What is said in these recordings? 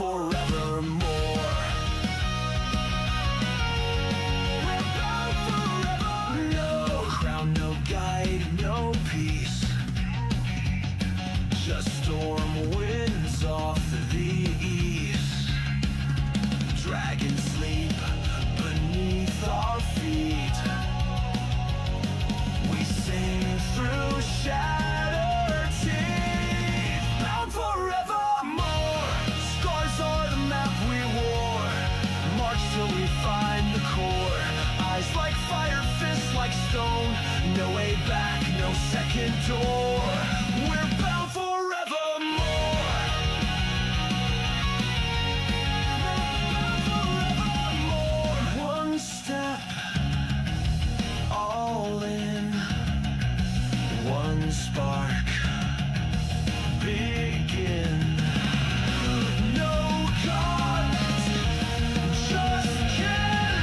forevermore. We're bound forever. No crown, no guide, no peace. Just storm winds off the east. Dragons sleep beneath our feet. We sing through shattered teeth. Bound forevermore. Scars are the map we wore. March till we find the core. Eyes like fire, fists like stone. No way back, no second door. We're bound forevermore. Forevermore. One step, all in. One spark, begin. No gods, just kin.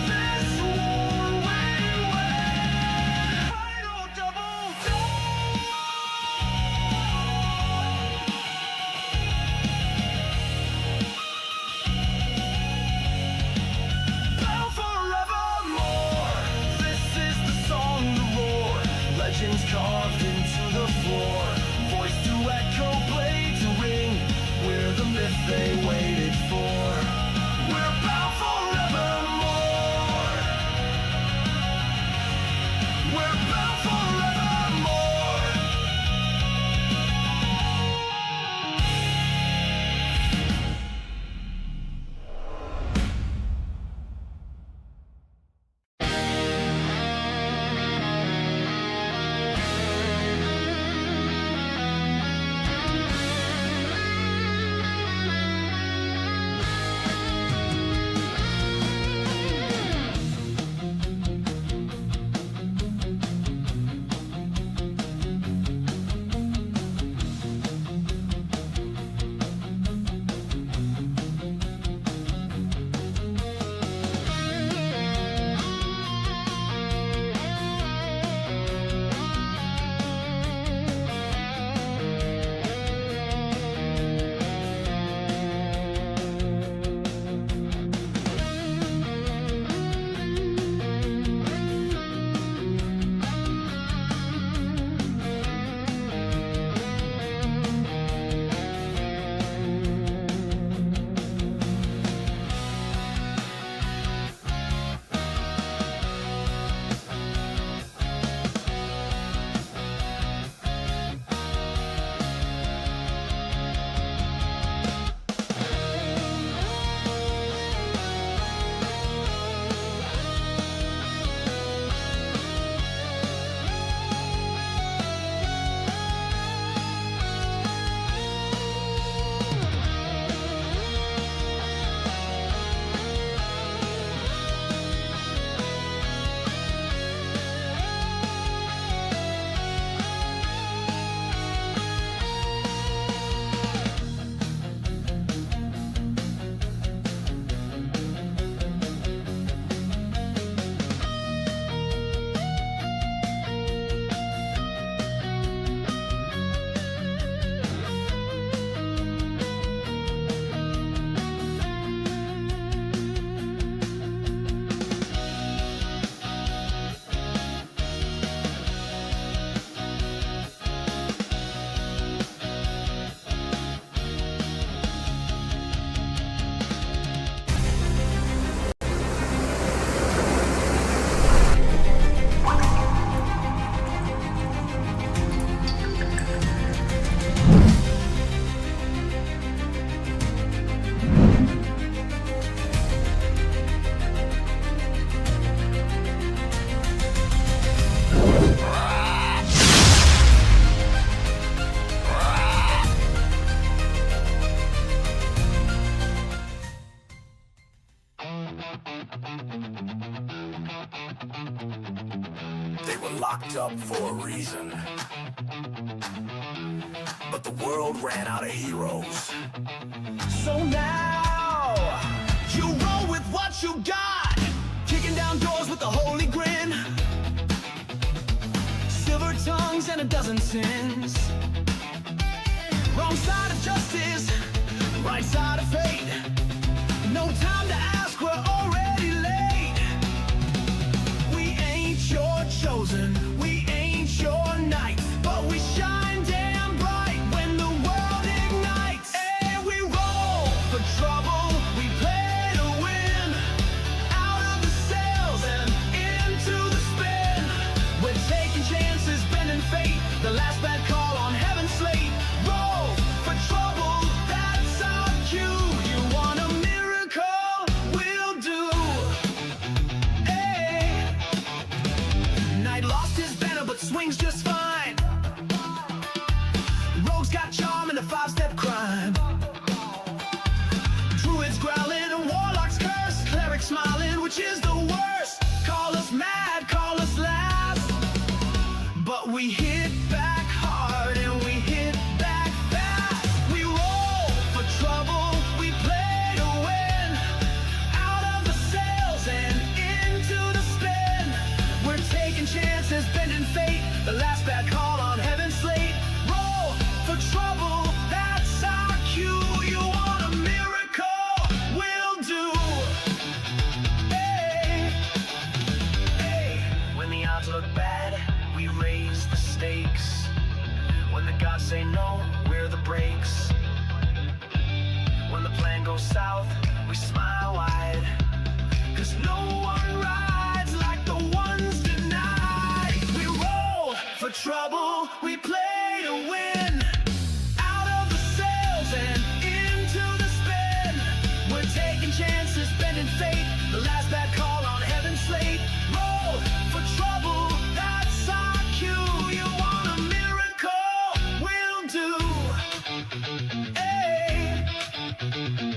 This war we win. Final double down. Bound forevermore. This is the song, the roar. Legends carved into the floor. Voice to echo, blade to ring. We're the myth they waited for. We're bound forevermore. We're bound forevermore. They were locked up for a reason. But the world ran out of heroes. So now, you roll with what you got. Kicking down doors with a holy grin. Silver tongues and a dozen sins. Wrong side of justice, which is the worst. Call us mad, call us last, but we hit back hard and we hit back fast. We roll for trouble, we play to win. Out of the sails and into the spin. We're taking chances, bending fate. The last bad call on heaven's slate. Roll for trouble, that's our cue. You want a miracle? We'll do. Hey, hey. When the odds look bad, we raise the stakes. When the gods say no, we're the brakes. When the plan goes south, we smile wide. 'Cause no one rides like the ones denied. We roll for trouble, we play to win. Out of the sails and into the spin. We're taking chances, bending fate. The last bad call on heaven's slate. Roll for trouble, that's our cue. You want a miracle? We'll do. Hey.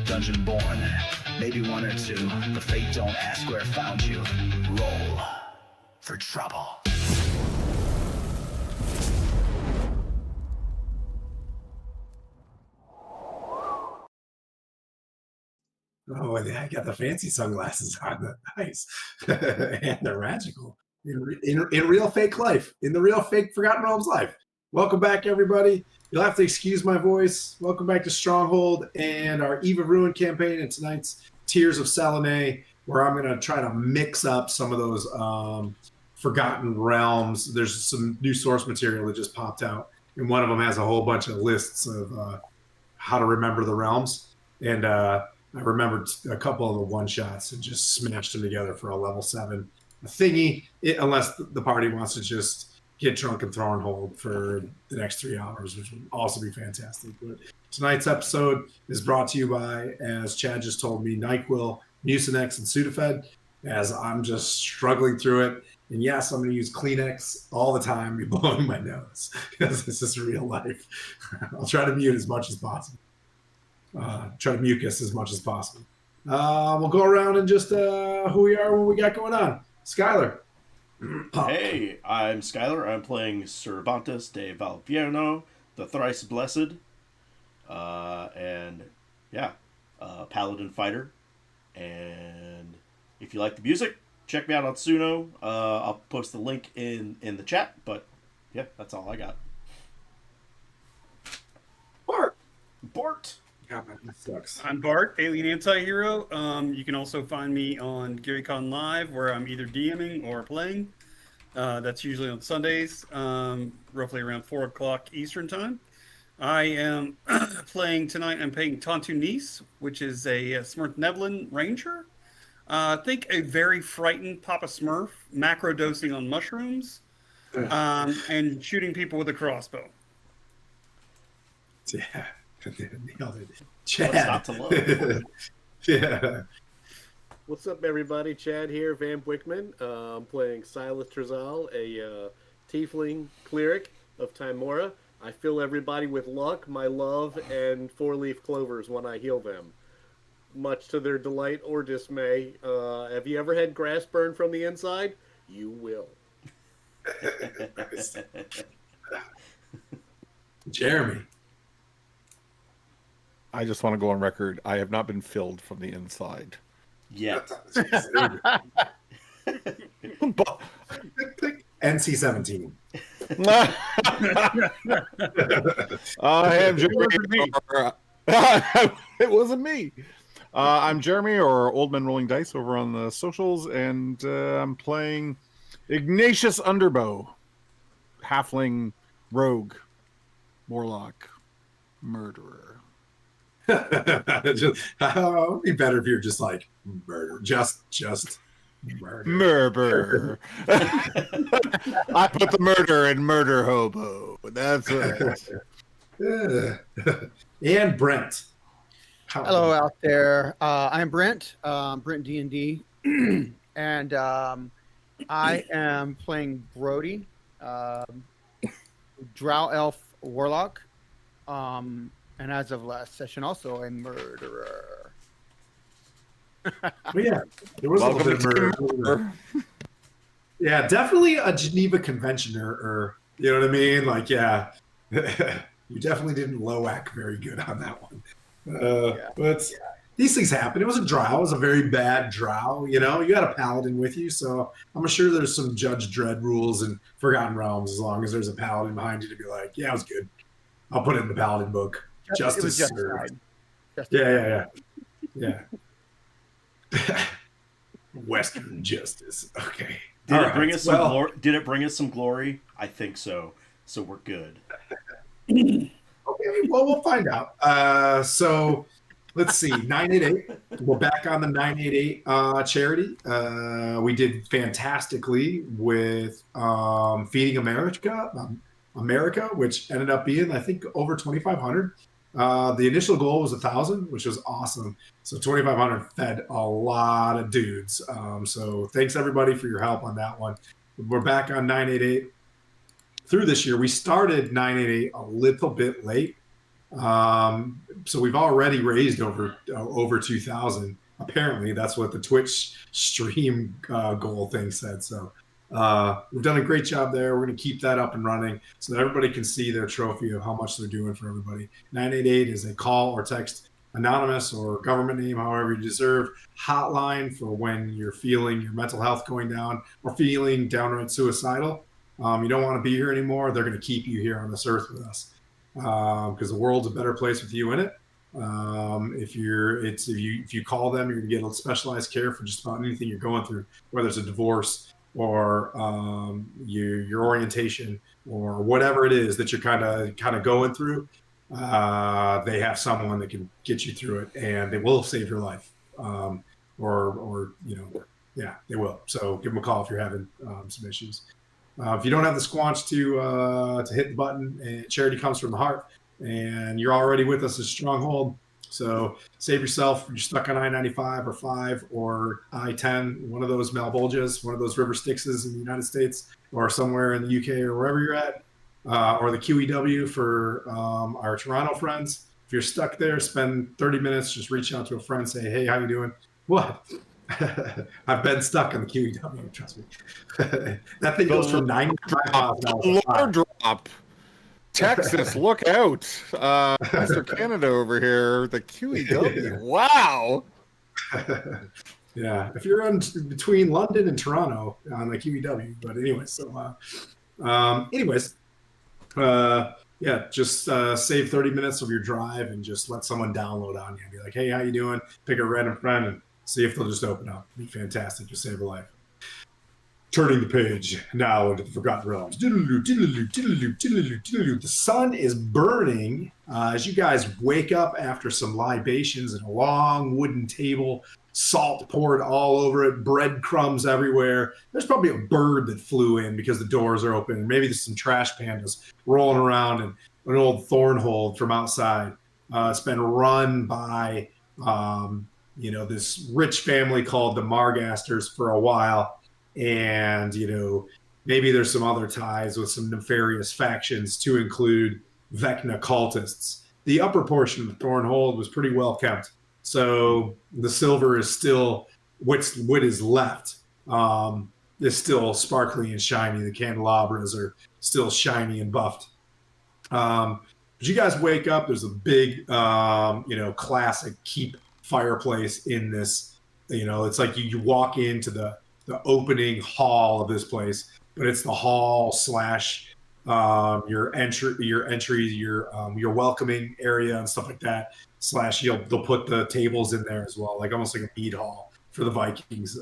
Dungeon born, maybe one or two, but fate don't ask where it found you. Roll for trouble. Oh, and I got the fancy sunglasses on. Nice. And they're magical. In real fake life. In the real fake Forgotten Realms life. Welcome back, everybody. You'll have to excuse my voice. Welcome back to Stronghold and our Eve of Ruin campaign and tonight's Tears of Selune, where I'm going to try to mix up some of those Forgotten Realms. There's some new source material that just popped out, and one of them has a whole bunch of lists of how to remember the realms. And I remembered a couple of the one-shots and just smashed them together for a level 7 thingy, unless the party wants to just get drunk and Thornhold for the next 3 hours, which would also be fantastic. But tonight's episode is brought to you by, as Chad just told me, NyQuil, Mucinex, and Sudafed, as I'm just struggling through it. And yes, I'm going to use Kleenex all the time, be blowing my nose, because this is real life. I'll try to mute as much as possible. Try to mucus as much as possible. We'll go around and just who we are, what we got going on. Skylar. Hey, I'm Skylar. I'm playing Cervantes de Valvierno, the Thrice Blessed. And yeah, Paladin Fighter. And if you like the music, check me out on Suno. I'll post the link in the chat, but yeah, that's all I got. Bort. God, that sucks. I'm Bart, Alien Anti-Hero. You can also find me on GaryCon Live, where I'm either DMing or playing. That's usually on Sundays, roughly around 4 o'clock Eastern Time. I am playing tonight. I'm playing Tontu Nice, which is a Smurf Nevlin Ranger. Think a very frightened Papa Smurf, macro-dosing on mushrooms, and shooting people with a crossbow. Yeah. Nailed it. What's not to love? Yeah. What's up, everybody? Chad here, Van Wickman. I'm playing Silas Trizal, a tiefling cleric of Timora. I fill everybody with luck, my love, and 4-leaf clovers when I heal them, much to their delight or dismay. Have you ever had grass burn from the inside? You will. Jeremy. I just want to go on record. I have not been filled from the inside. Yet. NC-17. I am Jeremy. It wasn't me. I'm Jeremy, or Old Men Rolling Dice over on the socials, and I'm playing Ignatius Underbow, halfling, rogue, warlock, murderer. It'd be better if you're just like murder, just murder. Murder. I put the murder in murder hobo. That's it. And Brent. Hello out there. I'm Brent. Brent D&D, and I am playing Brody, Drow Elf Warlock, and as of last session, also a murderer. But yeah, there was a Welcome little bit of to murder. Yeah, definitely a Geneva Conventioner, or you know what I mean? Like, yeah, you definitely didn't low-act very good on that one. But these things happen. It was a drow. It was a very bad drow. You know, you had a paladin with you, so I'm sure there's some Judge Dredd rules in Forgotten Realms as long as there's a paladin behind you to be like, yeah, it was good. I'll put it in the paladin book. It was Justice served. justified. Yeah. Western justice. Okay. Did All it bring right. us some Well, glory? Did it bring us some glory? I think so. So we're good. okay, well, we'll find out. So let's see. 988. We're back on the 988 charity. We did fantastically with Feeding America, which ended up being, I think, over 2,500. The initial goal was 1,000, which was awesome. So 2,500 fed a lot of dudes. So thanks everybody for your help on that one. We're back on 988. Through this year, we started 988 a little bit late. So we've already raised over 2,000. Apparently, that's what the Twitch stream goal thing said. So we've done a great job there. We're going to keep that up and running so that everybody can see their trophy of how much they're doing for everybody. 988 is a call or text anonymous or government name, however you deserve, hotline for when you're feeling your mental health going down or feeling downright suicidal. You don't want to be here anymore. They're going to keep you here on this earth with us because the world's a better place with you in it. If you call them, you're going to get specialized care for just about anything you're going through, whether it's a divorce or your orientation or whatever it is that you're kind of going through. They have someone that can get you through it, and they will save your life. They will. So give them a call if you're having some issues. If you don't have the squanch to hit the button, and charity comes from the heart, and you're already with us as Stronghold. So save yourself. You're stuck on I-95 or 5 or I-10, one of those Malbolgias, one of those river Styxes in the United States or somewhere in the UK or wherever you're at, or the QEW for our Toronto friends. If you're stuck there, spend 30 minutes, just reach out to a friend, say, hey, how you doing? What? I've been stuck on the QEW, trust me. That thing goes from 95 miles an hour to 5. Drop. Texas, look out. Mr. Canada over here, the QEW. Wow. Yeah, if you're on between London and Toronto on the QEW. But anyway, just save 30 minutes of your drive and just let someone download on you and be like, hey, how you doing? Pick a random friend and see if they'll just open up. It'd be fantastic. Just save a life. Turning the page now into the Forgotten Realms. The sun is burning as you guys wake up after some libations and a long wooden table, salt poured all over it, breadcrumbs everywhere. There's probably a bird that flew in because the doors are open, and maybe there's some trash pandas rolling around and an old Thornhold from outside. It's been run by this rich family called the Margasters for a while. And, maybe there's some other ties with some nefarious factions to include Vecna cultists. The upper portion of the Thornhold was pretty well kept. So the silver is still, what is left is still sparkly and shiny. The candelabras are still shiny and buffed. But you guys wake up, there's a big, classic keep fireplace in this. It's like you walk into the opening hall of this place, but it's the hall / your welcoming area and stuff like that. / they'll put the tables in there as well, like almost like a mead hall for the Vikings.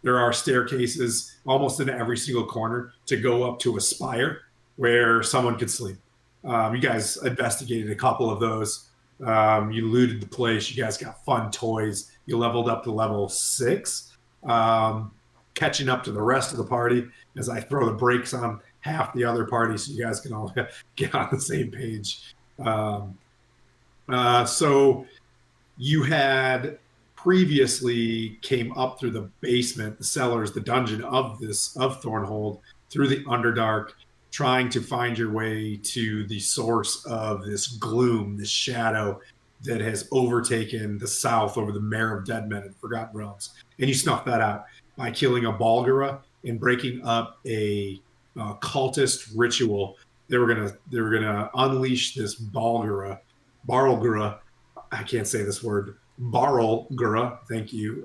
There are staircases almost in every single corner to go up to a spire where someone could sleep. You guys investigated a couple of those. You looted the place. You guys got fun toys. You leveled up to level 6. Catching up to the rest of the party as I throw the brakes on half the other party so you guys can all get on the same page. So you had previously came up through the basement, the cellars, the dungeon of Thornhold, through the Underdark, trying to find your way to the source of this gloom, this shadow that has overtaken the south over the Mare of Dead Men and Forgotten Realms. And you snuff that out by killing a Balgara and breaking up a cultist ritual. They were gonna unleash this Barlgura. I can't say this word. Barlgura. Thank you.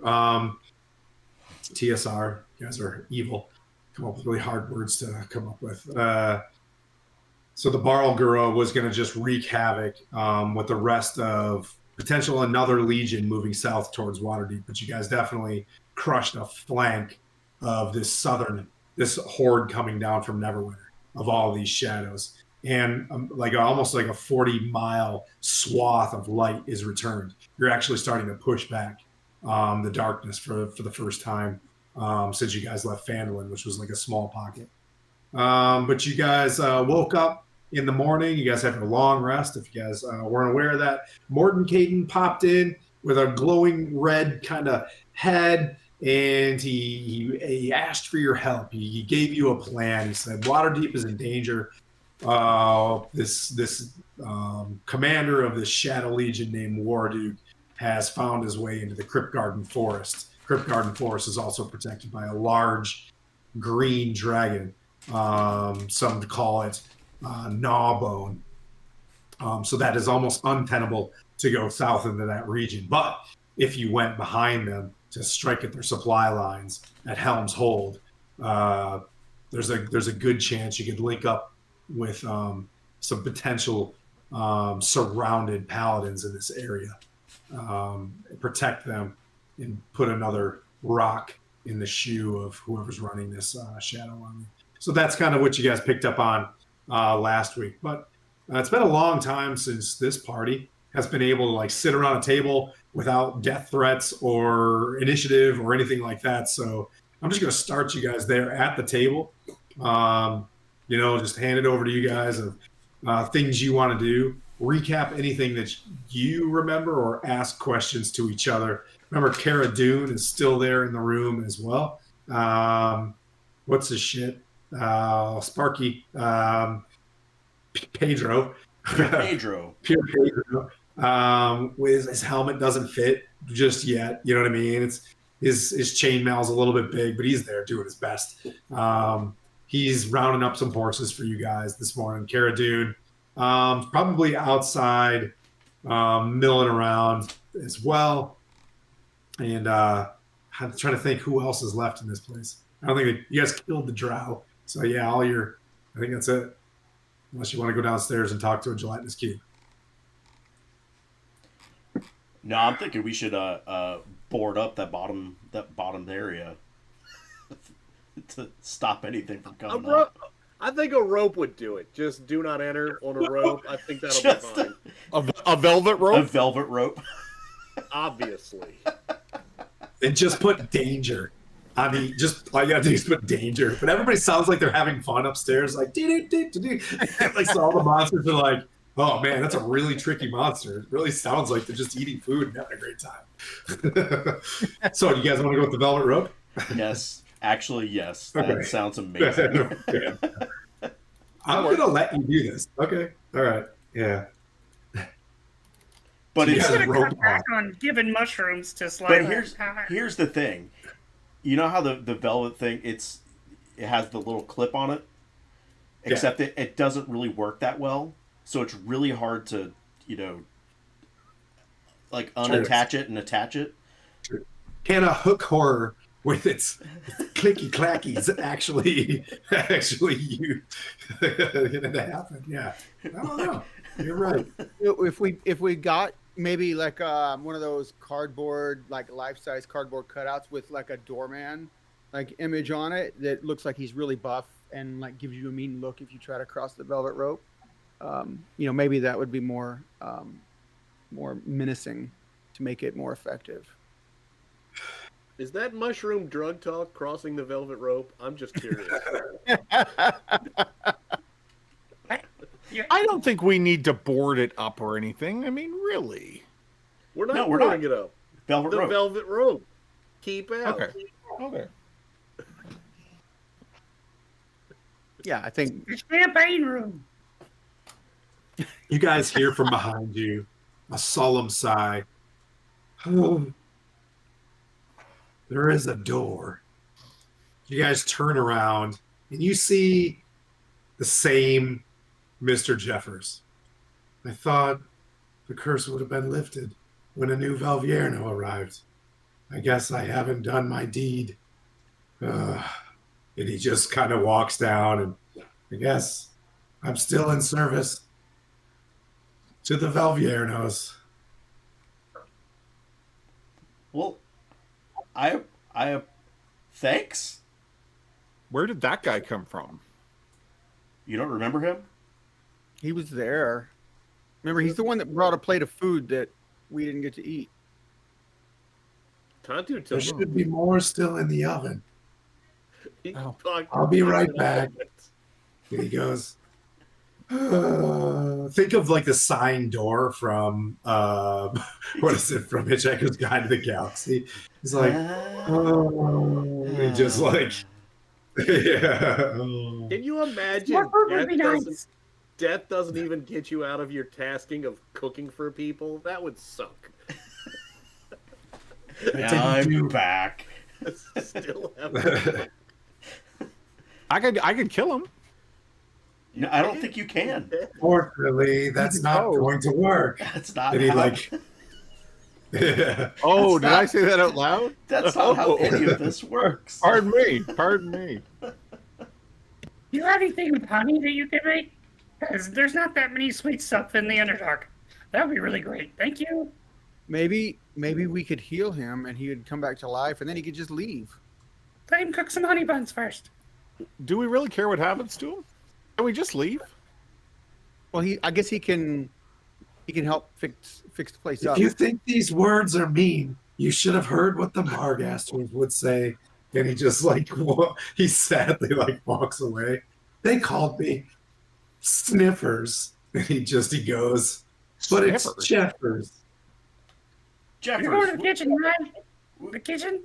TSR. You guys are evil. Come up with really hard words to come up with. So the Barlgura was going to just wreak havoc with the rest of potential another legion moving south towards Waterdeep. But you guys definitely crushed a flank of this horde coming down from Neverwinter of all these shadows. And almost like a 40-mile swath of light is returned. You're actually starting to push back the darkness for the first time since you guys left Phandalin, which was like a small pocket. But you guys woke up in the morning. You guys had a long rest. If you guys weren't aware of that, Morton Caden popped in with a glowing red kind of head, and he asked for your help. He gave you a plan. He said Waterdeep is in danger. This commander of this Shadow Legion named Warduke has found his way into the Cryptgarden Forest. Cryptgarden Forest is also protected by a large green dragon. Some call it Gnawbone. So that is almost untenable to go south into that region. But if you went behind them to strike at their supply lines at Helm's Hold, there's a good chance you could link up with some potential surrounded paladins in this area, protect them, and put another rock in the shoe of whoever's running this shadow army. So that's kind of what you guys picked up on last week. But it's been a long time since this party has been able to like sit around a table without death threats or initiative or anything like that. So I'm just going to start you guys there at the table. Just hand it over to you guys of things you want to do. Recap anything that you remember or ask questions to each other. Remember, Cara Dune is still there in the room as well. What's his shit? Sparky. Pedro. Pedro. Pure Pedro. His helmet doesn't fit just yet. You know what I mean? It's his chainmail's a little bit big, but he's there doing his best. He's rounding up some horses for you guys this morning. Cara Dune, probably outside, milling around as well. And I'm trying to think who else is left in this place. I don't think you guys killed the drow. So yeah, I think that's it. Unless you want to go downstairs and talk to a gelatinous cube. No, I'm thinking we should board up that bottom area to stop anything from coming up. I think a rope would do it. Just do not enter on a rope. I think that'll be fine. A velvet rope? A velvet rope. Obviously. And just put danger. I mean, just all you gotta do is put danger. But everybody sounds like they're having fun upstairs, like do. Like so all the monsters are like, oh man, that's a really tricky monster. It really sounds like they're just eating food and having a great time. So you guys want to go with the velvet rope? Yes. Actually, yes. Okay. That sounds amazing. I'm gonna let you do this. Okay. All right. Yeah. But So it's you I'm guys gonna rope cut back on giving mushrooms to slide. But here's the thing. You know how the velvet thing it has the little clip on it? Except it doesn't really work that well. So it's really hard to, like unattach it and attach it. Can a hook horror with its clicky clackies actually you get it to happen? Yeah. I don't know. You're right. If we got maybe like one of those cardboard, like life-size cardboard cutouts with like a doorman like image on it that looks like he's really buff and like gives you a mean look if you try to cross the velvet rope, maybe that would be more menacing to make it more effective. Is that mushroom drug talk crossing the velvet rope? I'm just curious. I don't think we need to board it up or anything. I mean, really. We're not we're boarding not. it up. Velvet The rope. velvet rope. Keep out. Okay. Yeah, I think The champagne room. You guys hear from behind you a solemn sigh. There is a door. You guys turn around and you see the same Mr. Jeffers. I thought the curse would have been lifted when a new Valvierno arrived. I guess I haven't done my deed. And he just kind of walks down, and I guess I'm still in service to the Valviernos. Well, I thanks. Where did that guy come from? You don't remember him? He was there. Remember, he's the one that brought a plate of food that we didn't get to eat. Tantu There took should be more still in the oven. Oh. I'll be right back. And he goes, think of like the sign door from, what is it, from Hitchhiker's Guide to the Galaxy. He's like, he just like, yeah. Can you imagine? More food would be nice. Death doesn't even get you out of your tasking of cooking for people. That would suck. I'm back. Still have I could kill him. No, I don't think you can. Fortunately, that's not going to work. That's not And he how, like, yeah. Oh, did I say that out loud? that's not how any of this works. Pardon me. Pardon me. Do you have anything with honey that you can make? Because there's not that many sweet stuff in the Underdark. That would be really great. Thank you. Maybe we could heal him and he would come back to life and then he could just leave. Let him cook some honey buns first. Do we really care what happens to him? Can we just leave? Well, I guess he can help fix the place up. If you think these words are mean, you should have heard what the Margasters would say. And he just like, he sadly like walks away. They called me Sniffers. And he goes, but it's Sniffers? Jeffers. You're going to Jeffers, the kitchen, right? The kitchen?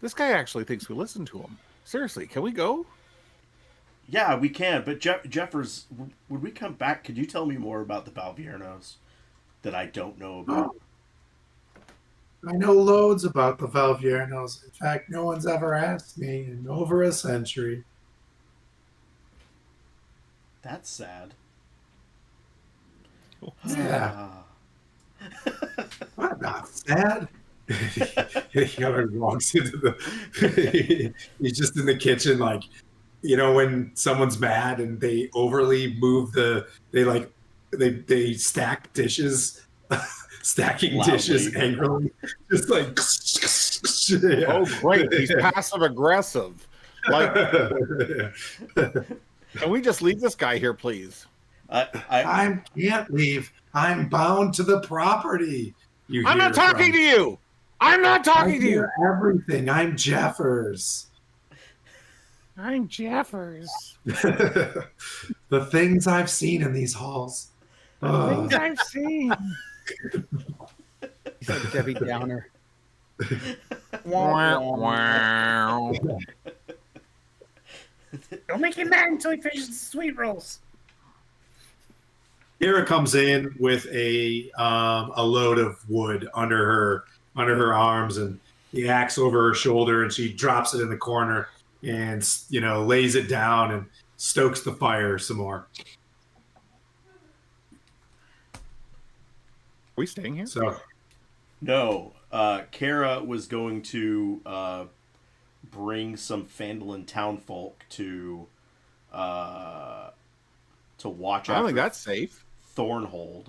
This guy actually thinks we listen to him. Seriously, can we go? yeah, we can. But Jeffers, when we come back, could you tell me more about the Valviernos that I don't know about? I know loads about the Valviernos. In fact, no one's ever asked me in over a century. That's sad. Yeah. I'm not sad. He kind of walks into the. He's just in the kitchen, like, you know, when someone's mad and they overly move they stack dishes, stacking Loudly. dishes angrily, just like. Yeah. Oh, great. He's passive aggressive. Like, can we just leave this guy here, please? I can't leave. I'm bound to the property. I'm not talking to you. I'm not talking to you. Everything. I'm Jeffers. I'm Jeffers. The things I've seen in these halls. Things I've seen. He's like Debbie Downer. Wow. Don't make him mad until he finishes the sweet rolls. Kira comes in with a load of wood under her arms and the axe over her shoulder, and she drops it in the corner and lays it down and stokes the fire some more. Are we staying here? So No, Kara was going to bring some Phandalin townfolk to watch I don't after think that's safe. Thornhold.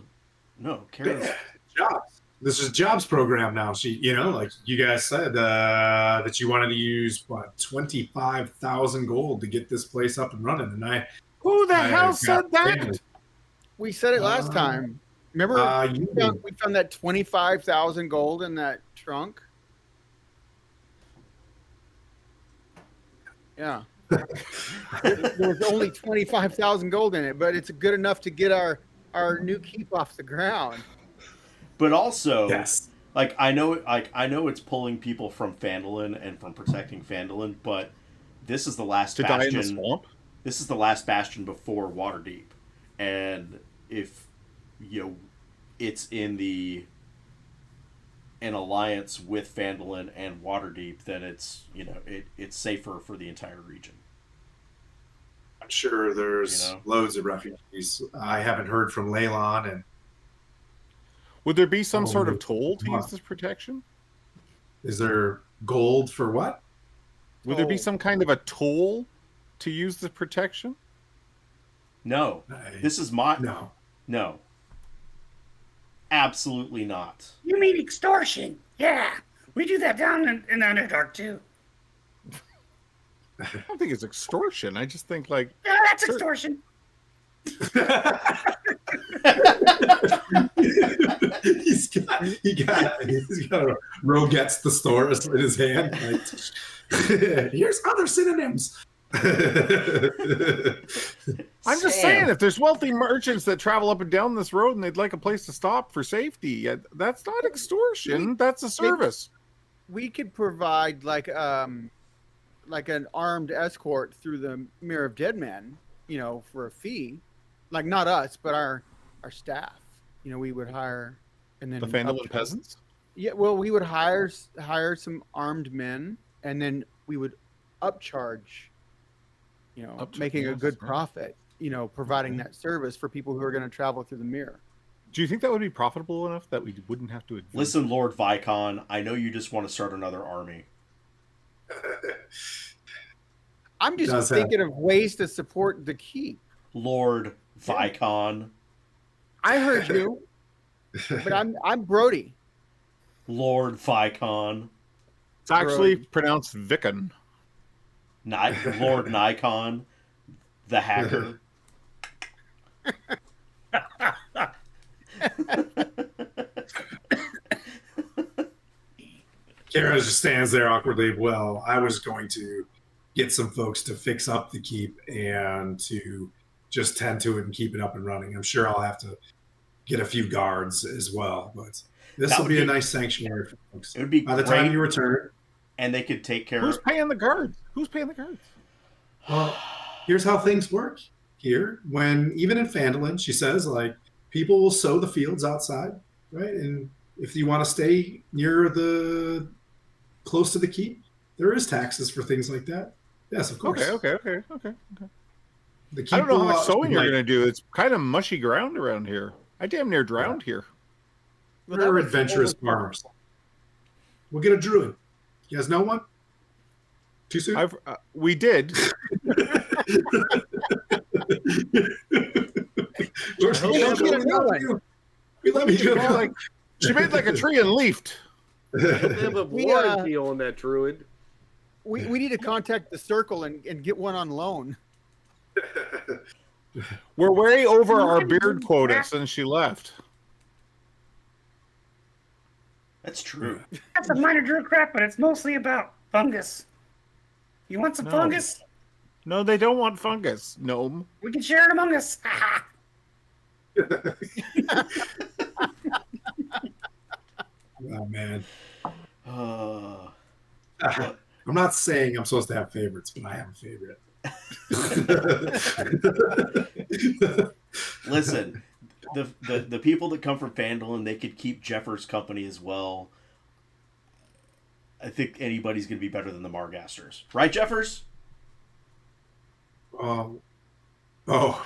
No, Kara's jobs. This is jobs program now. She, like you guys said, that you wanted to use 25,000 gold to get this place up and running, and Who the hell got said that? family. We said it last time. Remember, we found that 25,000 gold in that trunk. Yeah. There was only 25,000 gold in it, but it's good enough to get our new keep off the ground. But also, Yes. I know it's pulling people from Phandalin and from protecting Phandalin, but this is the last To die in the bastion. swamp? This is the last bastion before Waterdeep, and if it's in an alliance with Phandalin and Waterdeep, then it's it's safer for the entire region. I'm sure there's loads of refugees. I haven't heard from Leylon, and Would there be some Oh, sort no. of toll to What? use this protection? is there gold for what? Would there be Toll. some kind of a toll to use the protection? No, I- this is my No. no. Absolutely not. You mean extortion? Yeah, we do that down in the Underdark too. I don't think it's extortion. I just think like Yeah, that's Sure. extortion. he's got a Roget's thesaurus in his hand. Like, here's other synonyms. I'm just saying, if there's wealthy merchants that travel up and down this road and they'd like a place to stop for safety, that's not extortion. That's a service. We could provide like an armed escort through the Mirror of Dead Men, for a fee. Like not us, but our staff. We would hire and then The Phandalin peasants? Yeah, well, we would hire some armed men, and then we would upcharge. Making a yes, good right. profit. Providing that service for people who are going to travel through the mirror. Do you think that would be profitable enough that we wouldn't have to advance? Listen, Lord Vicon, I know you just want to start another army. I'm just Does thinking of ways to support the keep. Lord Vicon, I heard you, but I'm Brody. Lord Vicon, It's actually pronounced Vicon. Lord Nikon, the hacker. Kara just stands there awkwardly. Well, I was going to get some folks to fix up the keep and to just tend to it and keep it up and running. I'm sure I'll have to get a few guards as well, but this That will would be a be- nice sanctuary for folks. It would be By the great, time you return, and they could take care Who's of. paying the guards? Who's paying the guards? well, here's how things work here. Even in Phandalin, she says, like, people will sow the fields outside, right? And if you want to stay near close to the keep, there is taxes for things like that. Yes, of course. Okay. The keep I don't know how will, much sowing you're like, going to do. It's kind of mushy ground around here. I damn near drowned here. Well, that We're was adventurous all- farmers. We'll get a druid. You guys know one? Too soon? We did. We love you. Well, like, she made like a tree and leafed. They have a We, warranty on that druid. We need to contact the circle and get one on loan. We're way over our beard quota since she left. That's true. That's a minor druid crap, but it's mostly about fungus. You want some No. fungus? No, they don't want fungus, gnome. We can share it among us. Oh man. Uh, I'm not saying I'm supposed to have favorites, but I have a favorite. listen, the people that come from Phandalin, they could keep Jeffers company as well. I think anybody's going to be better than the Margasters. Right, Jeffers? Oh,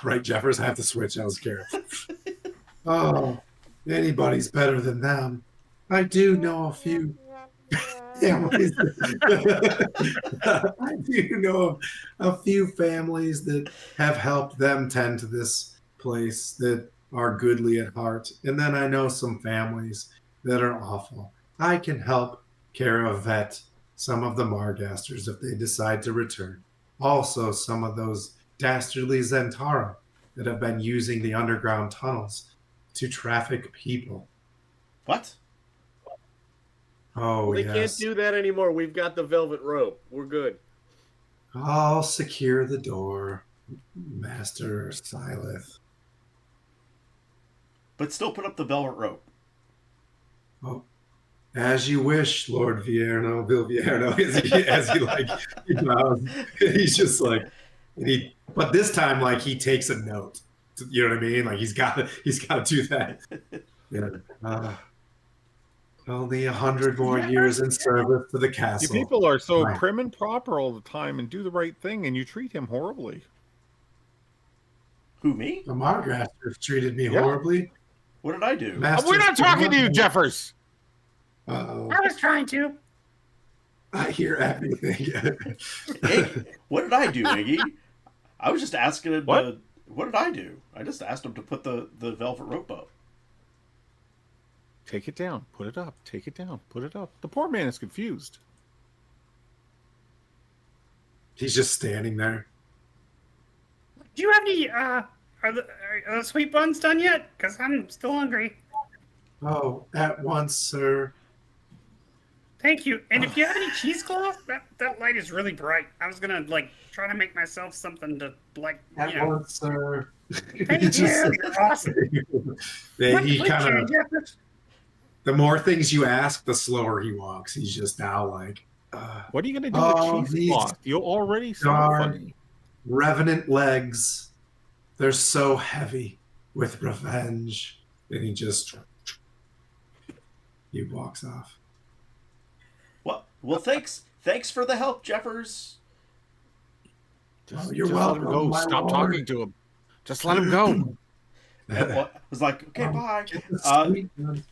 right, Jeffers. I have to switch. I was scared. Oh, anybody's better than them. I do know a few families. I do know a few families that have helped them tend to this place that are goodly at heart. And then I know some families that are awful. I can help Kara vet some of the Margasters if they decide to return. Also, some of those dastardly Zentara that have been using the underground tunnels to traffic people. What? Oh, They yes. can't do that anymore. We've got the velvet rope. We're good. I'll secure the door, Master Silith. But still put up the velvet rope. Oh, as you wish, Lord Vierno, Bill Vierno, he bows. He's just like, but this time, like, he takes a note. You know what I mean? Like, he's got to do that. Yeah. Only 100 more years in service to the You castle. people are so Right. prim and proper all the time and do the right thing, and you treat him horribly. Who, me? The Margasters treated me Yeah. horribly. What did I do? We're not talking to you, Jeffers. Uh-oh. I was trying to. I hear everything. Iggy, what did I do, Iggy? I was just asking him What? to... What did I do? I just asked him to put the velvet rope up. Take it down. Put it up. Take it down. Put it up. The poor man is confused. He's just standing there. Do you have any, are the sweet buns done yet? Because I'm still hungry. Oh, at once, sir. Thank you. And if you have any cheesecloth, that light is really bright. I was gonna, like, try to make myself something to, like, At you know. once, sir. Thank you. You're awesome. Yeah, he What kind of. change efforts? The more things you ask, the slower he walks. He's just now like, What are you going to do Oh, with these cheesecloth? You already smell darn funny. revenant legs. They're so heavy with revenge. And he walks off. Well, thanks for the help, Jeffers. Oh, you're Just welcome. let him go. my Stop lord. talking to him. Just let him go. And I was like, okay, bye. Get the sweet ones.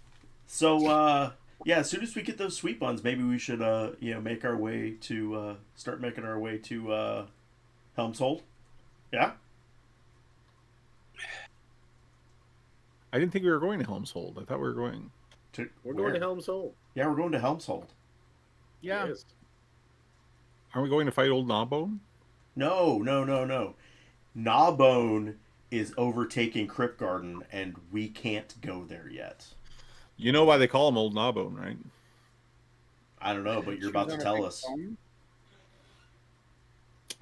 So, yeah, as soon as we get those sweet buns, maybe we should, make our way to, start making our way to, Helm's Hold. Yeah? I didn't think we were going to Helm's Hold. I thought we were going. We're going to Helm's Hold. Yeah, we're going to Helm's Hold. Yeah. Yes. Aren't we going to fight old Gnawbone? No. Gnawbone is overtaking Crypt Garden, and we can't go there yet. You know why they call him Old Gnawbone, right? I don't know, but you're about to tell us.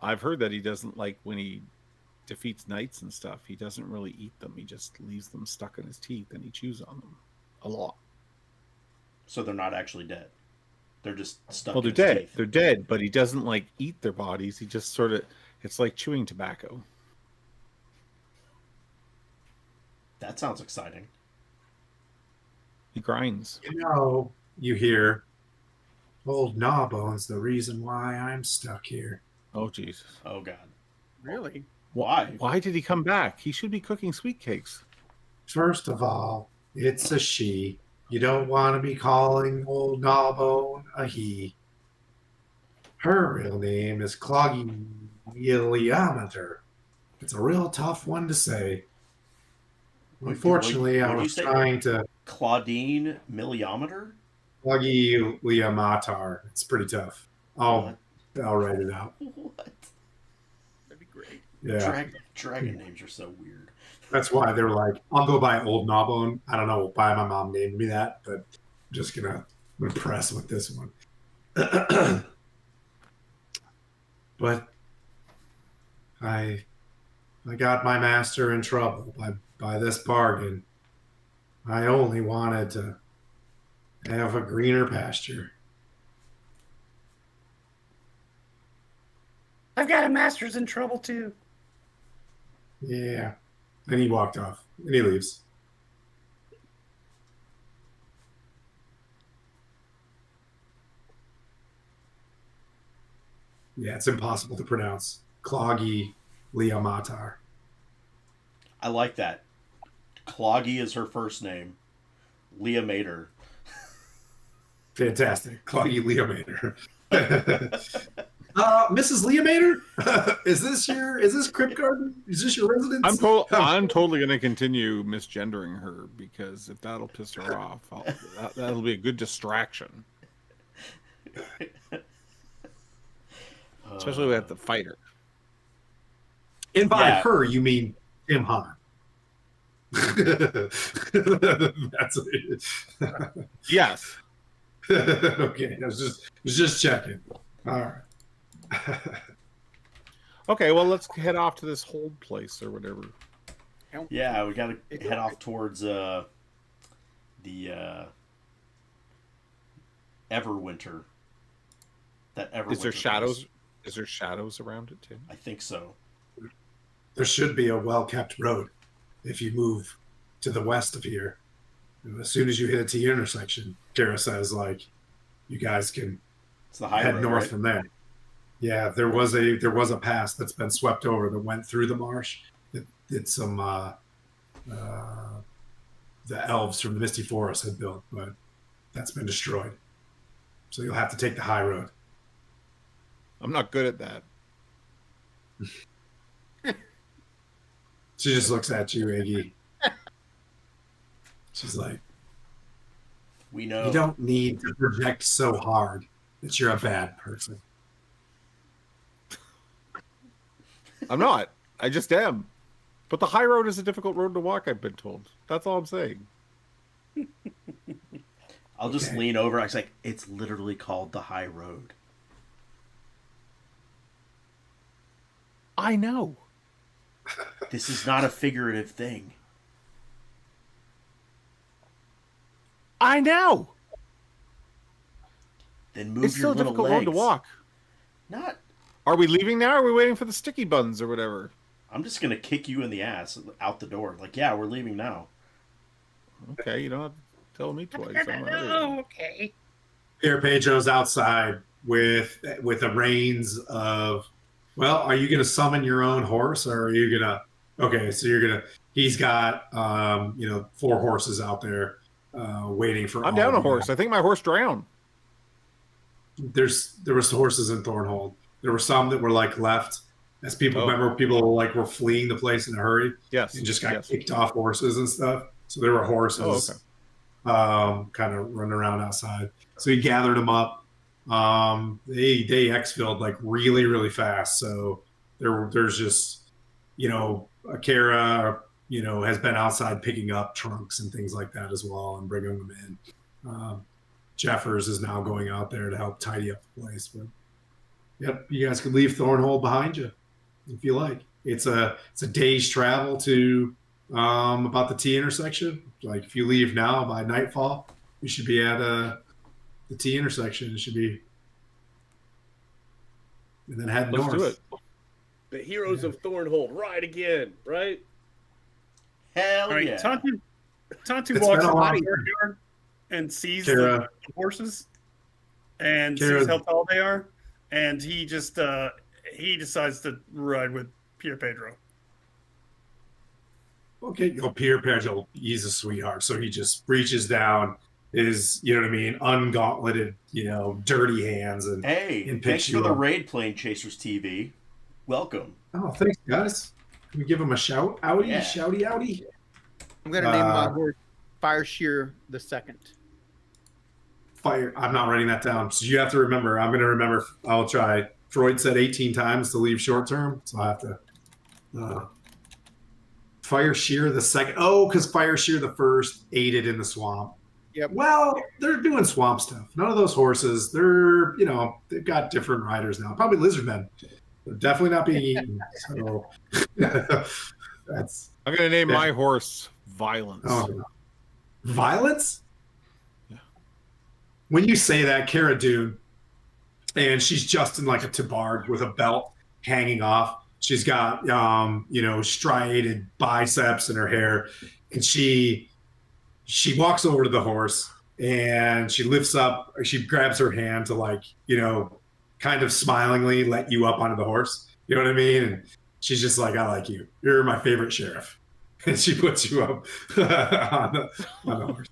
I've heard that he doesn't like when he defeats knights and stuff. He doesn't really eat them. He just leaves them stuck in his teeth, and he chews on them a lot. So they're not actually dead. They're just stuck Well, they're in his dead. teeth. They're dead, but he doesn't like eat their bodies. He just sort of, it's like chewing tobacco. That sounds exciting. He grinds. You hear, old Gnawbone's the reason why I'm stuck here. Oh, Jesus. Oh, God. Really? Why? Why did he come back? He should be cooking sweet cakes. First of all, it's a she. You don't want to be calling old Gnawbone a he. Her real name is Cloggy Iliameter. It's a real tough one to say. Unfortunately, I What'd you was say? trying to Claudine Milliometer? Cloggy Iliamatar. It's pretty tough. I'll write it out. What? That'd be great. Yeah. Dragon names are so weird. That's why they were like, I'll go by Old Gnawbone. I don't know why my mom named me that, but I'm just going to impress with this one. But I got my master in trouble by this bargain. I only wanted to have a greener pasture. I've got a master's in trouble too. Yeah. Then he walked off and he leaves. Yeah, it's impossible to pronounce. Cloggy Leomatar. I like that. Cloggy is her first name. Leah Mater. Fantastic. Cloggy Leomater. Mrs. Leomater? Is this Crypt Garden? Is this your residence? I'm totally going to continue misgendering her because if that'll piss her off, that'll be a good distraction. Especially with the fighter. And by Yeah. her, you mean Tim Han. That's it. Yes. Okay, I was just checking. All right. Okay, well, let's head off to this hold place or whatever. Yeah, we gotta head off towards the Everwinter. That Everwinter. Is there shadows? place. Is there shadows around it too? I think so. There should be a well-kept road if you move to the west of here. And as soon as you hit a T intersection, Kara says, like, you guys can It's the high head road, north right? from there. Yeah, there was a pass that's been swept over that went through the marsh. That did some the elves from the Misty Forest had built, but that's been destroyed. So you'll have to take the high road. I'm not good at that. She just looks at you, Iggy. She's like, We know. you don't need to project so hard that you're a bad person. I'm not. I just am. But the high road is a difficult road to walk, I've been told. That's all I'm saying. I'll just Okay. lean over. I was like, it's literally called the high road. I know. This is not a figurative thing. I know. Then move It's your still a little difficult legs. road to walk. Not. Are we leaving now? Or are we waiting for the sticky buns or whatever? I'm just gonna kick you in the ass out the door. Like, yeah, we're leaving now. Okay, you don't have to tell me twice. I'm not leaving. Oh, okay. Pierre Pedro's outside with the reins of, well, are you going to summon your own horse, or are you going to? Okay, so you're gonna. He's got 4 horses out there waiting for. I'm all down of a you horse. guys. I think my horse drowned. There was horses in Thornhold. There were some that were like left as people. Oh. Remember, people like were fleeing the place in a hurry Yes. and just got yes. kicked off horses and stuff. So there were horses. Oh, okay. Kind of running around outside. So he gathered them up. They exfilled like really, really fast. So there's just, Akira, has been outside picking up trunks and things like that as well and bringing them in. Jeffers is now going out there to help tidy up the place. But yep, you guys can leave Thornhold behind you if you like. It's a day's travel to about the T intersection. Like if you leave now by nightfall, you should be at the T intersection. It should be, and then head Let's north. do it. The heroes of Thornhold ride again, right? Hell All right, yeah. Tontu It's walks been a out long the time. courtyard and sees Kara. the horses and Kara. sees how tall they are, and he just he decides to ride with Pier Pedro. Okay, Pierre Pedro, he's a sweetheart. So he just reaches down his, ungauntleted, dirty hands and Hey, and thanks picks for you the up. Raid Plane Chasers TV. Welcome. Oh, thanks, guys. Can we give him a shout? Outie, Yeah. shouty, outie. I'm gonna name my Uh, horse Fire Shear the Second. Fire. I'm not writing that down. So you have to remember. I'm going to remember. I'll try. Freud said 18 times to leave short term. So I have to. Fire Shear the second. Oh, because Fire Shear the first ate it in the swamp. Yep. Well, they're doing swamp stuff. None of those horses, they're, they've got different riders now. Probably lizard men. They're definitely not being eaten. So that's. I'm going to name Yeah. my horse Violence. Oh, no. Violence? Yeah. When you say that, Cara Dune, and she's just in like a tabard with a belt hanging off. She's got, striated biceps in her hair, and she walks over to the horse and she lifts up. She grabs her hand to kind of smilingly let you up onto the horse. You know what I mean? And she's just like, "I like you. You're my favorite sheriff." And she puts you up on the horse.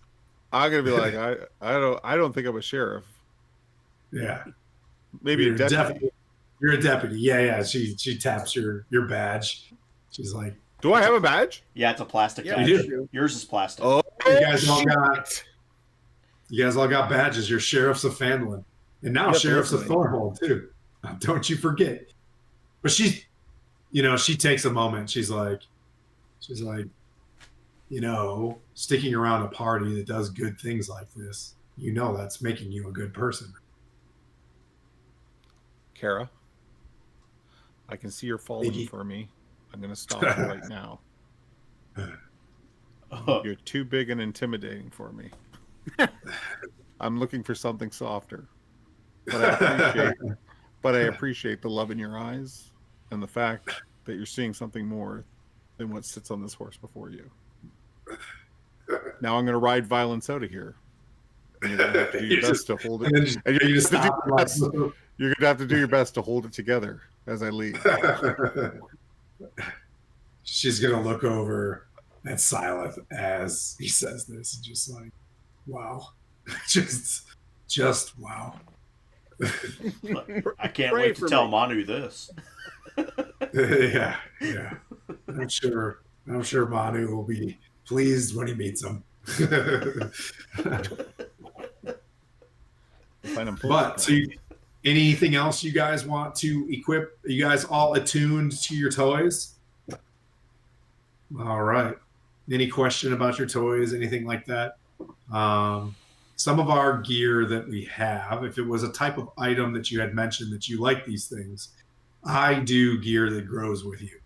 I'm going to be like, I don't think I'm a sheriff. Yeah. Maybe You're a deputy. definitely- You're a deputy. Yeah. She taps your badge. She's like, Do I have a badge? Yeah, it's a plastic Yeah, badge. you do. Yours is plastic. Oh, you guys all got badges. You're sheriffs of Fandolin. And now Yep, sheriffs of listening. Thornhold too. Don't you forget. But she takes a moment. She's like, sticking around a party that does good things like this, that's making you a good person. Kara, I can see you're falling Iggy. for me. I'm going to stop you right now. Oh, You're too big and intimidating for me. I'm looking for something softer. But I appreciate the love in your eyes and the fact that you're seeing something more than what sits on this horse before you. Now I'm going to ride violence out of here. And you're going to have to do your best to hold it. And then And you just have to do stop your and best. You're going to have to do your best to hold it together as I leave. She's gonna look over at Sileth as he says this, and just like, wow, just wow. I can't Pray wait to for tell me. Manu this. Yeah. I'm sure Manu will be pleased when he meets him. Find him But so anything else you guys want to equip? Are you guys all attuned to your toys? All right. Any question about your toys, anything like that? Some of our gear that we have, if it was a type of item that you had mentioned that you like these things, I do gear that grows with you,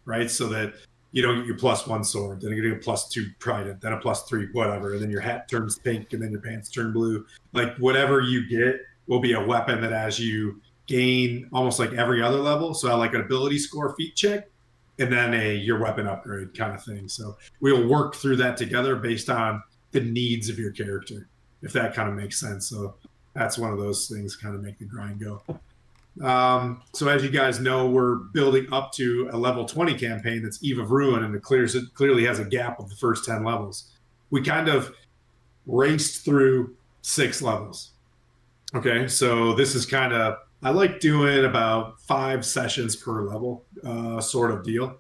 right? So that you don't get your +1 sword, then you get a +2 trident, then a +3 whatever, and then your hat turns pink, and then your pants turn blue. Like whatever you get will be a weapon that as you gain almost like every other level. So I like an ability score feat check, and then your weapon upgrade kind of thing. So we'll work through that together based on the needs of your character, if that kind of makes sense. So that's one of those things kind of make the grind go. So as you guys know, we're building up to a level 20 campaign that's Eve of Ruin, and it clearly has a gap of the first 10 levels. We kind of raced through 6 levels. Okay, so this is kind of, I like doing about 5 sessions per level sort of deal.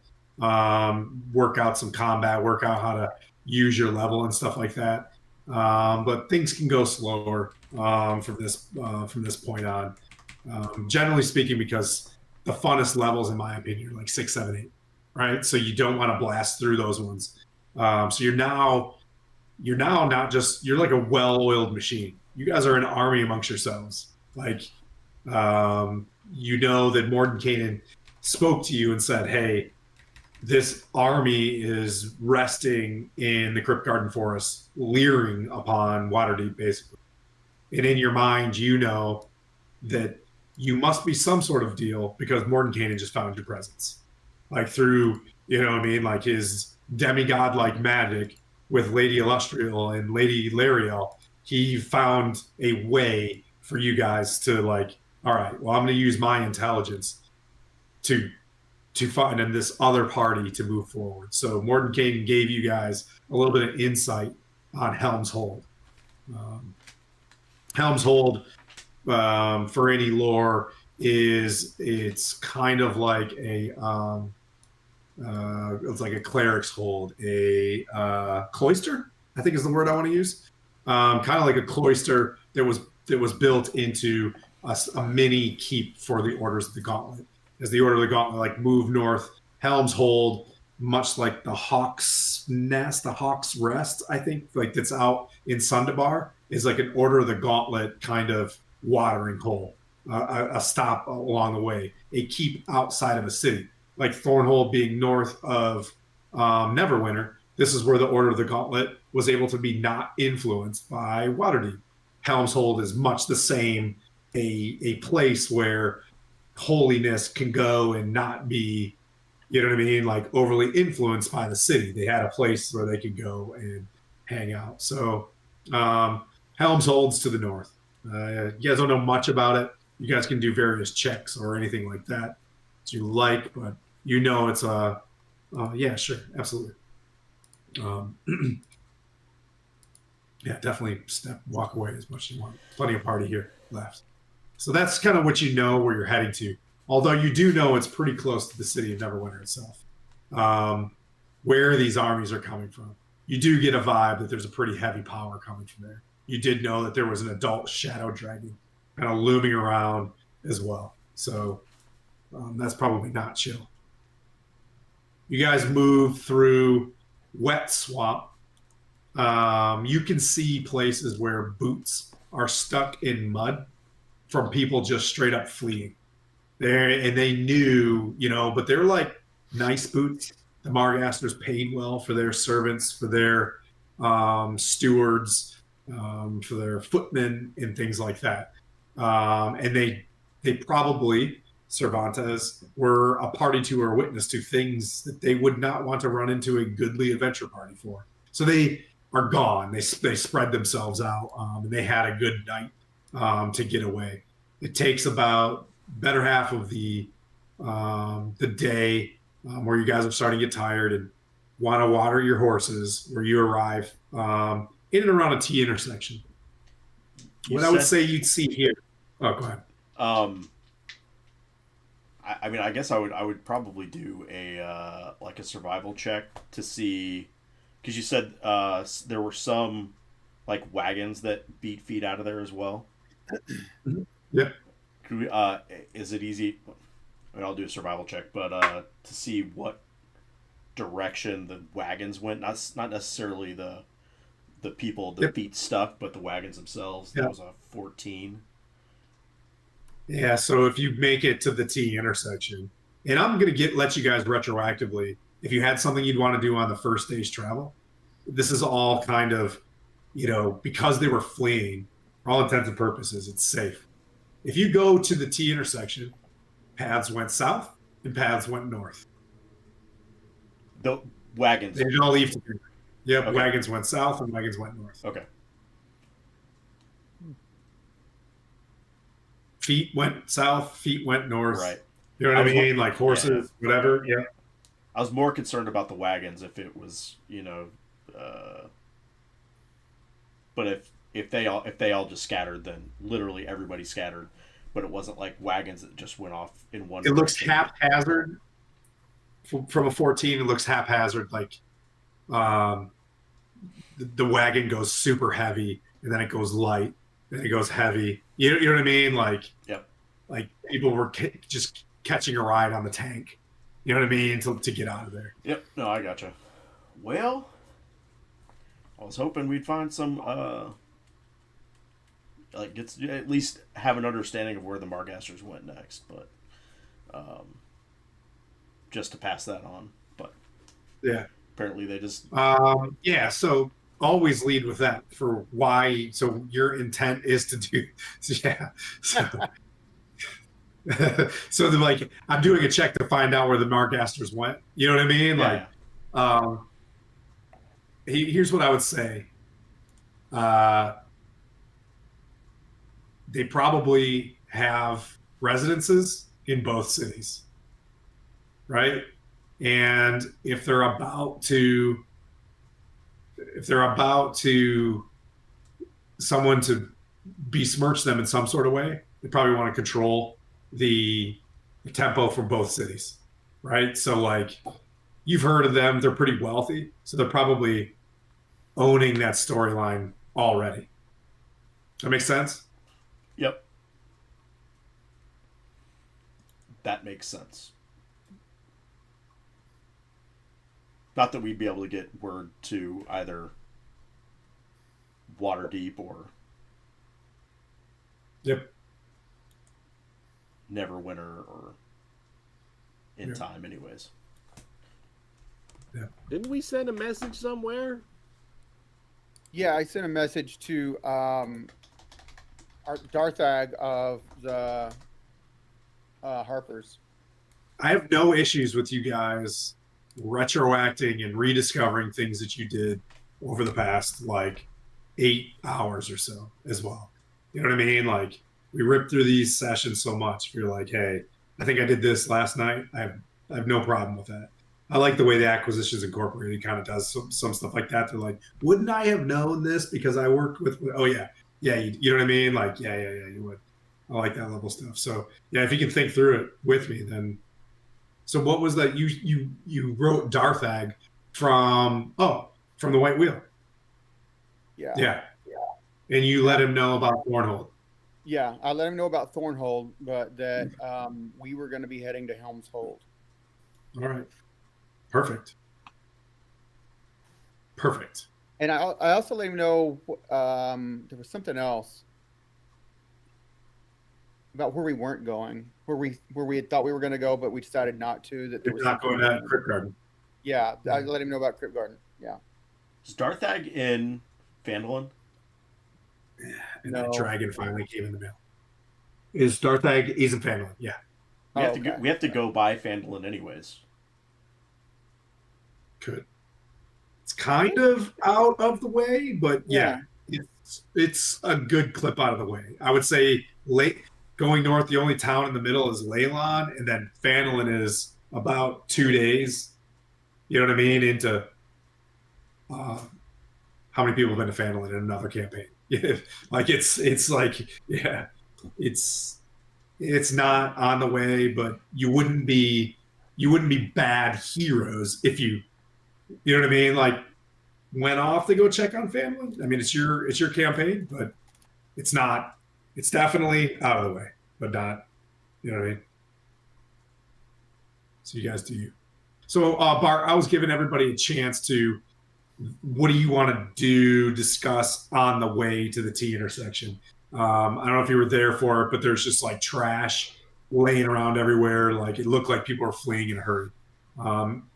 Work out some combat, work out how to use your level and stuff like that. But things can go slower from this point on. Generally speaking, because the funnest levels, in my opinion, are like 6, 7, 8, right? So you don't want to blast through those ones. So you're now not just, you're like a well-oiled machine. You guys are an army amongst yourselves. Like, you know that Mordenkainen spoke to you and said, hey, this army is resting in the Crypt Garden Forest, leering upon Waterdeep, basically. And in your mind, you know that you must be some sort of deal because Mordenkainen just found your presence. Like through, you know what I mean, like his demigod-like magic with Lady Illustrial and Lady Lariel, he found a way for you guys to like, all right, well, I'm going to use my intelligence to find in this other party to move forward. So Mordenkainen gave you guys a little bit of insight on Helm's Hold. Helm's Hold, for any lore, it's kind of like a it's like a cleric's hold, a cloister, I think is the word I want to use. Kind of like a cloister that was built into a mini keep for the Orders of the Gauntlet. As the Order of the Gauntlet like move north, Helm's Hold, much like the Hawk's Nest, the Hawk's Rest, I think, like that's out in Sundabar, is like an Order of the Gauntlet kind of watering hole, a stop along the way, a keep outside of a city. Like Thornhold being north of Neverwinter, this is where the Order of the Gauntlet was able to be not influenced by Waterdeep. Helm's Hold is much the same, a place where holiness can go and not be, you know what I mean, like overly influenced by the city. They had a place where they could go and hang out. So Helm's Hold's to the north. You guys don't know much about it. You guys can do various checks or anything like that you like, but you know it's a yeah, sure, absolutely. Yeah, definitely walk away as much as you want. Plenty of party here left. So that's kind of what you know where you're heading to. Although you do know it's pretty close to the city of Neverwinter itself, where these armies are coming from. You do get a vibe that there's a pretty heavy power coming from there. You did know that there was an adult shadow dragon kind of looming around as well. So that's probably not chill. You guys move through Wet Swamp. You can see places where boots are stuck in mud from people just straight up fleeing. And they knew, you know, but they're like nice boots. The Margasters paid well for their servants, for their stewards, for their footmen and things like that. And they probably, Cervantes, were a party to or witness to things that they would not want to run into a goodly adventure party for. So they are gone. They spread themselves out, and they had a good night to get away. It takes about better half of the day where you guys are starting to get tired and want to water your horses, where you arrive in and around a T intersection. What I would say you'd see here. Oh, go ahead. I mean, I guess I would probably do a like a survival check to see, because you said there were some like wagons that beat feet out of there as well. Yep. Could we, is it easy? I mean, I'll do a survival check, but to see what direction the wagons went, not necessarily the people, the feet stuck, but the wagons themselves. That was a 14. Yeah, so if you make it to the T intersection, and I'm gonna let you guys retroactively, if you had something you'd want to do on the first day's travel, this is all kind of, because they were fleeing, for all intents and purposes, it's safe. If you go to the T intersection, paths went south and paths went north. The wagons. They didn't all leave together. Yep, Okay. Wagons went south and wagons went north. Okay. Feet went south, feet went north. Right. You know what I mean? Like horses, whatever. Yeah. I was more concerned about the wagons if it was, but if they all just scattered, then literally everybody scattered. But it wasn't like wagons that just went off in one. It looks haphazard. From a 14, it looks haphazard. Like the wagon goes super heavy, and then it goes light, then it goes heavy. You know what I mean? Like, yep. Like people were just catching a ride on the tank. You know what I mean? To get out of there. Yep. No, I gotcha. Well, I was hoping we'd find some at least have an understanding of where the Margasters went next, but just to pass that on. But yeah, apparently they just so always lead with that for why. So your intent is to do so they're like, I'm doing a check to find out where the Margasters went. You know what I mean? Yeah. Like here's what I would say. They probably have residences in both cities, right? And if they're about to someone to besmirch them in some sort of way, they probably want to control the tempo from both cities, right? So like, you've heard of them, they're pretty wealthy, so they're probably owning that storyline already. That makes sense? Yep. That makes sense. Not that we'd be able to get word to either Waterdeep or Neverwinter or in time anyways. Yeah. Didn't we send a message somewhere? Yeah, I sent a message to Darthag of the Harpers. I have no issues with you guys retroacting and rediscovering things that you did over the past like 8 hours or so as well. You know what I mean? Like, we ripped through these sessions so much. If you're like, hey, I think I did this last night, I have no problem with that. I like the way the Acquisitions Incorporated kind of does some stuff like that. They're like, wouldn't I have known this because I worked with oh yeah, you know what I mean? Like, yeah, you would. I like that level stuff. So yeah, if you can think through it with me, then. So what was that you wrote Darthag from the White Wheel? Yeah. And you let him know about Thornhold. Yeah, I let him know about Thornhold, but that we were going to be heading to Helm's Hold. All right. Perfect. And I also let him know there was something else about where we weren't going, where we had thought we were going to go, but we decided not to. That there was not going to Crypt Garden. Yeah, I let him know about Crypt Garden. Yeah. Is Darthag in Phandalin? Yeah, and that dragon finally came in the mail. Is Darthag? He's in Phandalin. Yeah. We have to go by Phandalin anyways. Could. kind of out of the way, but yeah, it's a good clip out of the way. I would say going north, the only town in the middle is Leylon, and then Phandalin is about 2 days. You know what I mean? Into how many people have been to Phandalin in another campaign? Like it's like it's not on the way, but you wouldn't be bad heroes if you know what I mean? Like went off to go check on Phandalin. I mean, it's your campaign, but it's not. It's definitely out of the way, but not. You know what I mean? So you guys do you. So Bart, I was giving everybody a chance to. What do you want to discuss on the way to the T intersection? I don't know if you were there for it, but there's just like trash laying around everywhere. Like it looked like people were fleeing in a hurry.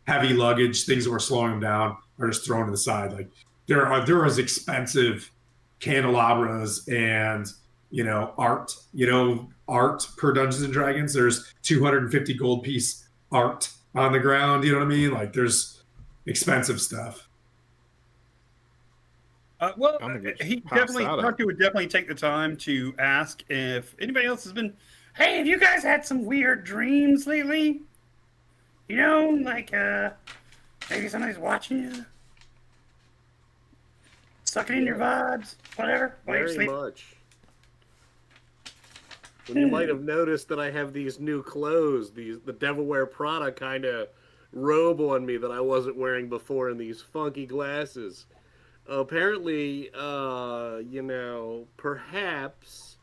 Heavy luggage, things that were slowing them down are just thrown to the side. Like there is expensive candelabras and art. Art per Dungeons and Dragons. There's 250 gold piece art on the ground. You know what I mean? Like there's expensive stuff. Well, Tucker would definitely take the time to ask if anybody else has been. Hey, have you guys had some weird dreams lately? Like maybe somebody's watching you, sucking in your vibes, whatever. Very much. And you might have noticed that I have these new clothes, the Devil Wear Prada kind of robe on me that I wasn't wearing before, and these funky glasses. Apparently, perhaps,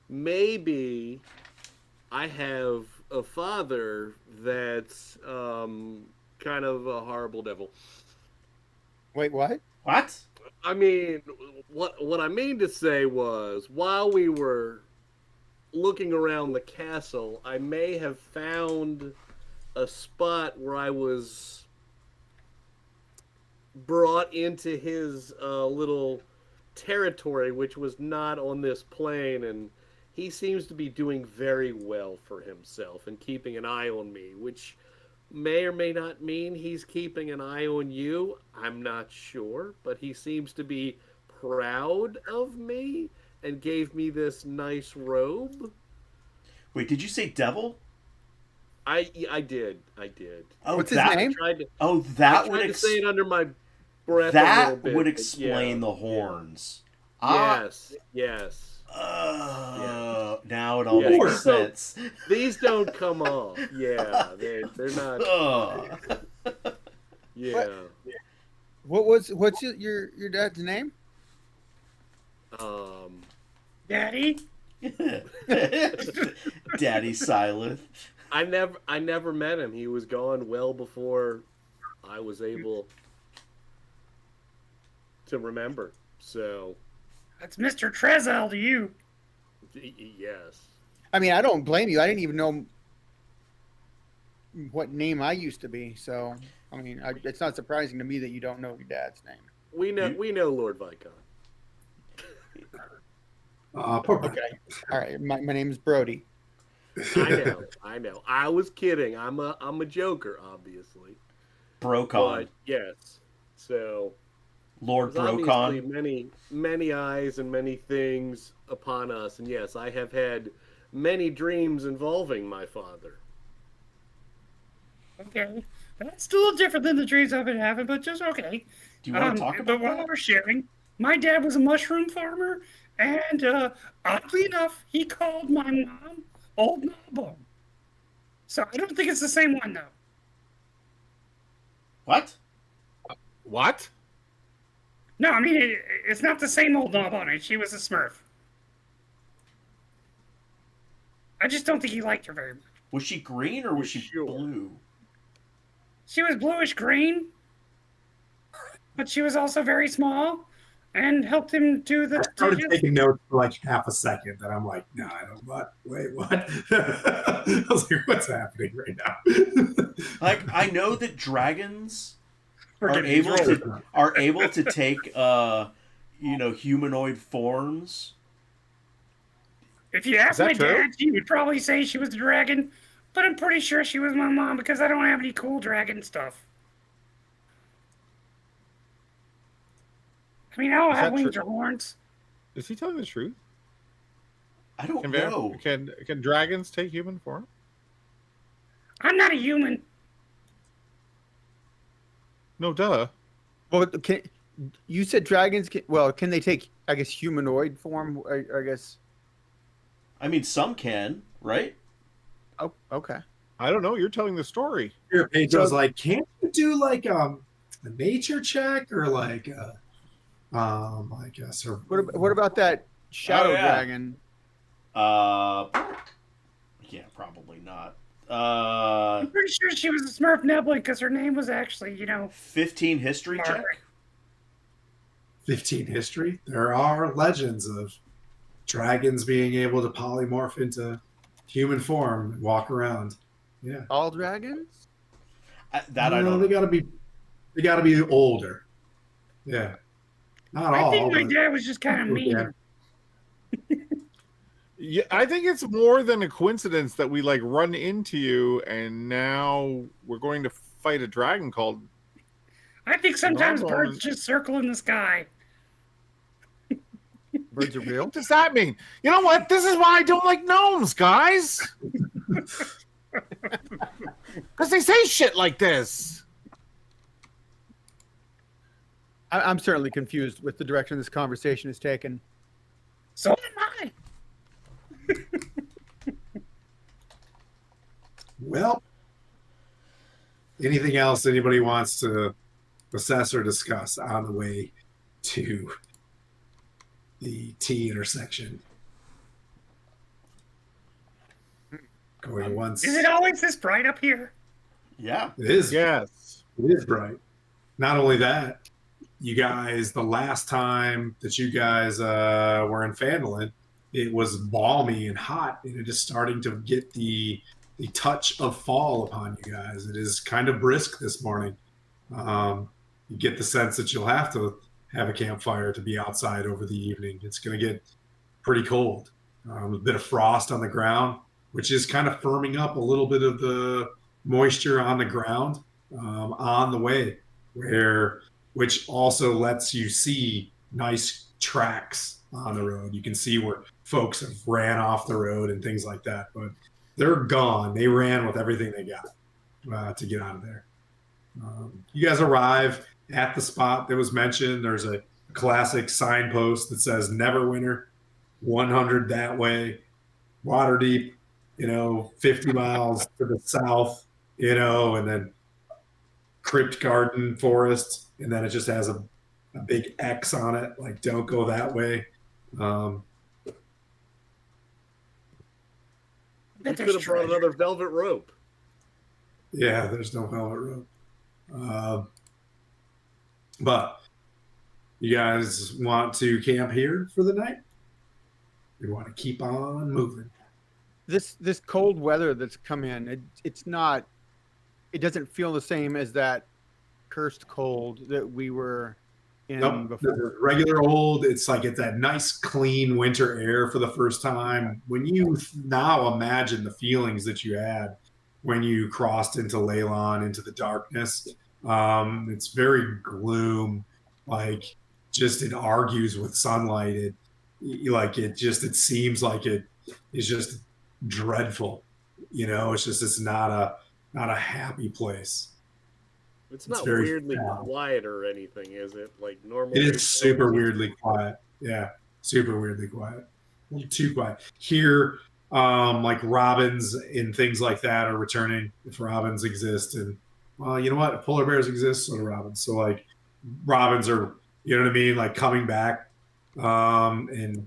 maybe I have a father that's kind of a horrible devil. Wait, what? What? I mean, what I mean to say was, while we were looking around the castle, I may have found a spot where I was brought into his little territory, which was not on this plane, and he seems to be doing very well for himself and keeping an eye on me, which may or may not mean he's keeping an eye on you. I'm not sure, but he seems to be proud of me and gave me this nice robe. Wait, did you say devil? I did. Oh, what's his name? That would say it under my breath. That would explain the horns. Yes. Now it all makes sense. These don't come off. Yeah, they're not. Yeah. What's your dad's name? Daddy. Daddy Silent. I never met him. He was gone well before I was able to remember. So That's Mr. Trezal to you. yes. I mean, I don't blame you. I didn't even know what name I used to be. So, I mean, it's not surprising to me that you don't know your dad's name. We know Lord Viscount. Okay. All right. My name's Brody. I know. I was kidding. I'm a joker, obviously. Brokon. But yes. So Lord there's Brokon. obviously many eyes and many things upon us, and yes, I have had many dreams involving my father. Okay. That's a little different than the dreams I've been having, but just okay. Do you want to talk about But while we're sharing, my dad was a mushroom farmer, and oddly enough, he called my mom Old Gnawbone. So I don't think it's the same one, though. What? What? No, I mean, it's not the same Old Gnawbone. She was a Smurf. I just don't think he liked her very much. Was she green or was she Sure. blue? She was bluish green, but she was also very small and helped him do the. I started taking notes for like half a second, and I'm like, no, I don't. What? Wait, what? I was like, what's happening right now? Like, I know that dragons are Forgive me, able to take humanoid forms. If you ask Is that my true? dad, he would probably say she was the dragon, but I'm pretty sure she was my mom because I don't have any cool dragon stuff. I mean, I don't Is have that wings true? or horns. Is he telling the truth? I don't Can, know. can dragons take human form? I'm not a human. No, duh. Well, you said dragons? Can they take? I guess humanoid form. I guess. I mean, some can, right? Oh, okay. I don't know. You're telling the story. Here, Pedro's So- like, can't you do like a nature check or like What about that shadow yeah. dragon? Yeah, probably not. I'm pretty sure she was a Smurf Nebula because her name was actually, 15 history check. Mark. 15 history? There are legends of dragons being able to polymorph into human form and walk around. Yeah. All dragons? That I don't They know. gotta be older. Yeah. Not I all. think my but- dad was just kind of mean. Yeah, I think it's more than a coincidence that we like run into you, and now we're going to fight a dragon called. I think sometimes Normal birds is- just circle in the sky. Birds are real. What does that mean? You know what? This is why I don't like gnomes, guys. Because they say shit like this. I'm certainly confused with the direction this conversation is taken. So am I. Well, anything else anybody wants to assess or discuss on the way to the T intersection? Going once. Is it always this bright up here? Yeah. It is. Yes. It is bright. Not only that, you guys, the last time that you guys were in Fandolin, it was balmy and hot, and it is starting to get the touch of fall upon you guys. It is kind of brisk this morning. You get the sense that you'll have to have a campfire to be outside over the evening. It's going to get pretty cold. A bit of frost on the ground, which is kind of firming up a little bit of the moisture on the ground on the way, which also lets you see nice tracks on the road. You can see where folks have ran off the road and things like that, but they're gone. They ran with everything they got to get out of there. You guys arrive at the spot that was mentioned. There's a classic signpost that says Neverwinter, 100 that way, Waterdeep, 50 miles to the south, and then Crypt Garden Forest, and then it just has a big X on it, like don't go that way. You could have brought another velvet rope. Yeah, there's no velvet rope. But you guys want to camp here for the night? You want to keep on moving? This cold weather that's come in, it doesn't feel the same as that cursed cold that we were in Nope. before. The regular old, it's that nice, clean winter air for the first time. When you now imagine the feelings that you had when you crossed into Leylon, into the darkness, it's very gloom. It argues with sunlight. It seems like it is just dreadful. It's not a happy place. It's not very weirdly foul. quiet or anything, is it? Like normal. It is super weirdly quiet. Yeah, super weirdly quiet. A little too quiet. Here, robins and things like that are returning if robins exist. And, well, you know what? If polar bears exist, so do robins. So, robins are, you know what I mean? Coming back and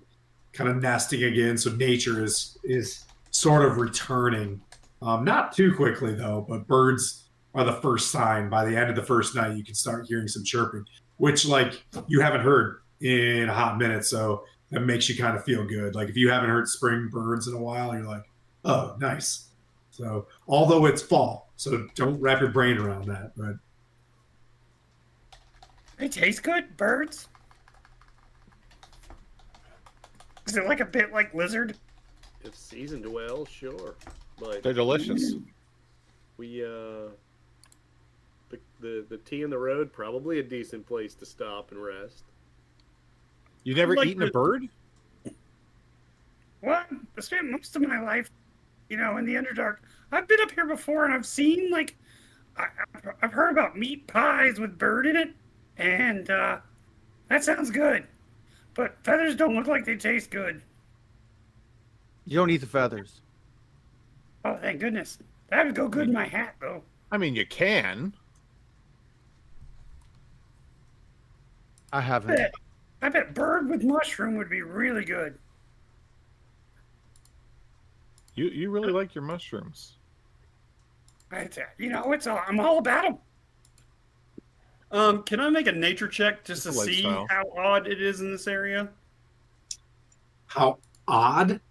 kind of nesting again. So nature is sort of returning. Not too quickly, though, but birds are the first sign. By the end of the first night, you can start hearing some chirping, which you haven't heard in a hot minute. So that makes you kind of feel good. If you haven't heard spring birds in a while, you're like, oh, nice. So although it's fall, so don't wrap your brain around that. But They taste good, birds. Is it a bit like lizard? If seasoned well, sure, but They're delicious. we the tea in the road, probably a decent place to stop and rest. You never Like eaten a the- bird? Well, I spent most of my life, in the Underdark. I've been up here before, and I've seen I've heard about meat pies with bird in it, and that sounds good. But feathers don't look like they taste good. You don't eat the feathers. Oh, thank goodness. That would go good in my hat, though. I mean, you can. I haven't. I bet bird with mushroom would be really good. You really like your mushrooms. I'm all about them. Can I make a nature check just to It's a see lifestyle. how odd it is in this area? How odd.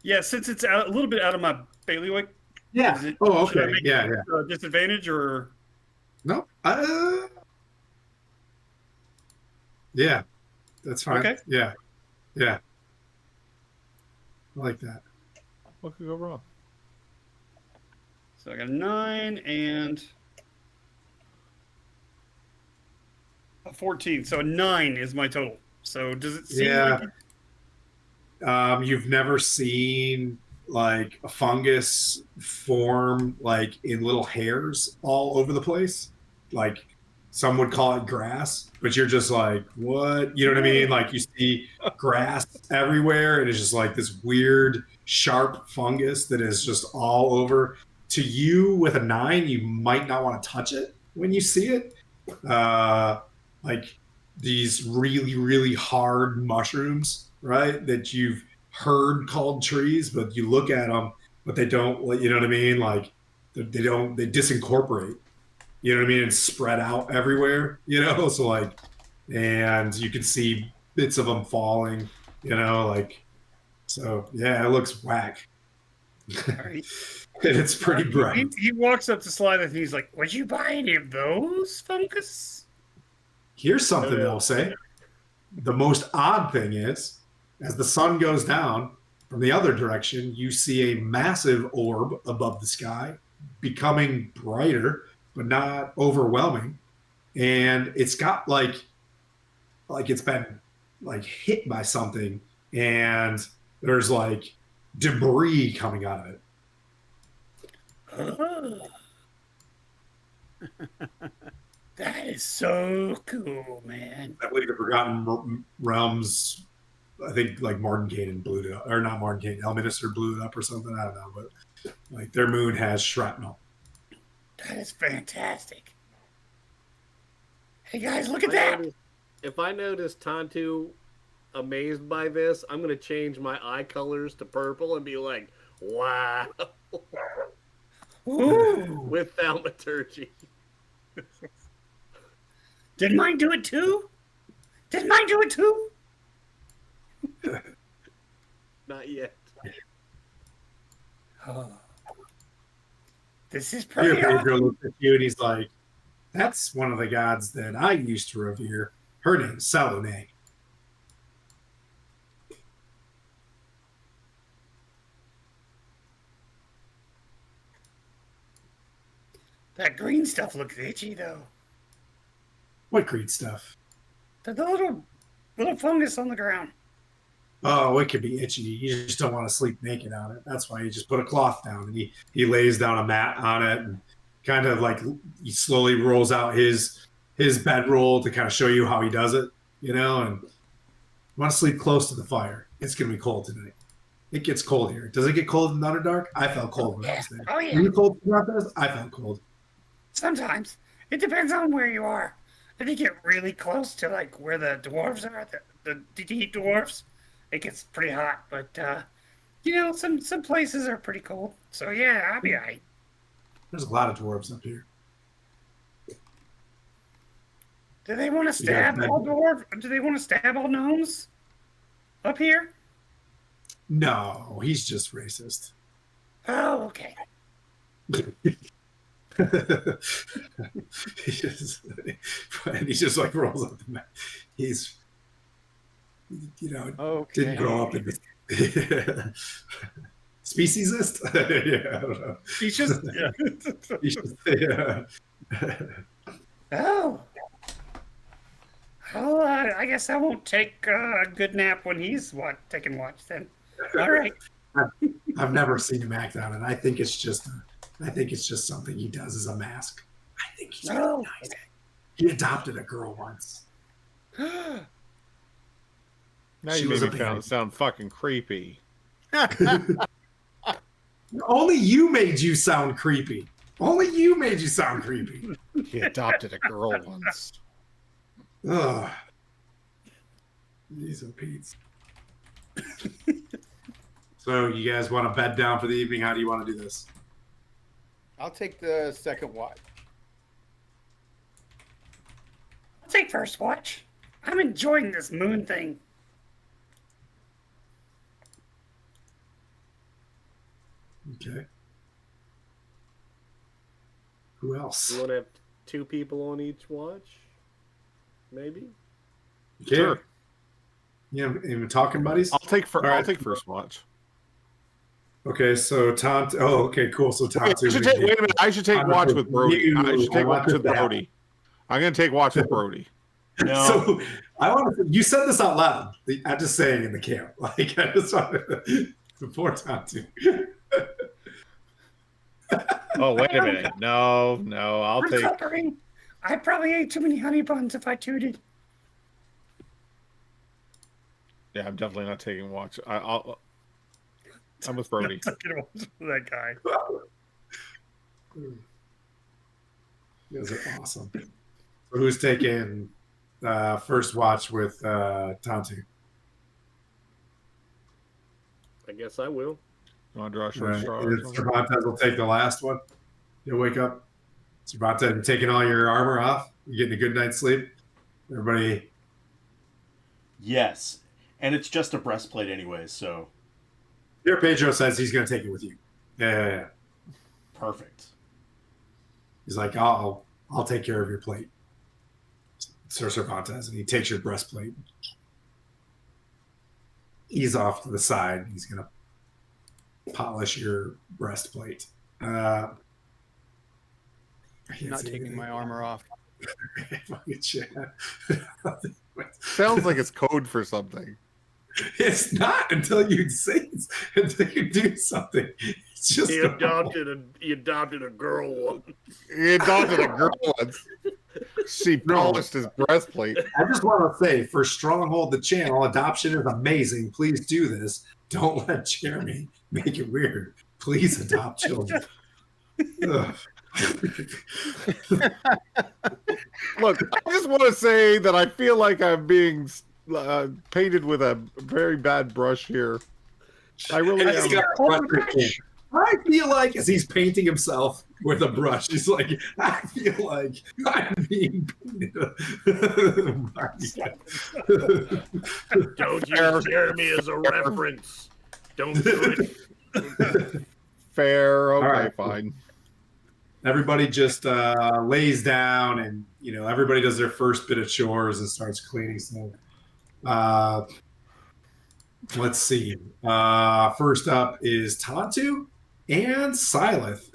Yeah, since it's a little bit out of my bailiwick. Yeah. Is it- Oh, should I okay. make Yeah, it yeah. a disadvantage or? No. Yeah. That's fine. Okay. Yeah. Yeah. I like that. What could go wrong? So I got a 9 and a 14. So a 9 is my total. So does it seem Yeah. like You've never seen like a fungus form like in little hairs all over the place. Like some would call it grass, but you're just like, what? You know what I mean? Like you see grass everywhere, and it's just like this weird, sharp fungus that is just all over. To you, with a 9, you might not want to touch it when you see it. Like these really, really hard mushrooms, right? That you've heard called trees, but you look at them, but they don't, you know what I mean? Like they disincorporate, you know what I mean? And spread out everywhere, So like, and you can see bits of them falling, like, so yeah, it looks whack. right. And it's pretty bright. He walks up to Sly and he's like, "Would you buy any of those fungus?" Here's something they'll say. The most odd thing is, as the sun goes down from the other direction, you see a massive orb above the sky, becoming brighter, but not overwhelming. And it's got like it's been like hit by something, and there's like debris coming out of it. Oh. That is so cool, man. I believe the Forgotten Realms, I think like Martin Caden blew it up, or not Martin Caden, Elminister blew it up or something. I don't know, but like their moon has shrapnel. That is fantastic. Hey guys, look at that. If I notice Tantu amazed by this, I'm going to change my eye colors to purple and be like, wow. Ooh. With thaumaturgy. Did mine do it too? Did mine do it too? Not yet. Oh. This is Here, pretty awesome. Pedro looks at you and he's like, that's one of the gods that I used to revere. Her name's Selune. That green stuff looks itchy though. What green stuff? The little fungus on the ground. Oh, it could be itchy. You just don't want to sleep naked on it. That's why you just put a cloth down and he lays down a mat on it and kind of like he slowly rolls out his bedroll to kind of show you how he does it, and you want to sleep close to the fire. It's going to be cold tonight. It gets cold here. Does it get cold in the Underdark? I felt cold when I was there. Oh, yeah. Were you cold throughout this? I felt cold. Sometimes. It depends on where you are. If you get really close to like where the dwarves are, the deep dwarves, it gets pretty hot. But some places are pretty cold. So yeah, I'll be alright. There's a lot of dwarves up here. Do they want to You got stab all dwarves? Do they want to stab all gnomes up here? No, he's just racist. Oh, okay. he just like rolls up the mat. He's, Okay. didn't grow up in the speciesist. Yeah, I don't know. He's just yeah. He's just, yeah. Oh. Well, I guess I won't take a good nap when he's taking watch then. All right. I've never seen him act on it. I think it's just something he does as a mask. I think he's really Oh. nice. He adopted a girl once. Now She you was made a me baby. sound fucking creepy. Only you made you sound creepy. Only you made you sound creepy. He adopted a girl once. Ugh. These are Pete's. So you guys want to bed down for the evening? How do you want to do this? I'll take the second watch. I'll take first watch. I'm enjoying this moon thing. Okay. Who else? You want to have 2 people on each watch? Maybe? Yeah. Sure. Yeah, even talking buddies? I'll take All right. I'll take first watch. Okay, so Tom. Oh, okay, cool. So Tom. Wait a minute. I should take watch with Brody. I should take watch with Brody. I'm gonna take watch with Brody. No. So I want to. You said this out loud. I'm just saying in the camp. Like I just wanted to before Tom too. Oh wait a minute. No, I'll I'm take. suffering. I probably ate too many honey buns if I tooted. Yeah, I'm definitely not taking watch. I'm with Brody. That guy. You guys are awesome. So who's taking first watch with Tontu? I guess I will. You want to draw a short Right. straw? And Cervantes will take the last one. You'll wake up. Cervantes, you're taking all your armor off. You're getting a good night's sleep. Everybody. Yes. And it's just a breastplate anyways, so Here, Pedro says he's going to take it with you. Yeah. perfect. He's like, I'll take care of your plate, Sir Cervantes, and he takes your breastplate. He's off to the side. He's going to polish your breastplate. I can't Not see taking anything. my armor off. Fucking shit. Sounds like it's code for something. It's not until you say until you do something. It's just He normal. adopted a girl once. He adopted a girl once. She polished his breastplate. I just want to say for Stronghold the channel, adoption is amazing. Please do this. Don't let Jeremy make it weird. Please adopt children. Ugh. Look, I just want to say that I feel like I'm being painted with a very bad brush here. I really And he's am. got a brush in his hand. I feel like as he's painting himself with a brush, he's like, I feel like I'm being painted. Don't use Jeremy as a reference. Don't do it. Fair. Okay, right. fine. Everybody just lays down and, everybody does their first bit of chores and starts cleaning stuff. Let's see. First up is Tontu and Silith.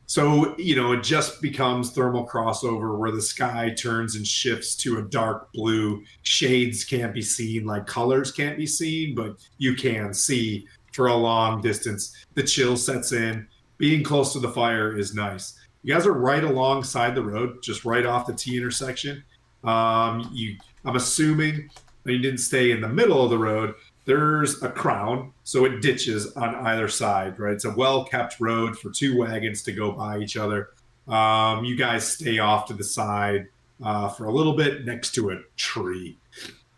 So, it just becomes thermal crossover where the sky turns and shifts to a dark blue. Shades can't be seen, like colors can't be seen, but you can see for a long distance. The chill sets in. Being close to the fire is nice. You guys are right alongside the road, just right off the T intersection. I'm assuming you didn't stay in the middle of the road. There's a crown, so it ditches on either side, right? It's a well-kept road for 2 wagons to go by each other. You guys stay off to the side for a little bit next to a tree.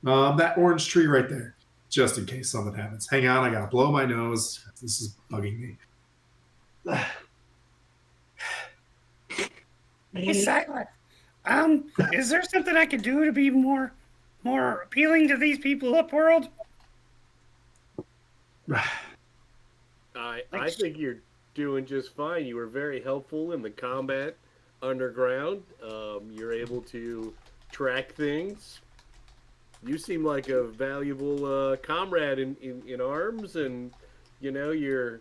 That orange tree right there, just in case something happens. Hang on, I gotta blow my nose. This is bugging me. Hey, Silent. Is there something I could do to be more appealing to these people upworld? I think you're doing just fine. You were very helpful in the combat underground. You're able to track things. You seem like a valuable comrade in arms, and your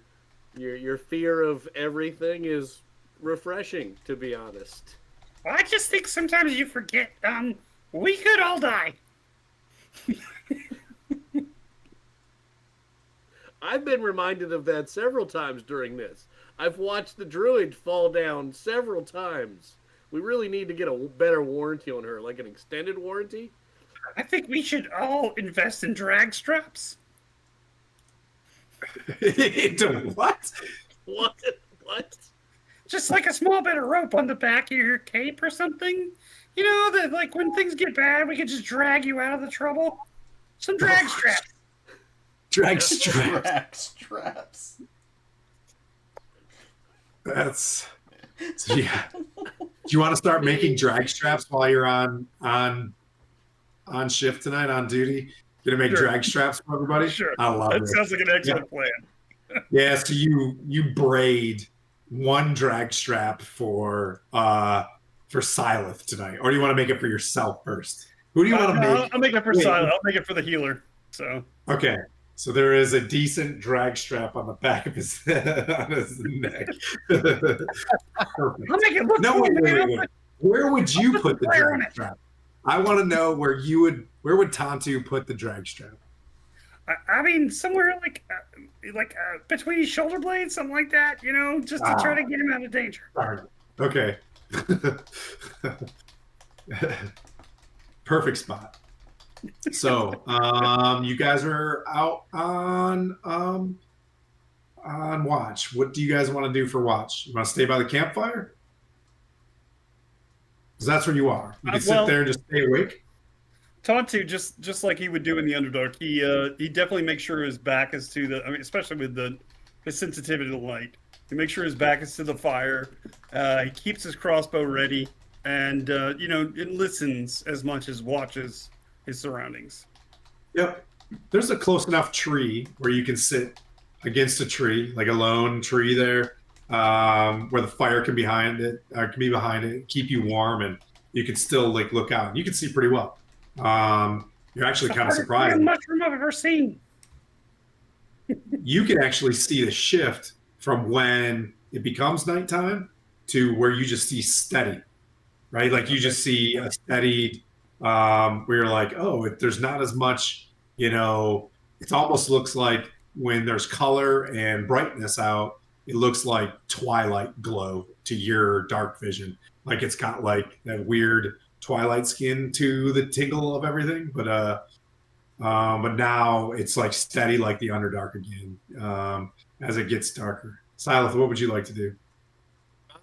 fear of everything is refreshing, to be honest. Well, I just think sometimes you forget We could all die. I've been reminded of that several times during this. I've watched the druid fall down several times. We really need to get a better warranty on her, like an extended warranty. I think we should all invest in drag straps. Into what? What? What? Just like a small bit of rope on the back of your cape or something. You know, that like when things get bad, we could just drag you out of the trouble. Some drag straps. Drag straps. Drag straps. That's so yeah. Do you want to start making drag straps while you're on shift tonight, on duty? Gonna make Sure. drag straps for everybody? Sure. I love That it. sounds like an excellent plan. Yeah, so you braid one drag strap for Silith tonight, or do you want to make it for yourself first? Who do you want to make? I'll make it for Wait. Silent. I'll make it for the healer. So Okay, so there is a decent drag strap on the back of his on his neck. Perfect. I'll make it look No, cool, wait. man. Where would you put the Flare on drag it. strap? I want to know where would Tantu put the drag strap? I mean, somewhere like between his shoulder blades, something like that. You know, just to try to get him out of danger. Sorry. Okay. Perfect spot. So, you guys are out on watch. What do you guys want to do for watch? You want to stay by the campfire? Because that's where you are. You can sit there and just stay awake. Tontu, just like he would do in the Underdark, he definitely makes sure his back is to the. I mean, especially with his sensitivity to light, he makes sure his back is to the fire. He keeps his crossbow ready, and it listens as much as watches his surroundings. Yep. There's a close enough tree where you can sit against a tree, like a lone tree there, where the fire can be behind it, keep you warm, and you can still like look out. You can see pretty well. You're actually kind of surprised. Mushroom I've ever seen. You can actually see the shift from when it becomes nighttime to where you just see steady, right? Like you just see a steady, where you're like, oh, there's not as much, it almost looks like when there's color and brightness out, it looks like twilight glow to your dark vision. Like it's got like that weird twilight skin to the tingle of everything, but now it's like steady like the Underdark again, as it gets darker. Silith, what would you like to do?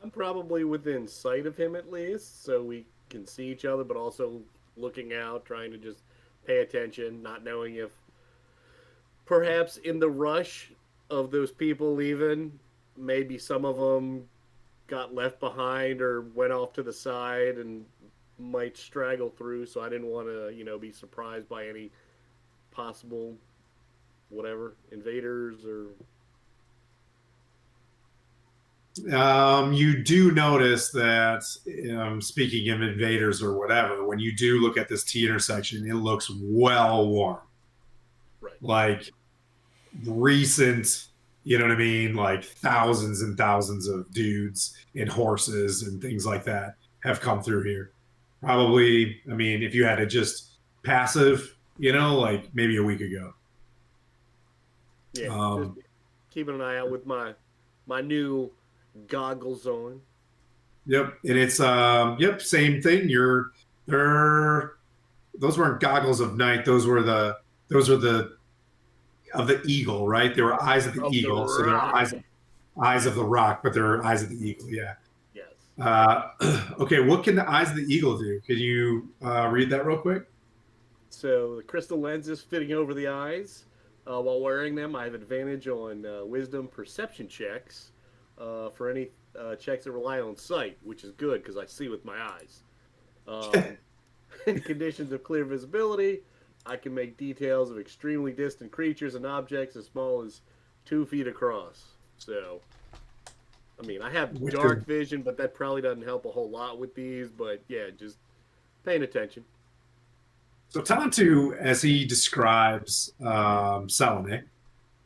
I'm probably within sight of him at least, so we can see each other, but also looking out, trying to just pay attention, not knowing if perhaps in the rush of those people leaving, maybe some of them got left behind or went off to the side and might straggle through, so I didn't want to, be surprised by any possible invaders or you do notice that, speaking of invaders or whatever, when you do look at this T intersection, it looks well warm. right. Like recent, you know what I mean? Like thousands and thousands of dudes and horses and things like that have come through here. Probably, I mean, if you had it just passive, like maybe a week ago. Yeah, just keeping an eye out with my new goggles on. Yep, and it's same thing. Those weren't goggles of night. Those were the of the eagle, right? They were eyes of the eagle, so they're eyes of the rock, but they're eyes of the eagle. Yeah. Yes. Okay, what can the eyes of the eagle do? Can you read that real quick? So the crystal lenses fitting over the eyes. While wearing them, I have advantage on wisdom perception checks for any checks that rely on sight, which is good because I see with my eyes. In conditions of clear visibility, I can make details of extremely distant creatures and objects as small as 2 feet across. So, I mean, I have dark vision, but that probably doesn't help a whole lot with these. But yeah, just paying attention. So Tantu, as he describes Selune,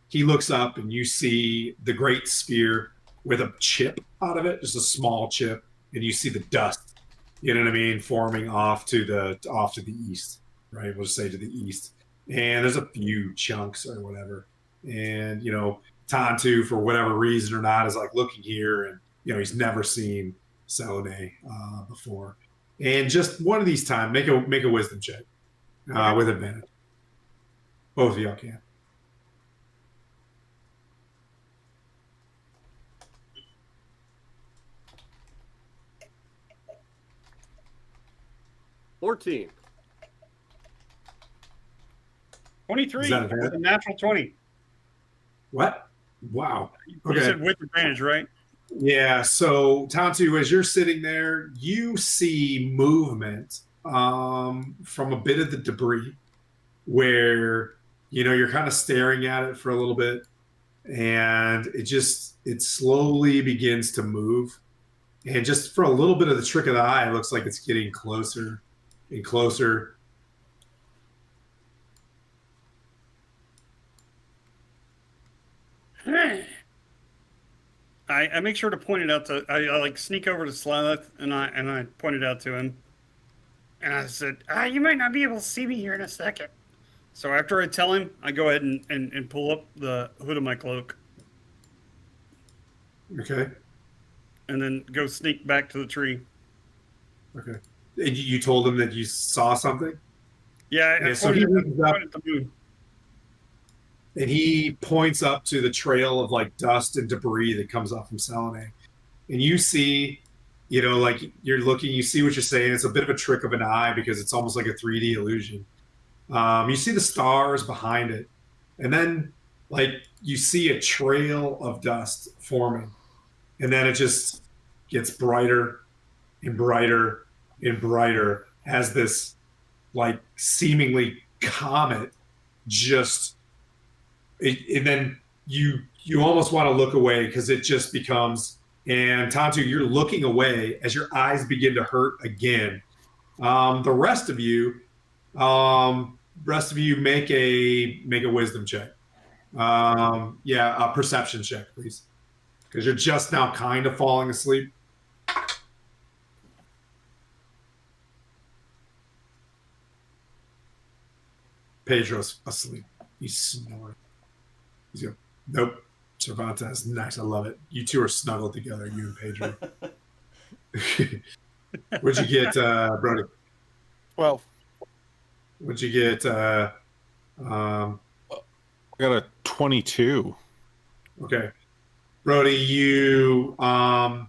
he looks up and you see the great sphere with a chip out of it, just a small chip, and you see the dust You know what I mean? Forming off to the east, right? We'll just say to the east. And there's a few chunks or whatever. And Tantu, for whatever reason or not, is like looking here, and he's never seen Selune before. And just one of these times, make a wisdom check with advantage. Both of y'all can. $14. 23. Is that It's advantage? a natural 20. What? Wow. You Okay. said with advantage, right? Yeah. So, Tantu, as you're sitting there, you see movement from a bit of the debris where, you're kind of staring at it for a little bit, and it slowly begins to move. And just for a little bit of the trick of the eye, it looks like it's getting closer and closer. I make sure to point it out to. I like sneak over to Slyleth and I point it out to him. And I said, You might not be able to see me here in a second. so after I tell him, I go ahead and pull up the hood of my cloak Okay. and then go sneak back to the tree. Okay. And you told him that you saw something? Yeah, I Yeah, so he reaches up. pointed at the moon. And he points up to the trail of like dust and debris that comes up from Selune. And you see, like you're looking, you see what you're saying. It's a bit of a trick of an eye because it's almost like a 3D illusion. You see the stars behind it. And then like you see a trail of dust forming. And then it just gets brighter and brighter and brighter as this like seemingly comet just and then you almost want to look away because it just becomes, and Tantu, you're looking away as your eyes begin to hurt again. The rest of you make a wisdom check. A perception check, please, because you're just now kind of falling asleep. Pedro's asleep. He's snoring. He's going, nope. Cervantes, nice. I love it. You two are snuggled together, you and Pedro. What'd you get, Brody? 12. What'd you get? I got a 22. Okay. Brody, you kind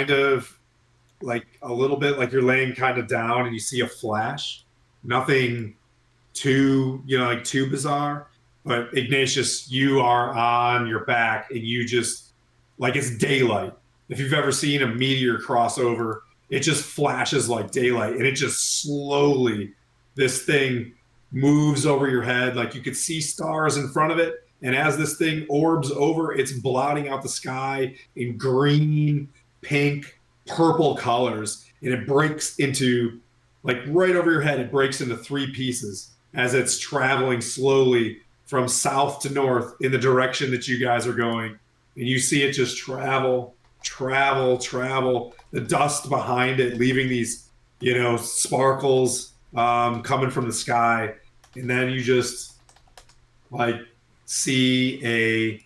of like a little bit like you're laying kind of down and you see a flash. Nothing too, too bizarre. But Ignatius, you are on your back and you just, like it's daylight. If you've ever seen a meteor cross over, it just flashes like daylight and it just slowly, this thing moves over your head. Like you could see stars in front of it. And as this thing orbs over, it's blotting out the sky in green, pink, purple colors. And it breaks into, like right over your head, it breaks into 3 pieces as it's traveling slowly from south to north in the direction that you guys are going. And you see it just travel, the dust behind it, leaving these, sparkles coming from the sky. And then you just like see a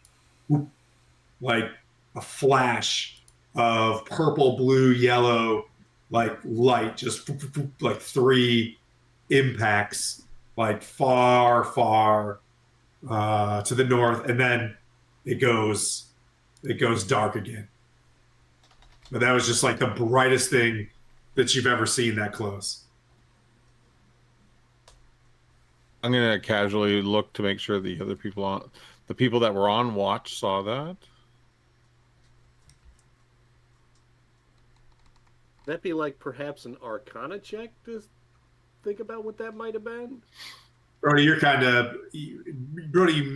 flash of purple, blue, yellow, like light, just like 3 impacts, like far to the north, and then it goes dark again. But that was just like the brightest thing that you've ever seen that close. I'm gonna casually look to make sure the people that were on watch saw that. That'd be like perhaps an Arcana check to think about what that might have been. Brody, you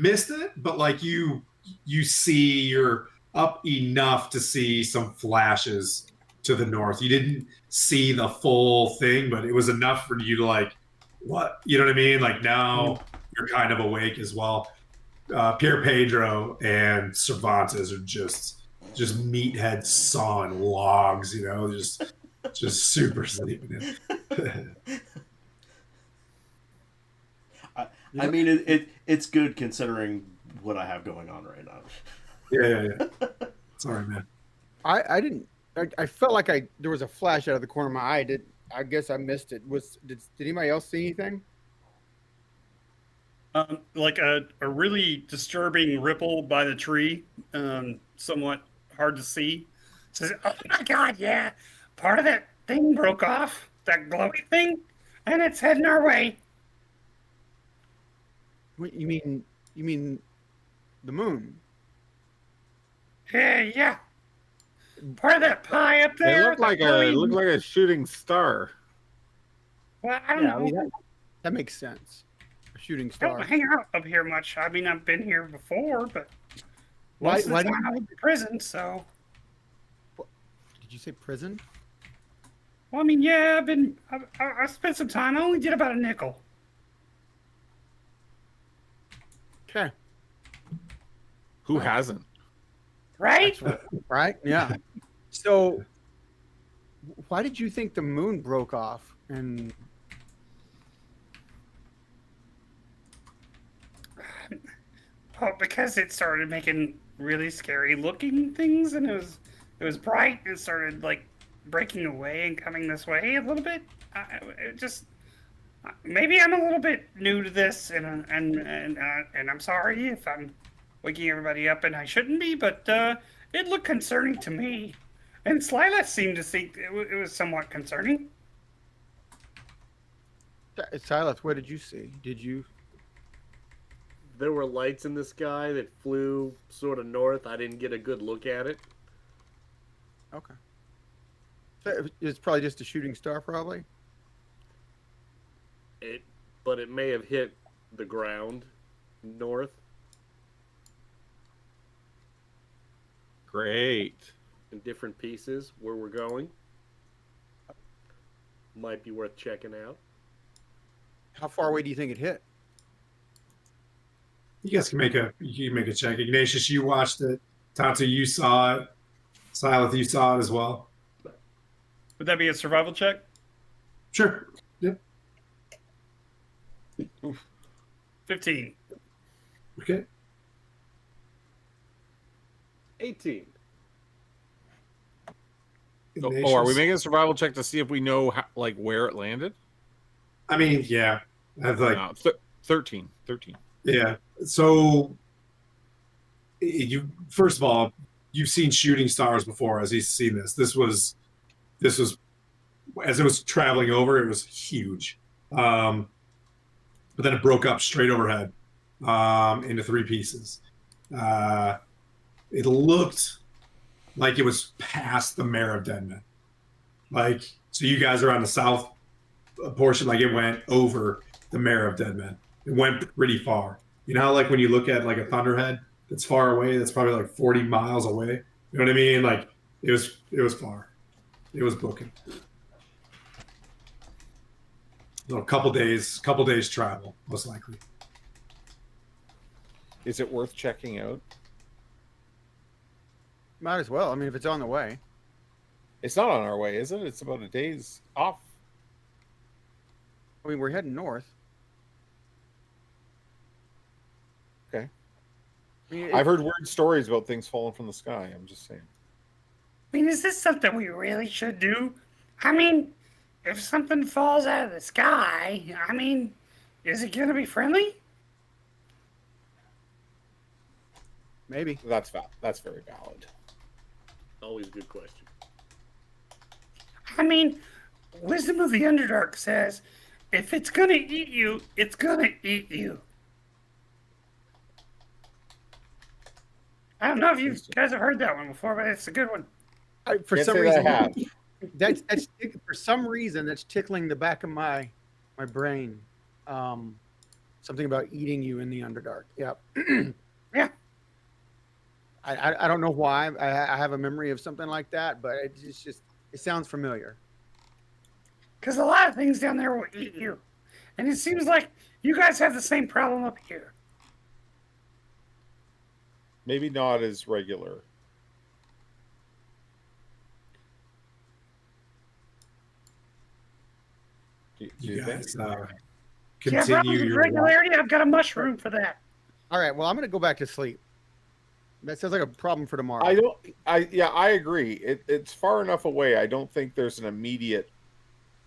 missed it, but like you're up enough to see some flashes to the north. You didn't see the full thing, but it was enough for you to like, what? You know what I mean? Like now you're kind of awake as well. Pier Pedro and Cervantes are just meatheads sawing logs, just Just super sleeping in. I mean, it's good considering what I have going on right now. Yeah. Sorry, man. I didn't. I felt like there was a flash out of the corner of my eye. I guess I missed it. Did anybody else see anything? Like a really disturbing ripple by the tree, somewhat hard to see. Says, "Oh my God, yeah, part of that thing broke off, that glowy thing, and it's heading our way." What, you mean the moon? Yeah. Part of that pie up It there. looked like a shooting star. Well, I don't Yeah, I know. mean, that makes sense. A shooting I star. don't hang out up here much. I mean, I've been here before, but Why? most of Why the did time I'm in prison. So, you say prison? well, I mean, yeah, I spent some time. I only did about a nickel. Okay. Who hasn't? Right? Right? Yeah. So, why did you think the moon broke off? And Well, because it started making really scary looking things, and it was bright, and it started like breaking away and coming this way a little bit. It just maybe I'm a little bit new to this, and I'm sorry if I'm waking everybody up and I shouldn't be, but it looked concerning to me, and Slilas seemed to think it was somewhat concerning. Silas, what did you see? Did you? There were lights in the sky that flew sort of north. I didn't get a good look at it. Okay. So it's probably just a shooting star, probably. But it may have hit the ground north Great. in different pieces where we're going. Might be worth checking out. How far away do you think it hit? You guys can make a check. Ignatius, you watched it. Tatu, you saw it. Silith, you saw it as well. Would that be a survival check? Sure. Yep. 15. Okay. 18. Oh, are we making a survival check to see if we know where it landed? I mean, yeah. I've like No, 13. yeah. So you first of all, you've seen shooting stars before as he's seen this. This was as it was traveling over, it was huge. But then it broke up straight overhead into three pieces. It looked like it was past the Mare of Deadmen. Like, so you guys are on the south portion, like it went over the Mare of Deadmen. It went pretty far. You know how like when you look at like a thunderhead that's far away, that's probably like 40 miles away. You know what I mean? Like it was far. It was booking. So a couple days travel, most likely. Is it worth checking out? Might as well. I mean, if it's on the way. It's not on our way, is it? It's about a day's off. I mean, we're heading north. Okay. I mean, I've heard weird stories about things falling from the sky. I'm just saying. I mean, is this something we really should do? I mean, if something falls out of the sky, I mean, is it gonna be friendly? maybe. That's very valid. Always a good question. I mean, wisdom of the Underdark says, if it's gonna eat you, it's gonna eat you. I don't know if you guys have heard that one before, but it's a good one. For Can't some say that reason, I have. that's for some reason that's tickling the back of my brain. Something about eating you in the Underdark. Yep. Yeah. I don't know why. I have a memory of something like that, but it's just it sounds familiar. Because a lot of things down there will eat you. And it seems like you guys have the same problem up here. Maybe not as regular. you guys Yeah, continue problems with your walk. regularity. I've got a mushroom for that. All right. Well, I'm gonna go back to sleep. That sounds like a problem for tomorrow. I agree. It's far enough away. I don't think there's an immediate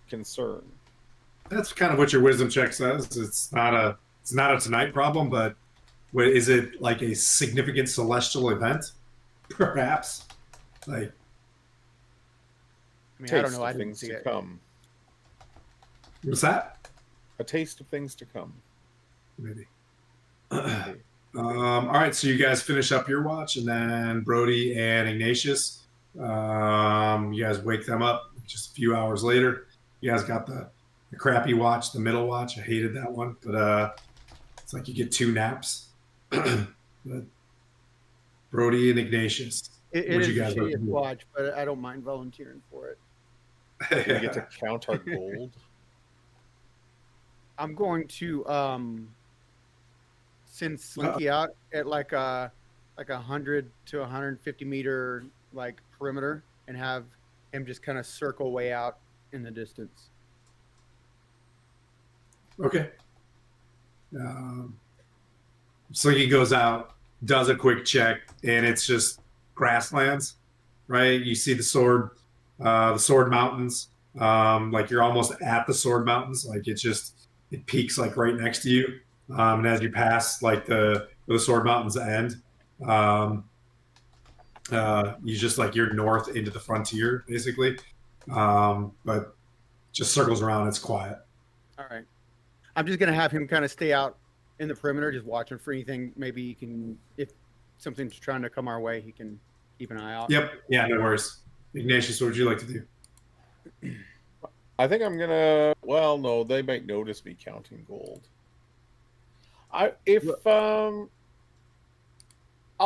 concern. That's kind of what your wisdom check says. It's not a tonight problem, but is it like a significant celestial event? Perhaps. Like, I mean, Taste I don't know. I of didn't things see to it. come. what's that? A taste of things to come. Maybe. All right, so you guys finish up your watch, and then Brody and Ignatius, you guys wake them up just a few hours later. You guys got the crappy watch, the middle watch. I hated that one, but it's like you get 2 naps. But Brody and Ignatius, It what'd is you a guys shitty do? watch, but I don't mind volunteering for it. Do we get to count our gold? I'm going to send Slinky out at like a 100 to 150 meter like perimeter and have him just kind of circle way out in the distance. Okay. So he goes out, does a quick check, and it's just grasslands, right? You see the sword mountains. Like you're almost at the sword mountains. Like it peaks like right next to you. And as you pass like the sword mountains end, you just like you're north into the frontier basically. But just circles around. It's quiet. All right. I'm just gonna have him kind of stay out in the perimeter, just watching for anything. Maybe he can, if something's trying to come our way, he can keep an eye out. Yep. Yeah. No worries. Ignatius, what would you like to do? I think I'm gonna. Well, no, they might notice me counting gold. I'll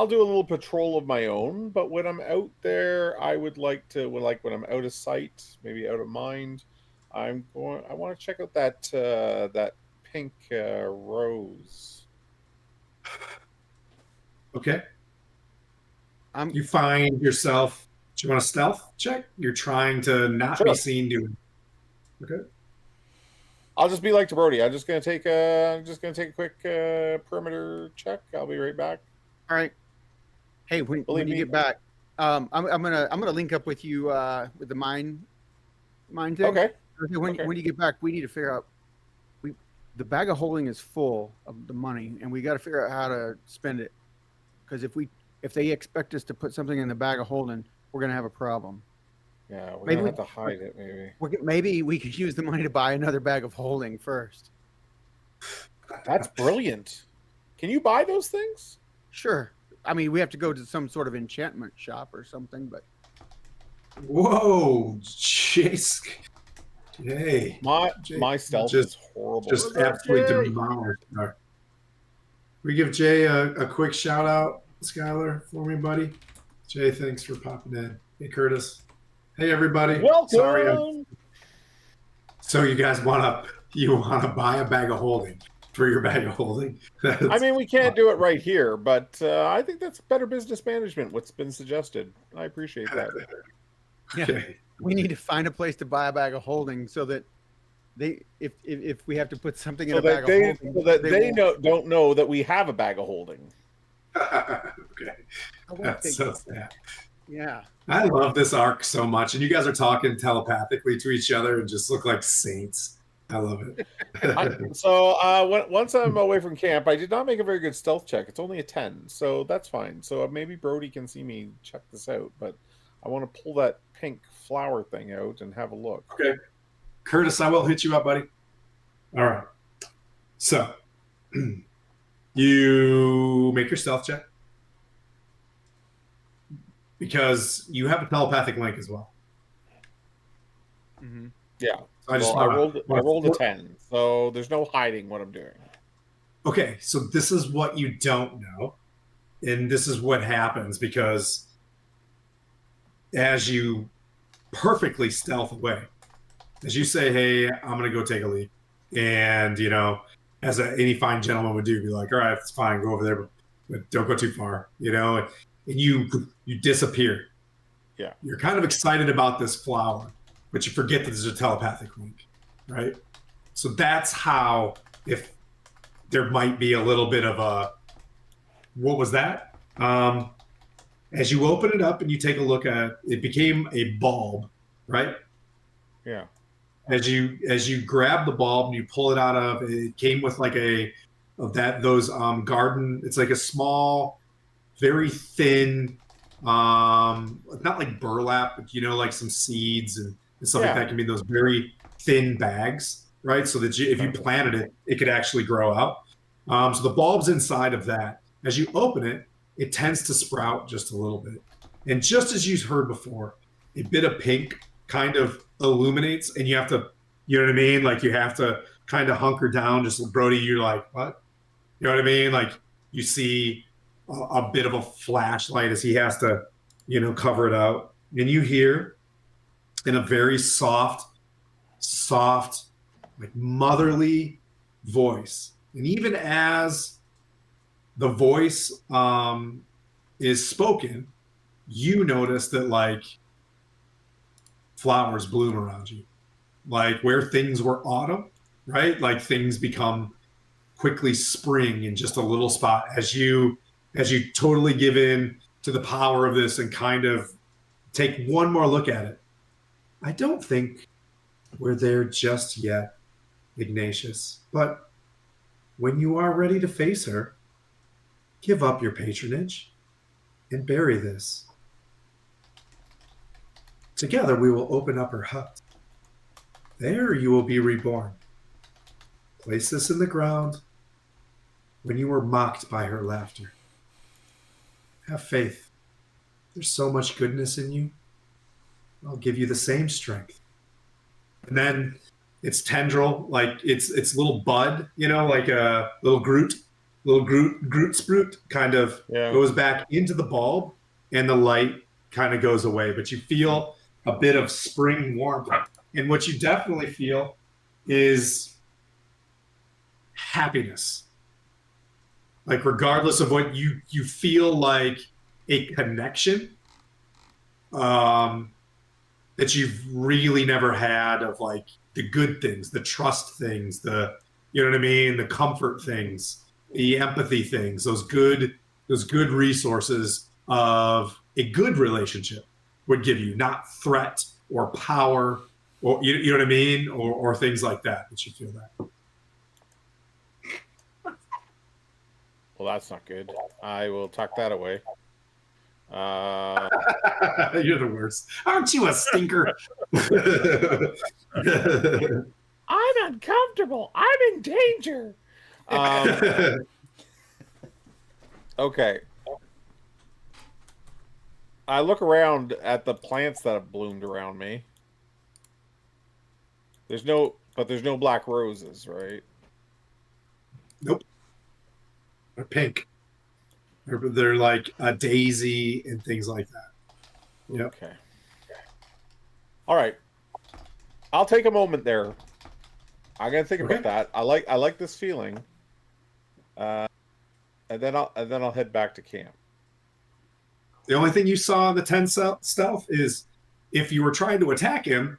do a little patrol of my own, but when I'm out there, I would like to, when I'm out of sight, maybe out of mind, I want to check out that pink rose. Okay. You find yourself. Do you want a stealth check? You're trying to not be Sure. seen doing. Okay. I'll just be like to Brody. I'm just gonna take a quick perimeter check. I'll be right back. All right. Hey, when Believe you me. get back, I'm gonna link up with you with the mine thing. Okay. When you get back, we need to figure out. The bag of holding is full of the money, and we got to figure out how to spend it. Because if they expect us to put something in the bag of holding, we're gonna have a problem. Yeah, we're Maybe gonna have to hide it. Maybe. Maybe we could use the money to buy another bag of holding first. That's brilliant. Can you buy those things? Sure. I mean, we have to go to some sort of enchantment shop or something, but Whoa, Chase. Hey. My stealth just- is horrible. Just absolutely demolished. All right. We give Jay a quick shout out, Skylar, for me, buddy. Jay, thanks for popping in. Hey, Curtis. Hey, everybody. Welcome. Sorry. So you guys want to buy a bag of holding for your bag of holding? I mean, we can't do it right here, but I think that's better business management. What's been suggested, I appreciate that. Okay. we need to find a place to buy a bag of holding so that if we have to put something in So a bag that they, of holding, so that they won't- don't know that we have a bag of holding. Okay. I won't That's take- so sad. yeah. I love this arc so much, and you guys are talking telepathically to each other and just look like saints. I love it. Once I'm away from camp, I did not make a very good stealth check. It's only a 10, so that's fine. So maybe Brody can see me check this out, but I want to pull that pink flower thing out and have a look. Okay. Curtis, I will hit you up, buddy. All right. So you make your stealth check because you have a telepathic link as well. Mhm. Yeah. So I just Well, wanna- I rolled a 10, so there's no hiding what I'm doing. Okay, so this is what you don't know, and this is what happens because as you perfectly stealth away, as you say, "Hey, I'm gonna go take a leak," and as any fine gentleman would do, be like, "All right, it's fine, go over there, but don't go too far," and you disappear. Yeah. You're kind of excited about this flower, but you forget that there's a telepathic link, right? So that's how, if there might be a little bit of a, what was that? As you open it up and you take a look at it, it became a bulb, right? Yeah. As you grab the bulb and you pull it out of, it came with like those garden. It's like a small, very thin, not like burlap, but like some seeds and stuff like that can be in those very thin bags, right? So that if you planted it, it could actually grow out. So the bulb's inside of that. As you open it, it tends to sprout just a little bit. And just as you heard before, a bit of pink kind of illuminates, and you have to, you know what I mean? Like you have to kind of hunker down. Just Brody, you're like, what? You know what I mean? Like you see a bit of a flashlight as he has to, cover it out. And you hear in a very soft, like motherly voice. And even as the voice is spoken, you notice that like flowers bloom around you. Like where things were autumn, right? Like things become quickly spring in just a little spot as you totally give in to the power of this and kind of take one more look at it. I don't think we're there just yet, Ignatius, but when you are ready to face her, give up your patronage and bury this. Together we will open up her hut. There you will be reborn. Place this in the ground when you were mocked by her laughter. Have faith. There's so much goodness in you. I'll give you the same strength. And then its tendril, like its little bud, like a little Groot sprout kind of goes back into the bulb, and the light kind of goes away. But you feel a bit of spring warmth. And what you definitely feel is happiness. Like regardless of what you feel, like a connection that you've really never had of like the good things, the trust things, the, you know what I mean, the comfort things, the empathy things, those good resources of a good relationship would give you, not threat or power, or you know what I mean, or things like that you feel that. Well, that's not good. I will tuck that away. You're the worst. Aren't you a stinker? I'm uncomfortable. I'm in danger. Okay. I look around at the plants that have bloomed around me. There's no black roses, right? Nope. They're pink. They're like a daisy and things like that. Yep. Okay. All right. I'll take a moment there. I gotta think about that. I like this feeling. And then I'll head back to camp. The only thing you saw in the 10 stealth is if you were trying to attack him,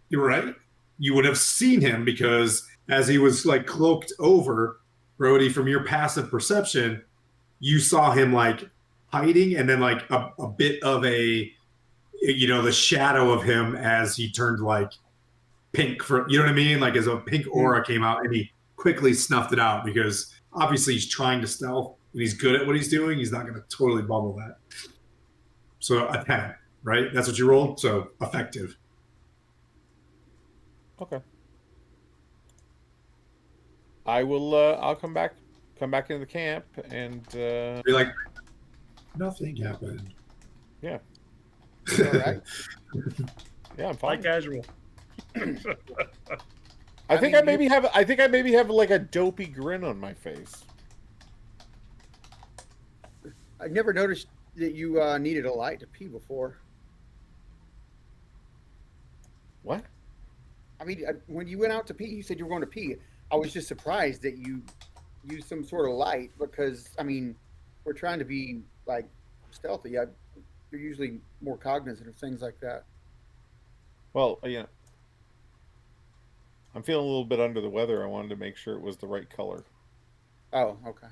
you're right. You would have seen him because as he was like cloaked over, Brody, from your passive perception, you saw him like hiding and then like a bit of the shadow of him as he turned like pink for, you know what I mean? Like as a pink aura came out and he quickly snuffed it out because obviously he's trying to stealth and he's good at what he's doing. He's not going to totally bubble that. So a 10, right? That's what you rolled. So effective. Okay. I will. I'll come back into the camp and be like, nothing happened. Yeah. All right. Yeah, I'm fine. Like casual. I think I maybe have like a dopey grin on my face. I've never noticed that you needed a light to pee before. What? I mean, when you went out to pee, you said you were going to pee. I was just surprised that you used some sort of light because, I mean, we're trying to be like stealthy. You're usually more cognizant of things like that. Well, yeah. I'm feeling a little bit under the weather. I wanted to make sure it was the right color. Oh, okay.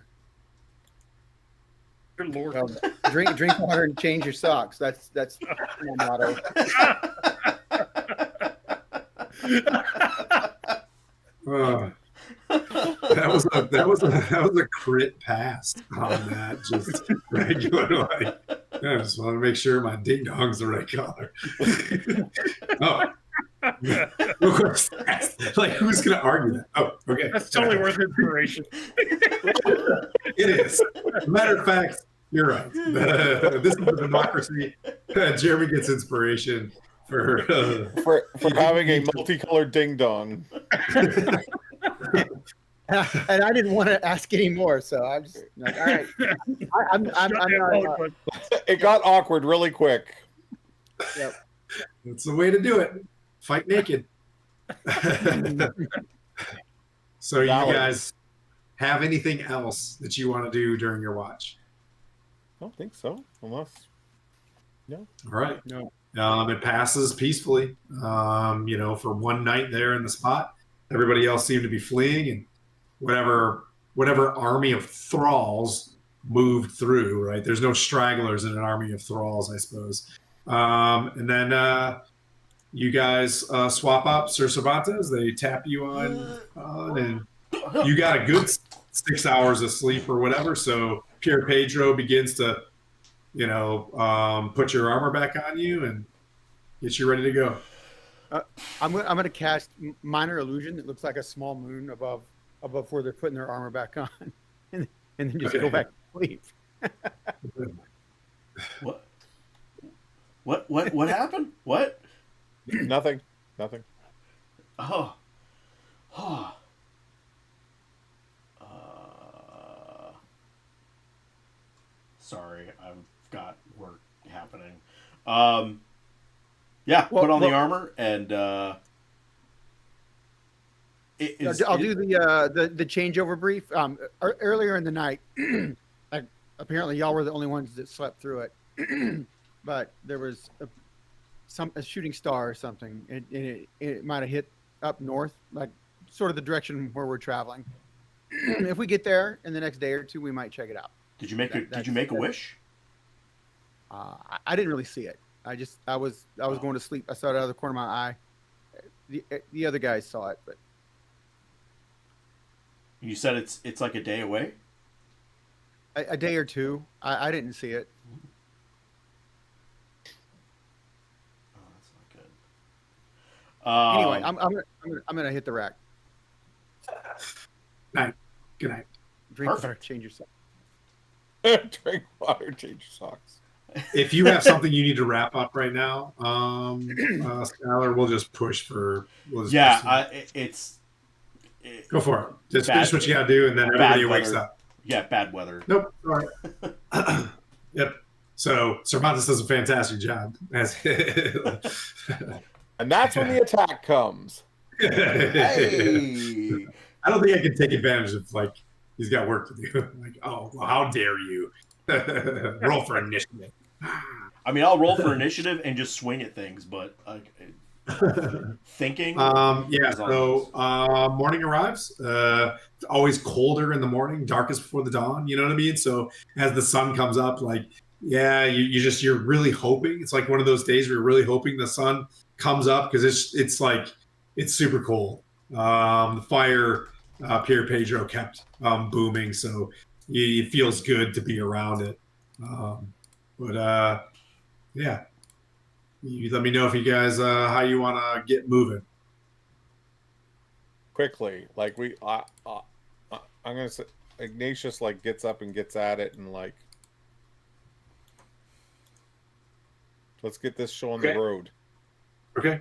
Good lord. Well, drink water and change your socks. That's my motto. That was a crit pass on that. Just regular, like, I just want to make sure my ding dong's the right color. Oh, of course. Like, who's gonna argue that? Oh, okay. That's totally worth inspiration. It is. Matter of fact, you're right. This is a democracy. Jeremy gets inspiration for having a multicolored ding dong. And I didn't want to ask any more, so I'm just like, all right. I'm not, It got awkward really quick. yep. That's the way to do it. Fight naked. So you Valid. guys have anything else that you want to do during your watch? I don't think so, unless All right. No. It passes peacefully. For one night there in the spot, everybody else seemed to be fleeing, and whatever army of thralls moved through. Right, there's no stragglers in an army of thralls, I suppose. And then you guys swap up Sir Cervantes. They tap you on, and you got a good 6 hours of sleep or whatever. So Pier Pedro begins to, put your armor back on you and get you ready to go. I'm gonna cast minor illusion. It looks like a small moon above where they're putting their armor back on, and then just go back to sleep. What happened? What? nothing. Oh. Sorry, I've got work happening. Put on the armor and I'll do the changeover brief. Earlier in the night, apparently y'all were the only ones that slept through it, but there was a shooting star or something. It might have hit up north, like sort of the direction where we're traveling. If we get there in the next day or two, we might check it out. Did you make a wish? I didn't really see it. I was going to sleep. I saw it out of the corner of my eye. The other guys saw it, but You said it's like a day away? a day or two. I didn't see it. Oh, that's not good. Anyway, I'm gonna hit the rack. Night. Good night. Drink Perfect. water, change yourself. Drink water, change your socks. If you have something you need to wrap up right now, Skylar, we'll just push for. Go for it. Just finish what you got to do, and then everybody wakes up. Yeah, bad weather. Nope. All right. Yep. So Cervantes does a fantastic job. And that's when the attack comes. Hey. I don't think I can take advantage of, like, he's got work to do. Like, oh, well, how dare you? Roll for initiative. I mean, I'll roll for initiative and just swing at things, but thinking. So morning arrives. It's always colder in the morning, darkest before the dawn. You know what I mean? So as the sun comes up, like, you're really hoping. It's like one of those days where you're really hoping the sun comes up because it's super cold. The fire Pier Pedro kept booming, so it feels good to be around it. You let me know if you guys how you want to get moving. Quickly, like I'm gonna say Ignatius like gets up and gets at it and like, let's get this show on the road. Okay.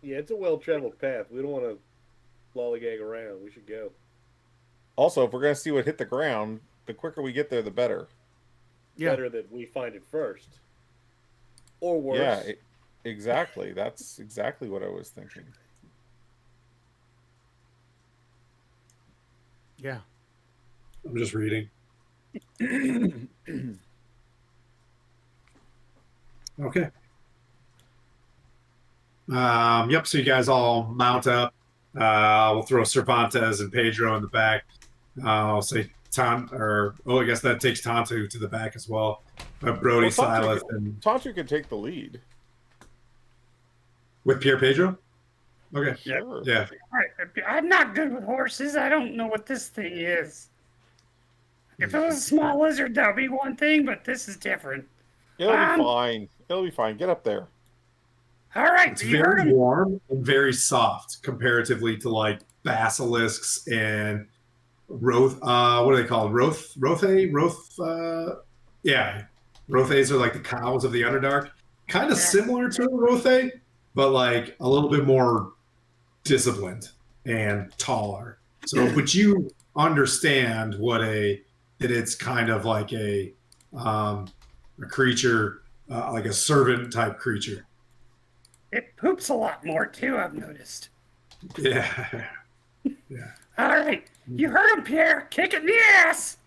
Yeah, it's a well-traveled path. We don't want to lollygag around. We should go. Also, if we're gonna see what hit the ground, the quicker we get there, the better. Yeah. Better that we find it first. Or worse. Yeah, exactly. That's exactly what I was thinking. Yeah. I'm just reading. Okay. So you guys all mount up. We'll throw Cervantes and Pedro in the back. I'll say I guess that takes Tantu to the back as well. Brody, Well, Silas, and Tantu can take the lead. with Pierre Pedro. Okay. Sure. Yeah. All right, I'm not good with horses. I don't know what this thing is. If it was a small lizard, that would be one thing, but this is different. It'll be fine. It'll be fine. Get up there. All right, It's you heard very him. warm and very soft comparatively to like basilisks and Roth. What are they called? Yeah. Rothes are like the cows of the Underdark. Kind of similar to a Rothe, but like a little bit more disciplined and taller. So, but you understand that it's kind of like a creature, like a servant type creature. It poops a lot more too, I've noticed. Yeah. All right, you heard him, Pierre. Kick it in the ass.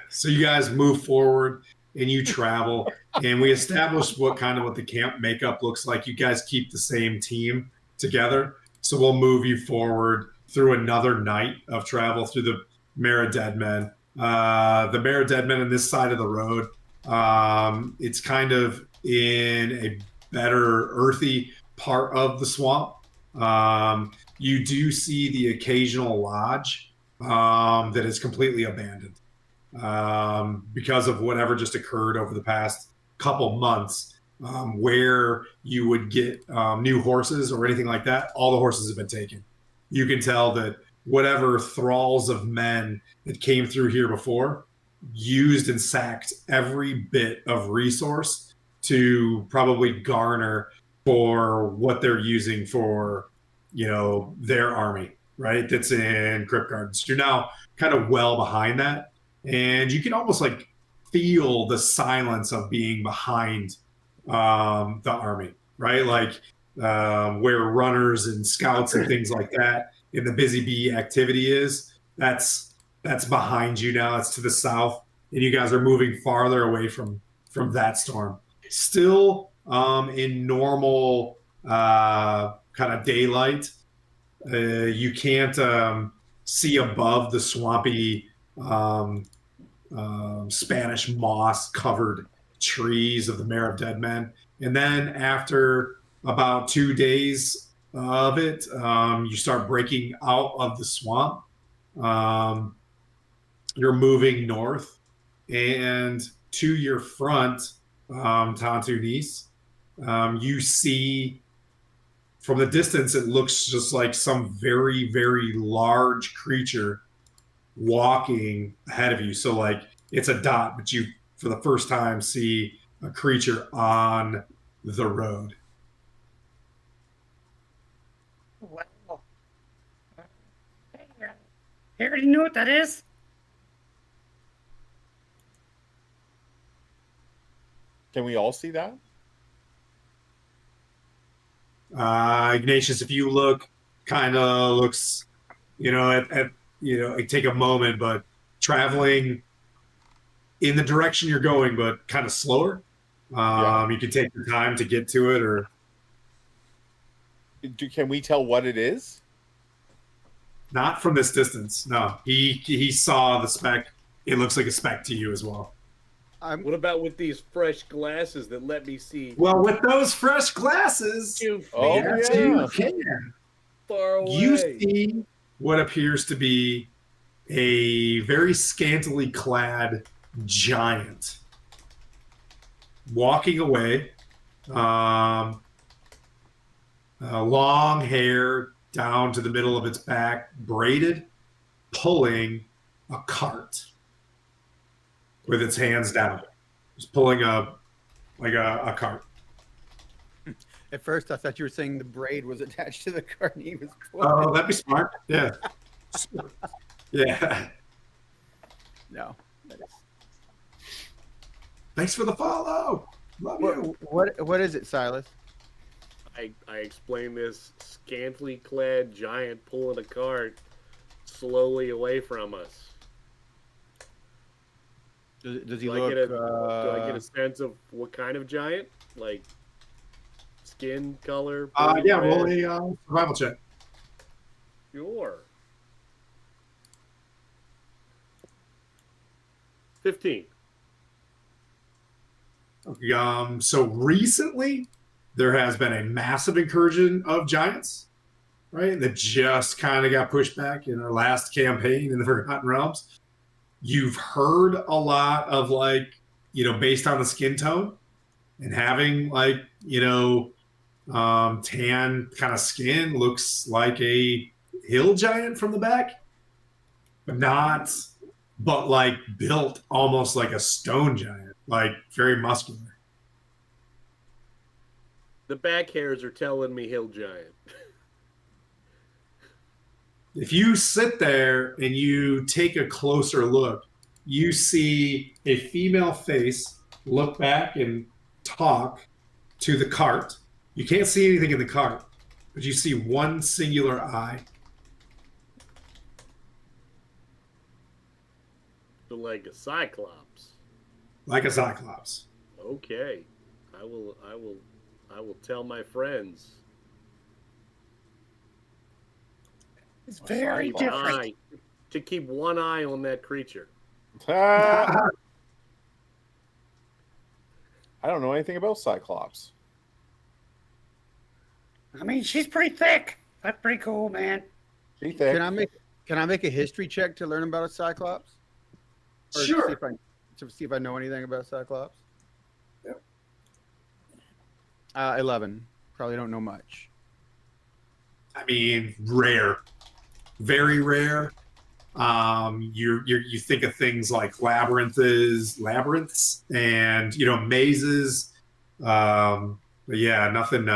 So you guys move forward and you travel, and we established what the camp makeup looks like. You guys keep the same team together. So we'll move you forward through another night of travel through the Mare of Dead Men. The Mare of Dead Men on this side of the road. It's kind of in a better earthy part of the swamp. You do see the occasional lodge that is completely abandoned because of whatever just occurred over the past couple months, where you would get new horses or anything like that. All the horses have been taken. You can tell that whatever thralls of men that came through here before used and sacked every bit of resource to probably garner for what they're using for, their army, right? That's in Crypt Gardens. You're now kind of well behind that. And you can almost like feel the silence of being behind the army, right? Like where runners and scouts and things like that in the busy bee activity is, that's behind you now. It's to the south, and you guys are moving farther away from that storm. Still in normal kind of daylight, you can't see above the swampy Spanish moss covered trees of the Mare of Dead Men. And then after about 2 days of it, you start breaking out of the swamp. You're moving north, and to your front, Tantu Nice, you see from the distance, it looks just like some very, very large creature walking ahead of you. So like it's a dot, but you for the first time see a creature on the road. Well, you already know what that is? Can we all see that? Ignatius, if you look, kind of looks, it take a moment, but traveling in the direction you're going, but kind of slower. You can take your time to get to it, or Can we tell what it is? not from this distance. No, he saw the speck. It looks like a speck to you as well. What about with these fresh glasses that let me see Well, with those fresh glasses, you can. far away? You see what appears to be a very scantily clad giant walking away. Long hair down to the middle of its back, braided, pulling a cart with its hands down. Just pulling a cart. At first, I thought you were saying the braid was attached to the cart and he was Oh, that'd be smart. Yeah. Yeah. No. That is... Thanks for the follow. Love you. What is it, Silas? I explained this scantily clad giant pulling a cart slowly away from us. Does he Do look? I get a sense of what kind of giant? Like skin color? Yeah, red? roll a survival check. Sure. 15. So recently, there has been a massive incursion of giants, right? That just kind of got pushed back in our last campaign in the Forgotten Realms. You've heard a lot of based on the skin tone and having tan kind of skin looks like a hill giant from the back, but built almost like a stone giant, like very muscular. The back hairs are telling me hill giant. If you sit there and you take a closer look, you see a female face look back and talk to the cart. You can't see anything in the cart, but you see one singular eye. So like a cyclops. Like a cyclops. Okay. I will tell my friends. It's very different. Eye, to keep one eye on that creature. I don't know anything about Cyclops. I mean, she's pretty thick. That's pretty cool, man. She thick. Can I make a history check to learn about a Cyclops? Or Sure. To see if I know anything about Cyclops? Yep. 11. Probably don't know much. I mean, rare. Very rare. You think of things like labyrinths and mazes. But yeah, nothing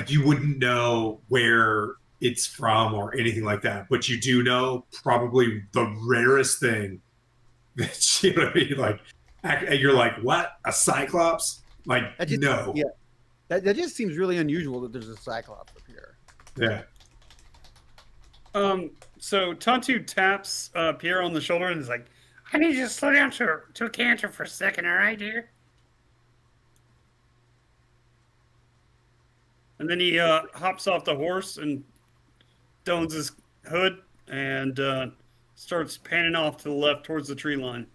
you wouldn't know where it's from or anything like that. But you do know probably the rarest thing that you're like, what? A Cyclops? No. Yeah. That just seems really unusual that there's a Cyclops up here. Yeah. So Tantu taps Pierre on the shoulder and is like, I need you to slow down to a canter for a second, all right, dear? and then he hops off the horse and dons his hood and starts panning off to the left towards the tree line.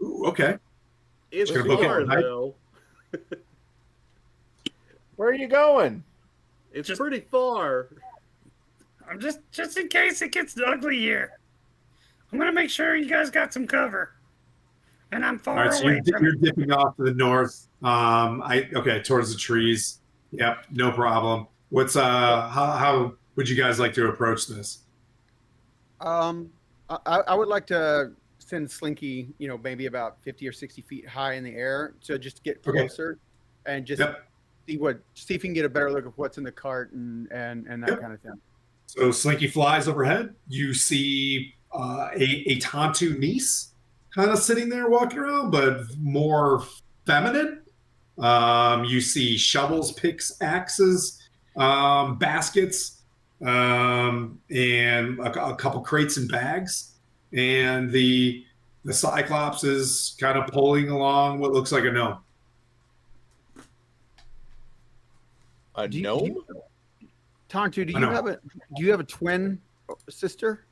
Ooh, okay. It's Gonna book it far, tonight? though. Where are you going? It's pretty far. I'm just in case it gets ugly here. I'm gonna make sure you guys got some cover. And I'm All far right, so away from you're dipping off to the north. Towards the trees. Yep, no problem. What's how would you guys like to approach this? I would like to send Slinky, maybe about 50 or 60 feet high in the air to just get closer and just see if he can get a better look at what's in the cart and that kind of thing. So Slinky flies overhead. You see a Tantu niece kind of sitting there walking around, but more feminine. You see shovels, picks, axes, baskets, and a couple crates and bags. And the Cyclops is kind of pulling along what looks like a gnome. A gnome? Tantu, do you have a twin sister?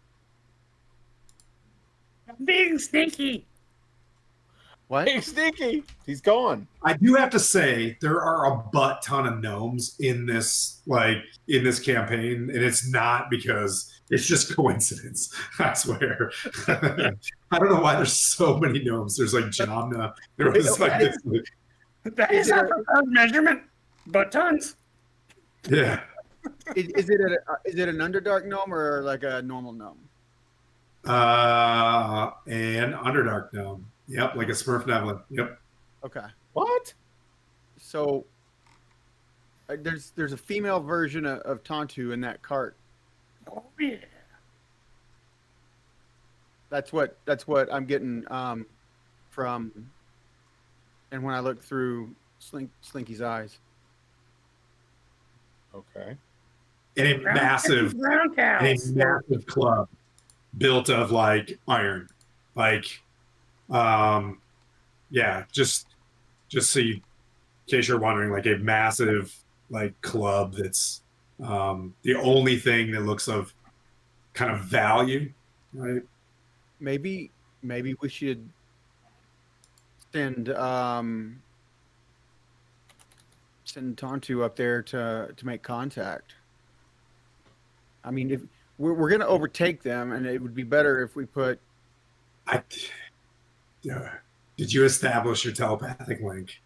being sneaky. What? Hey, Sneaky! He's gone. I do have to say there are a butt ton of gnomes in this campaign, and it's not because it's just coincidence. I swear. I don't know why there's so many gnomes. There's like Jamna. There was like this. That is a preferred measurement, but tons. Yeah. Is it an Underdark gnome or like a normal gnome? An Underdark gnome. Yep, like a Smurf Nevlin. Yep. Okay. What? So there's a female version of Tantu in that cart. Oh yeah. That's what I'm getting from. And when I look through Slinky's eyes. Okay. In a massive club built of like iron. Like yeah, just so case you're wondering, like a massive like club that's the only thing that looks of kind of value, right? Maybe we should send Tontu up there to make contact. I mean, if we're going to overtake them, and it would be better if we put. Did you establish your telepathic link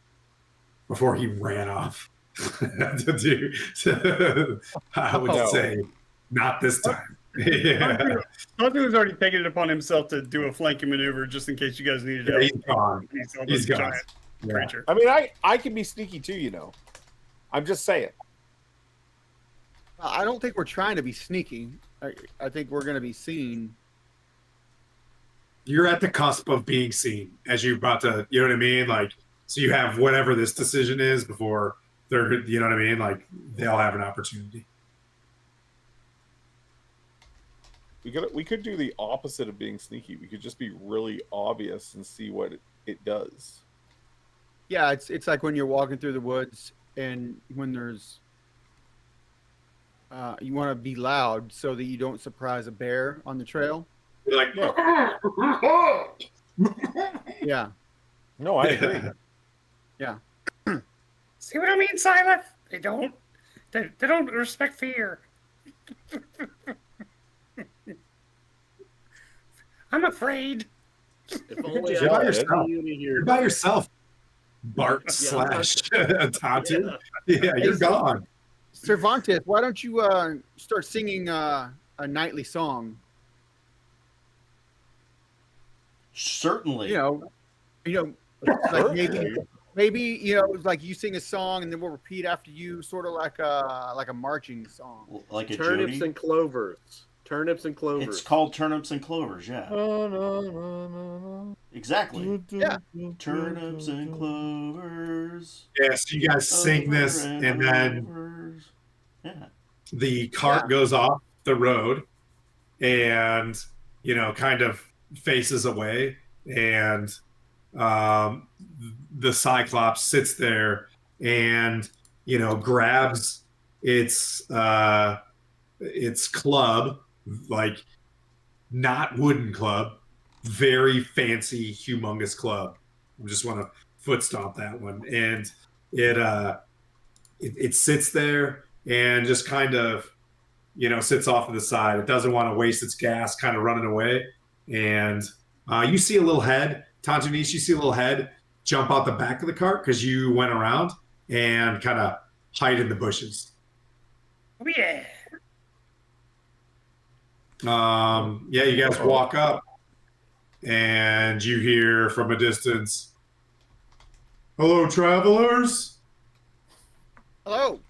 before he ran off? I would say not this time. Yeah. Tontu has already taken it upon himself to do a flanking maneuver just in case you guys needed Yeah, help. he's gone. He's gone. Giant Yeah. creature. I mean, I can be sneaky too, you know. I'm just saying. I don't think we're trying to be sneaky. I think we're going to be seen. You're at the cusp of being seen as you're about to, you know what I mean? Like, so you have whatever this decision is before they're, you know what I mean? Like, they'll have an opportunity. We could do the opposite of being sneaky. We could just be really obvious and see what it does. Yeah, it's like when you're walking through the woods and when there's you want to be loud so that you don't surprise a bear on the trail. You're like, Yeah. No, I agree. Yeah. See what I mean, Silas? They don't respect fear. I'm afraid. If only You're I by had a yourself. community here. You're by yourself, Bart / Tatu. Yeah, you're gone. Cervantes, why don't you start singing a nightly song? Certainly. You know, like maybe you know, like you sing a song and then we'll repeat after you, sort of like a marching song. Like a Turnips Jody. and clovers. Turnips and clovers. It's called Turnips and Clovers, yeah. Exactly. Yeah. Turnips and Clovers. Yeah, so you guys sing this, over and then over. Yeah. the cart goes off the road and, you know, kind of faces away. And the Cyclops sits there and, you know, grabs its club, like not wooden club, very fancy, humongous club. I just want to foot stomp that one. And it sits there and just kind of, you know, sits off to the side. It doesn't want to waste its gas, kind of running away. And you see a little head, Tanjanish, you see a little head jump out the back of the cart because you went around and kind of hide in the bushes. Oh, yeah. Yeah, you guys walk up and you hear from a distance, "Hello, travelers." Hello.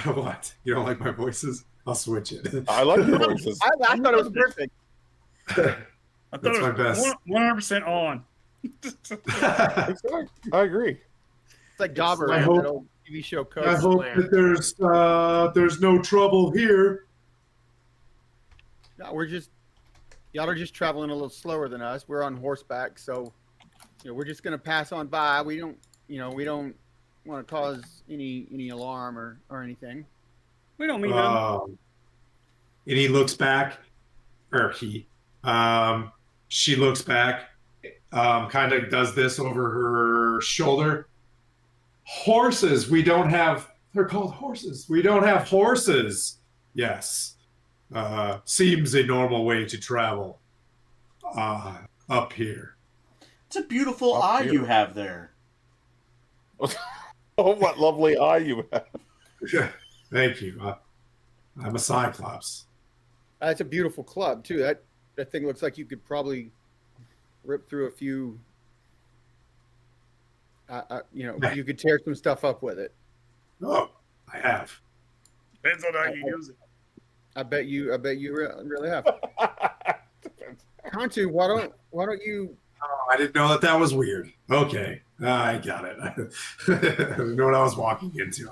What? You don't like my voices? I'll switch it. I like your voices. I thought it was perfect. I thought That's it my was best. 100% on. I agree. It's like Dauber, I that hope- old TV show Coach. I hope that there's no trouble here. No, y'all are just traveling a little slower than us. We're on horseback, so we're just gonna pass on by. We don't want to cause any alarm or anything. We don't mean them. And he looks back, or she looks back, kind of does this over her shoulder. Horses, they're called horses. We don't have horses. Yes. Seems a normal way to travel up here. It's a beautiful Up eye here. you have there. Oh, what lovely eye you have. Thank you. I'm a Cyclops. That's a beautiful club too. That thing looks like you could probably rip through a few. You could tear some stuff up with it. Oh, I have. Depends on how you use it. I bet you really have. Kantu, why don't you? Oh, I didn't know that was weird. Okay, I got it. I didn't know what I was walking into.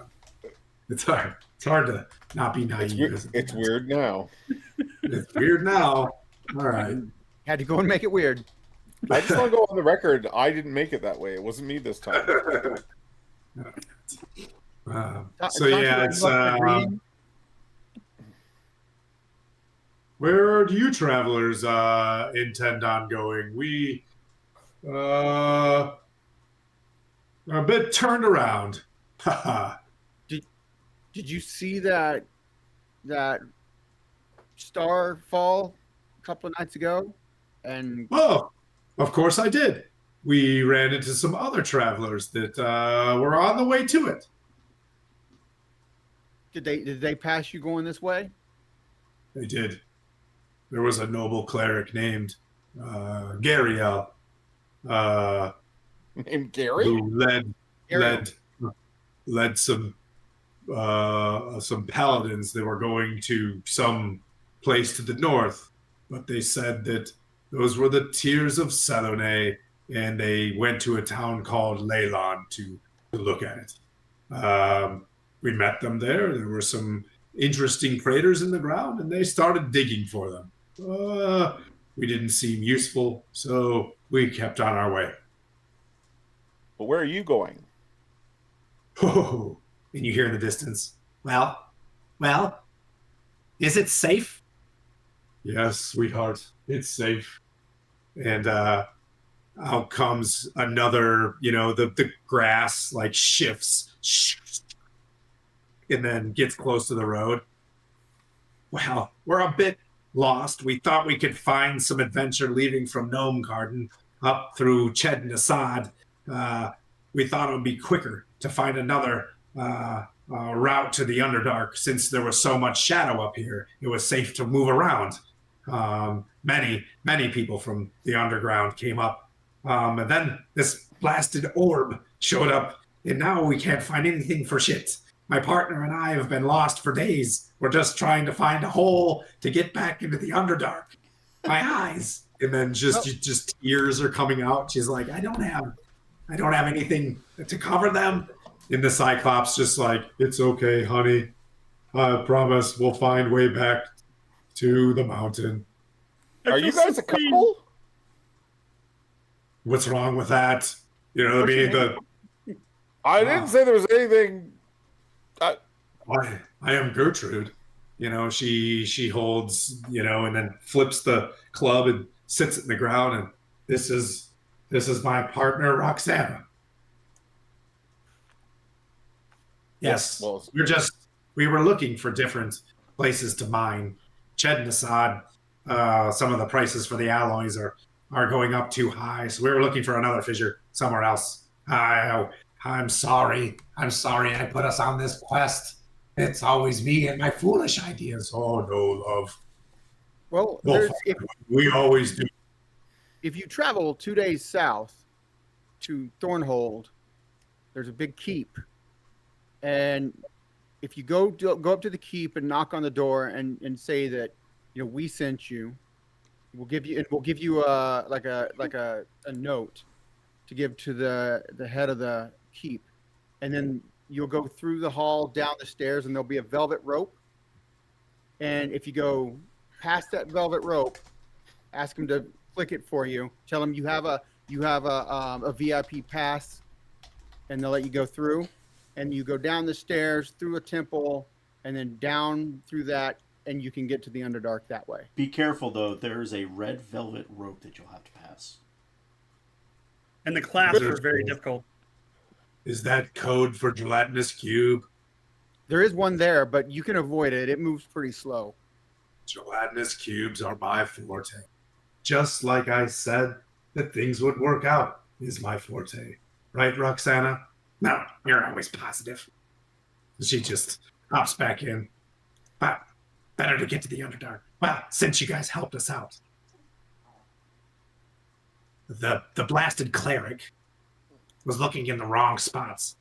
It's hard. It's hard to not be naive. It's weird now. It's weird now. All right. Had to go and make it weird. I just want to go on the record. I didn't make it that way. It wasn't me this time. So yeah, it's where do you travelers intend on going? We are a bit turned around. Did you see that star fall a couple of nights ago? And Oh, of course I did. We ran into some other travelers that were on the way to it. did they pass you going this way? They did. There was a noble cleric named Gariel, Named Gary? who Ariel. led some paladins that were going to some place to the north, but they said that those were the tears of Selune, and they went to a town called Leylon to look at it. We met them there. There were some interesting craters in the ground, and they started digging for them. We didn't seem useful, so we kept on our way. But where are you going? Oh, and you hear in the distance, well, is it safe? Yes, sweetheart, it's safe. And out comes another, the grass like shifts and then gets close to the road. Well, we're a bit lost. We thought we could find some adventure leaving from Gnome Garden up through Ched Nasad. We thought it would be quicker to find another route to the Underdark, since there was so much shadow up here. It was safe to move around. Many people from the underground came up, and then this blasted orb showed up, and now we can't find anything for shit. My partner and I have been lost for days. We're just trying to find a hole to get back into the Underdark. My eyes. And then just tears are coming out. She's like, I don't have anything to cover them. And the Cyclops just like, it's okay, honey. I promise we'll find way back to the mountain. Are you guys a couple? What's wrong with that? You know what I mean? I didn't say there was anything. I am Gertrude. She holds, and then flips the club and sits it in the ground. And this is my partner, Roxana. Yes, Well, we were looking for different places to mine. Ched Nasad, some of the prices for the alloys are going up too high, so we were looking for another fissure somewhere else. I'm sorry I put us on this quest. It's always me and my foolish ideas. Oh no, love. Well, We always do. if you travel 2 days south to Thornhold, there's a big keep, and if you go up to the keep and knock on the door and say that we sent you, we'll give you a note to give to the head of the keep, and then you'll go through the hall, down the stairs, and there'll be a velvet rope. And if you go past that velvet rope, ask him to flick it for you. Tell him you have a VIP pass, and they'll let you go through. And you go down the stairs, through a temple, and then down through that, and you can get to the Underdark that way. Be careful, though. There's a red velvet rope that you'll have to pass. And the clasps are very difficult. Is that code for gelatinous cube? There is one there, but you can avoid it. It moves pretty slow. Gelatinous cubes are my forte. Just like I said that things would work out is my forte. Right, Roxana? No, you're always positive. She just hops back in. But better to get to the Underdark. Well, since you guys helped us out. The blasted cleric was looking in the wrong spots.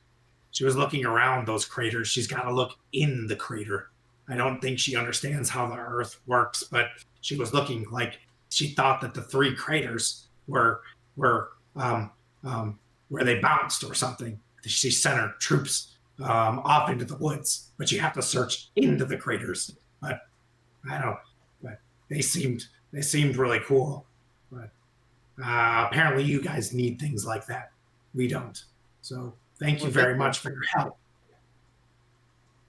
She was looking around those craters. She's got to look in the crater. I don't think she understands how the earth works, but she was looking like she thought that the 3 craters were where they bounced or something. She sent her troops off into the woods, but you have to search into the craters. But I don't. But they seemed really cool. But Apparently, you guys need things like that. We don't. So thank you very much for your help.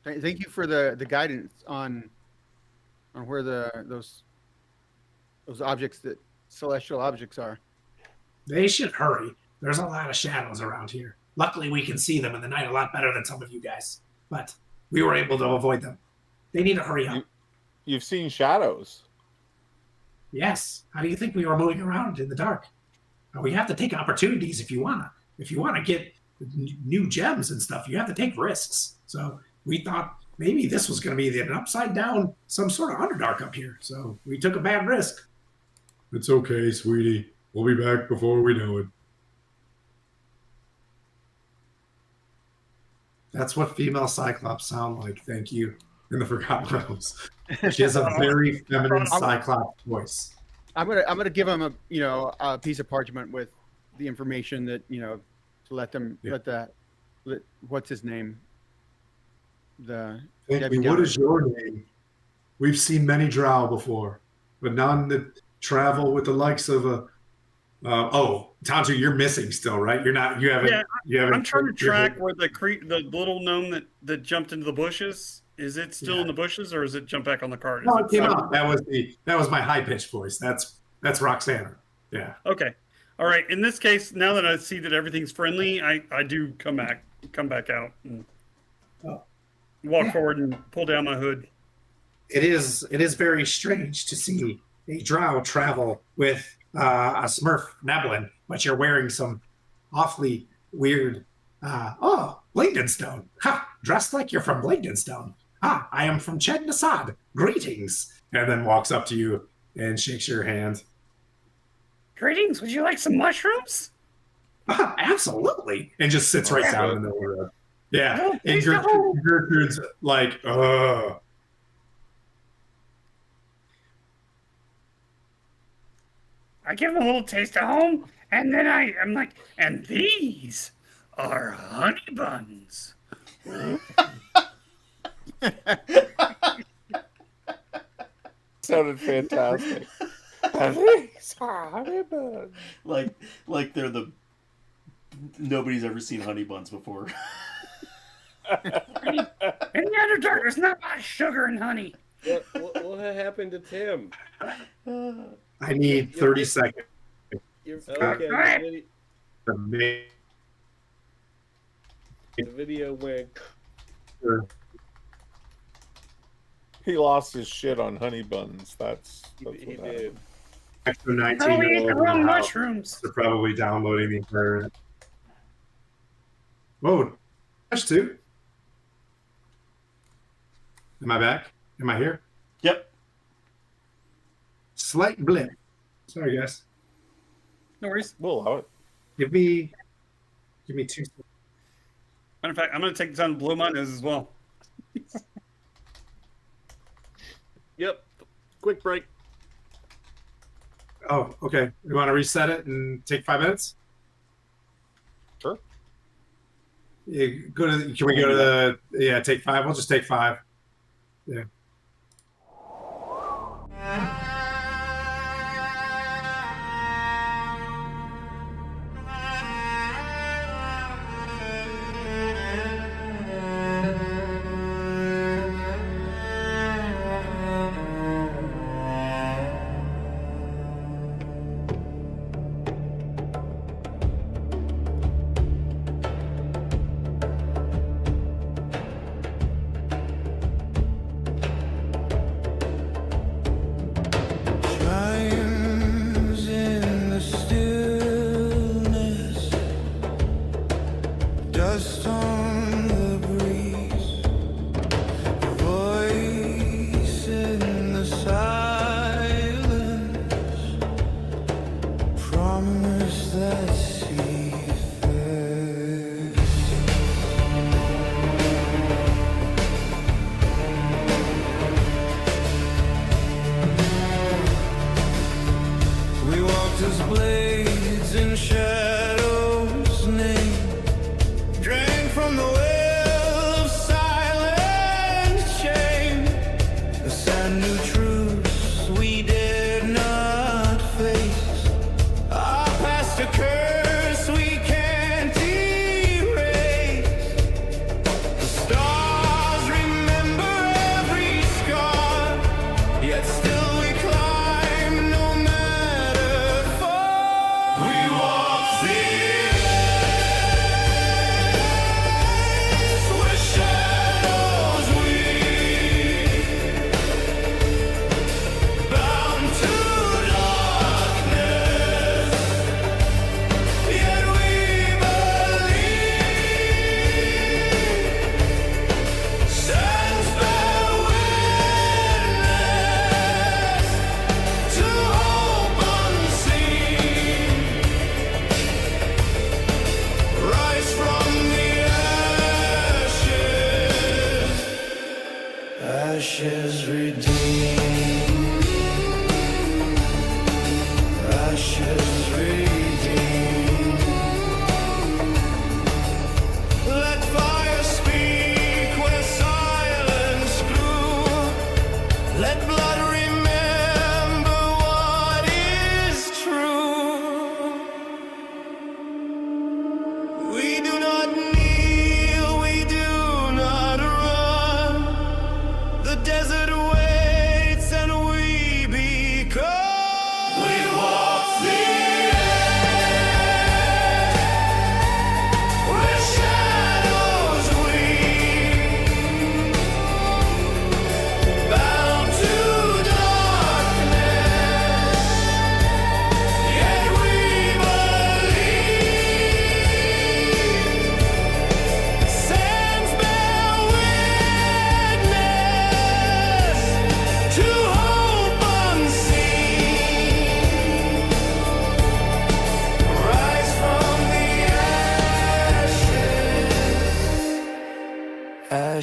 Thank you for the guidance on where those objects, that celestial objects, are. They should hurry. There's a lot of shadows around here. Luckily, we can see them in the night a lot better than some of you guys. But we were able to avoid them. They need to hurry up. You've seen shadows. Yes. How do you think we were moving around in the dark? We have to take opportunities if you wanna. If you wanna get new gems and stuff, you have to take risks. So we thought maybe this was going to be an upside down, some sort of Underdark up here. So we took a bad risk. It's okay, sweetie. We'll be back before we know it. That's what female Cyclops sound like. Thank you. In the Forgotten Realms. She has a very feminine Cyclops voice. I'm gonna give him a piece of parchment with the information that to let them let what's his name. Thank you. What is your name? We've seen many drow before, but none that travel with the likes of a. Tantu, you're missing still, right? You're not. You haven't. I'm trying to track where the little gnome that jumped into the bushes. Is it still in the bushes, or is it jump back on the cart? No, it came up. That was my high pitched voice. That's Roxana. Yeah. Okay. All right. In this case, now that I see that everything's friendly, I do come back out and walk forward and pull down my hood. It is very strange to see a drow travel with a Smurf Neblin, but you're wearing some awfully weird. Blingdenstone. Ha! Dressed like you're from Blingdenstone. Ah, I am from Ched Nasad. Greetings. And then walks up to you and shakes your hand. Greetings. Would you like some mushrooms? Absolutely. And just sits right down in the middle of the road. Yeah. And Gertrude's like, I give him a little taste of home, and then I'm like, and these are honey buns. Sounded fantastic. Like they're the nobody's ever seen honey buns before. In the Underdark, there's not much sugar and honey. What happened to Tim? I need 30 seconds. Okay. The video went. He lost his shit on honey buns. That's He what did. happened. Extra 19 Probably ate the year wrong old mushrooms. They're probably downloading the entire. Whoa, that's two. Am I back? Am I here? Yep. Slight blip. Sorry, guys. No worries. We'll allow it. Give me 2 seconds. Matter of fact, I'm going to take the time to blow my nose as well. Yep. Quick break. Oh, okay. You want to reset it and take 5 minutes? Sure. Can we go to the take 5? We'll just take 5. Yeah. Shines in the stillness, dust on the breeze, voice in the silence, promise that she first. We walked as blades in shadows name, drank from the well of silent shame. The sad new truths we dared not face.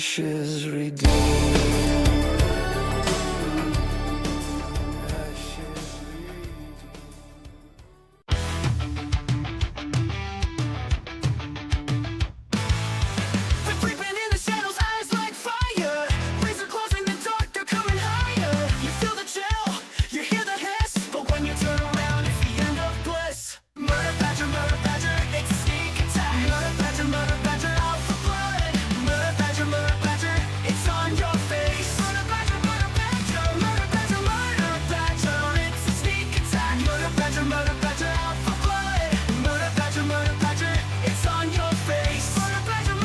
Ashes redeemed. They're creeping in the shadows, eyes like fire. Razor claws in the dark, they're coming higher. You feel the chill, you hear the hiss, but when you turn around, it's the end of bliss. Murder badger, it's a sneak attack. Murder badger, out for blood. Murder badger, it's on your face. Murder badger, it's a sneak attack. Murder badger, out for blood. Murder badger, it's on your face. Murder badger.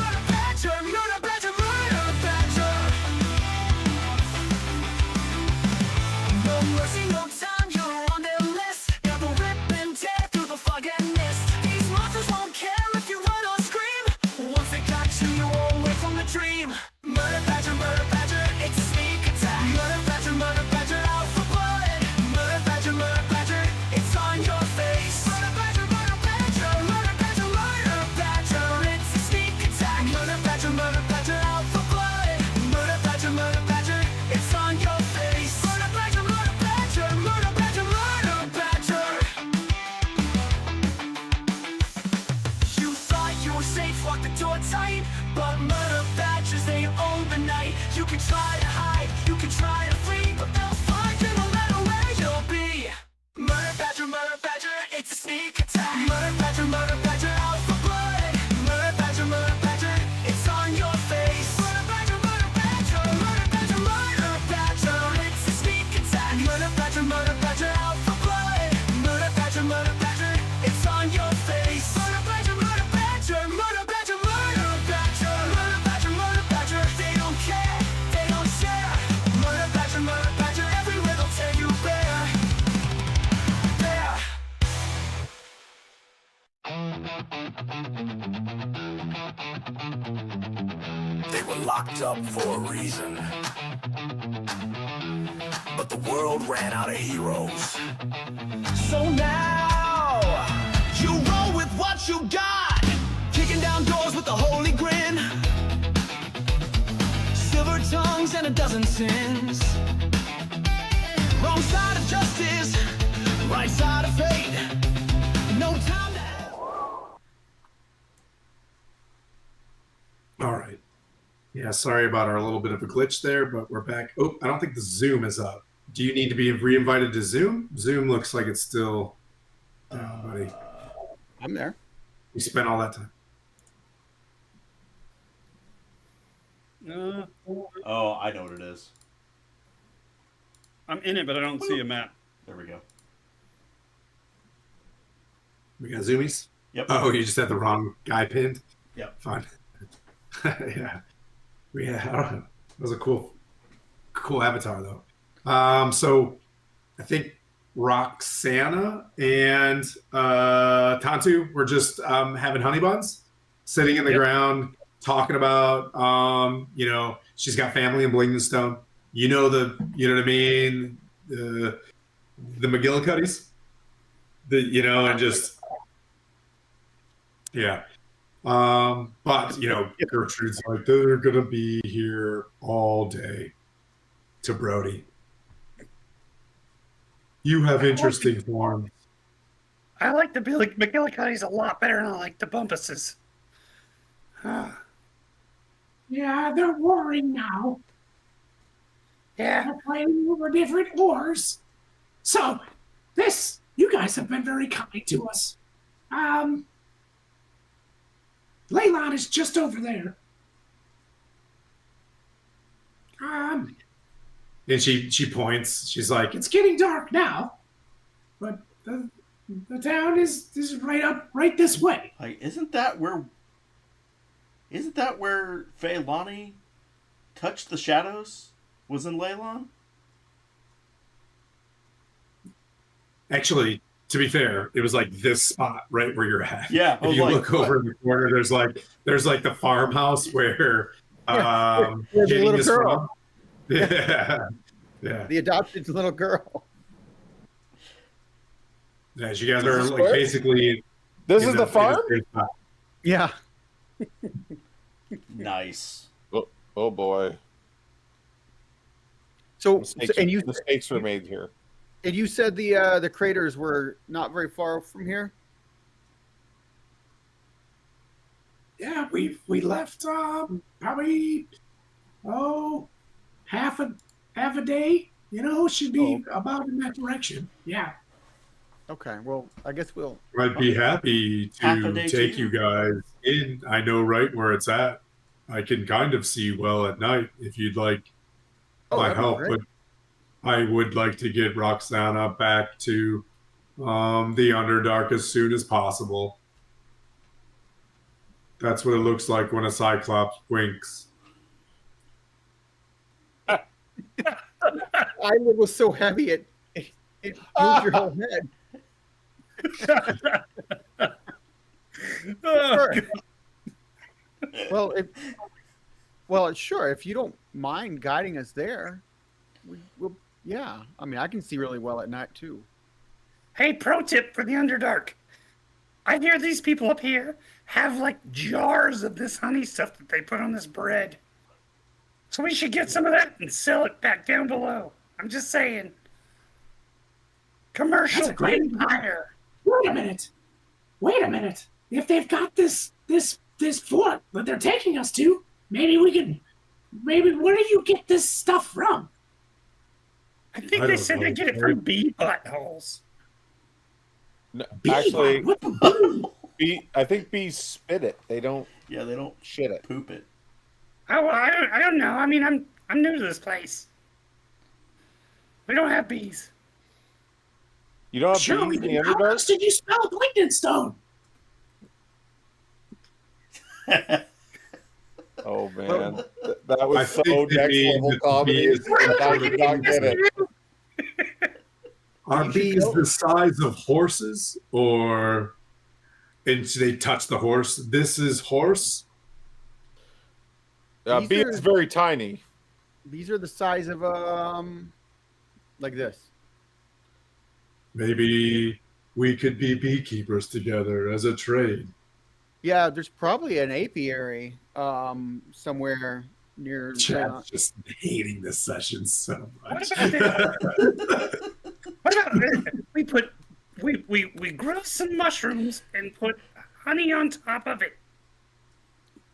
No mercy, no time, you're on their list. Got the rip and tear through the fog and mist. These monsters won't care if you run or scream. Once they got you, you won't wake from the dream. Murder badger, it's a sneak attack. Murder badger, out for blood. Murder badger, it's on your face. Murder badger, it's a sneak attack. Murder badger, out for blood. Murder badger, it's on your face. Murder badger. You thought you were safe, walk the door tight, but murder badgers, they own the night. You can try to hide, you can try to flee, but they'll find you no matter where you'll be. Murder badger, it's a sneak attack. Murder badger, out for blood. Murder badger, it's on your face. Murder badger, it's a sneak attack. Murder badger, out for blood. Murder badger, it's on your face. Murder badger, they don't care, they don't share. Murder badger, everywhere they'll tear you bare. Bare. They were locked up for a reason, but the world ran out of heroes. So now you roll with what you got, kicking down doors with a holy grin, silver tongues and a dozen sins. Wrong side of justice, right side of fate. No time to. All right. Yeah, sorry about our little bit of a glitch there, but we're back. Oh, I don't think the Zoom is up. Do you need to be re-invited to Zoom? Zoom looks like it's still down, buddy. I'm there. You spent all that time. Oh, I know what it is. I'm in it, but I don't see a map. There we go. We got Zoomies? Yep. Oh, you just had the wrong guy pinned? Yep. Fine. Yeah. I don't know. That was a cool avatar, though. So I think Roxana and Tantu were just having honey buns, sitting in the ground, talking about, she's got family in Blingdenstone. You know what I mean? The McGillicuddies, and just, yeah. But Gertrude's like, they're gonna be here all day. To Brody, you have interesting forms. I like the McGillicuddies a lot better than I like the Bumpuses. Yeah, they're warring now. Yeah. They're fighting over different wars. So, you guys have been very kind to us. Leylon is just over there. And she points. She's like, It's getting dark now, but the town is right this way. Like, isn't that where Feylani touched the shadows? Was in Leylon? actually, to be fair, it was like this spot right where you're at. Yeah. If you look over in the corner, there's like the farmhouse where the little is girl. from. Yeah. Yeah. The adopted little girl. Yeah, you guys are like basically. This is the farm? Yeah. Nice. Oh boy. So, Mistakes were made here. and you said the craters were not very far from here. Yeah, we left probably half a day. You know, should be about in that direction. Yeah. Okay, well, I guess we'll. I'd be happy Half a to day take too. you guys in. I know right where it's at. I can kind of see well at night if you'd like my that'd be help. great. But I would like to get Roxana back to the Underdark as soon as possible. That's what it looks like when a Cyclops winks. Eyelid was so heavy it moved your whole head. Oh, Sure. Well, sure. If you don't mind guiding us there, we'll. Yeah, I mean, I can see really well at night too. Hey, pro tip for the Underdark. I hear these people up here have like jars of this honey stuff that they put on this bread. So we should get some of that and sell it back down below. I'm just saying. Commercial That's a great empire. Wait a minute. If they've got this fort that they're taking us to, maybe where do you get this stuff from? I think I they don't said know. they get it from bee buttholes. No, Bee actually, butt? What the bee? I think bees spit it. They don't Yeah, they don't shit it. poop it. Oh, well, I don't know. I mean, I'm new to this place. We don't have bees. You don't have Sure, bees we in the can. How Underdark? else did you spell Stone? Oh man, that was I so think they next mean level that the comedy. bees- And I did not get it. Are bees the size of horses, or and should they touch the horse? This is horse. These Bee are- is very tiny. These are the size of like this. Maybe we could be beekeepers together as a trade. Yeah, there's probably an apiary somewhere near. Chad's just hating this session so much. What about this? We grow some mushrooms and put honey on top of it.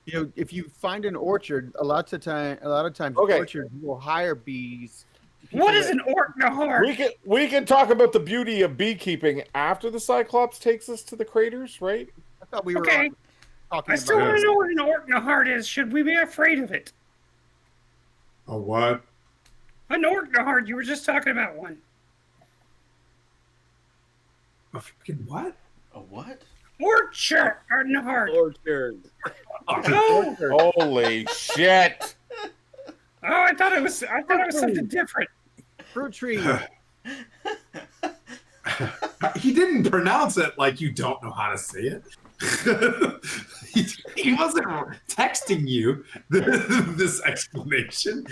You know, if you find an orchard, a lot of times Okay. orchards will hire bees. What is an Orknahar? We can talk about the beauty of beekeeping after the Cyclops takes us to the craters, right? I thought we were Okay. talking I still about. want to know what an Orknahar is. Should we be afraid of it? A what? An Orknahar. You were just talking about one. A fucking what? A what? Orchard. Orchard. Oh, Holy shit! I thought it was something different. Fruit tree. He didn't pronounce it like you don't know how to say it. he wasn't texting you this explanation.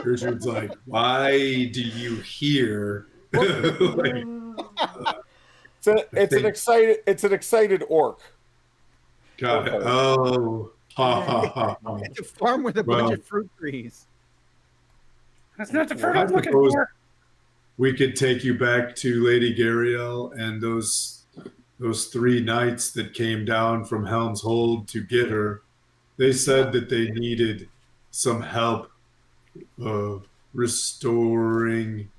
Richard's like, why do you hear? Like, It's an excited orc. got it. Oh. Ha, ha, ha, ha. It's a farm with a bunch of fruit trees. That's not the fruit I I'm looking suppose- for. We could take you back to Lady Gariel and those 3 knights that came down from Helm's Hold to get her. They said that they needed some help restoring.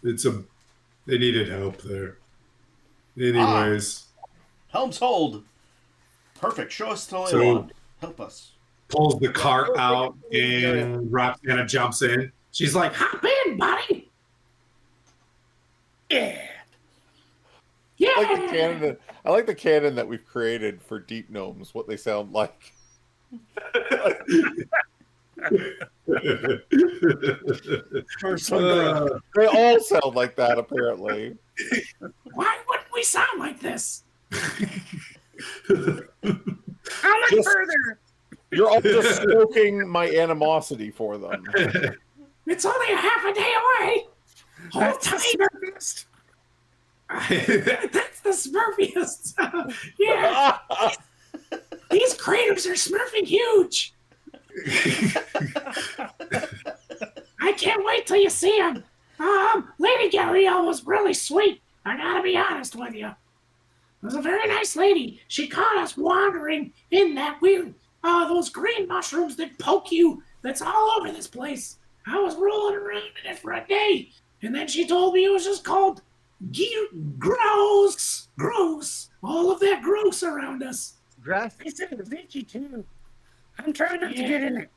They needed help there. Anyways, Helm's Hold. Perfect. Show us the So- Leon. Help us. pulls the cart out and Roxana jumps in. She's like, Hop in, buddy. Yeah. Yeah. I like the canon that we've created for deep gnomes. What they sound like. They all sound like that, apparently. Why wouldn't we sound like this? How much Just- further? You're all just stoking my animosity for them. It's only a half a day away. Hold That's the tight. Smurfiest. That's the Smurfiest. Yeah, these craters are smurfing huge. I can't wait till you see him. Lady Gabrielle was really sweet. I gotta be honest with you. It was a very nice lady. She caught us wandering in that weird, those green mushrooms that poke you. That's all over this place. I was rolling around in it for a day, and then she told me it was just called gross. All of that gross around us. Grass. I said it was itchy too. I'm trying not to get in it.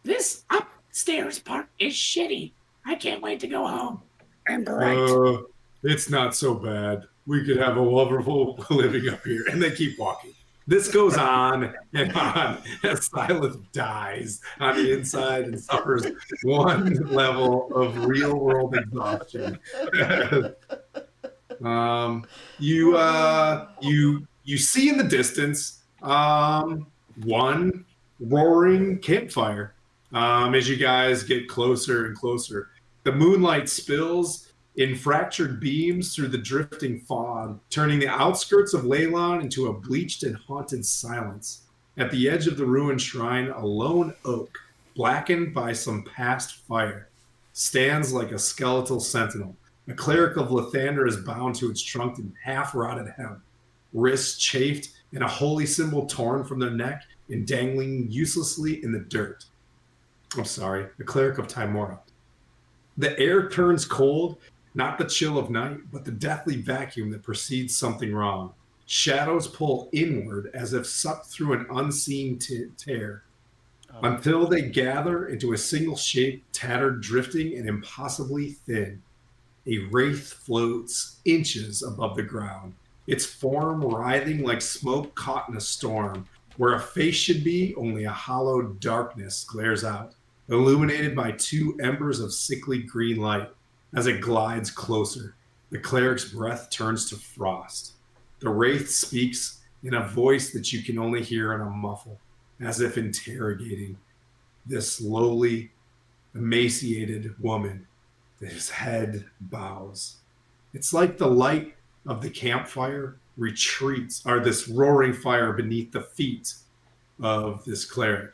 This upstairs part is shitty. I can't wait to go home. And bright. It's not so bad. We could have a wonderful living up here. And they keep walking. This goes on and on as Silas dies on the inside and suffers one level of real world exhaustion. You see in the distance one roaring campfire as you guys get closer and closer. The moonlight spills in fractured beams through the drifting fog, turning the outskirts of Leylon into a bleached and haunted silence. At the edge of the ruined shrine, a lone oak, blackened by some past fire, stands like a skeletal sentinel. A cleric of Lathander is bound to its trunk in half-rotted hemp, wrists chafed and a holy symbol torn from their neck and dangling uselessly in the dirt. I'm sorry, the cleric of Timora. The air turns cold, not the chill of night, but the deathly vacuum that precedes something wrong. Shadows pull inward as if sucked through an unseen tear, until they gather into a single shape, tattered, drifting, and impossibly thin. A wraith floats inches above the ground, its form writhing like smoke caught in a storm. Where a face should be, only a hollow darkness glares out, illuminated by two embers of sickly green light. As it glides closer, the cleric's breath turns to frost. The wraith speaks in a voice that you can only hear in a muffle, as if interrogating this lowly, emaciated woman. His head bows. It's like the light of the campfire retreats, or this roaring fire beneath the feet of this cleric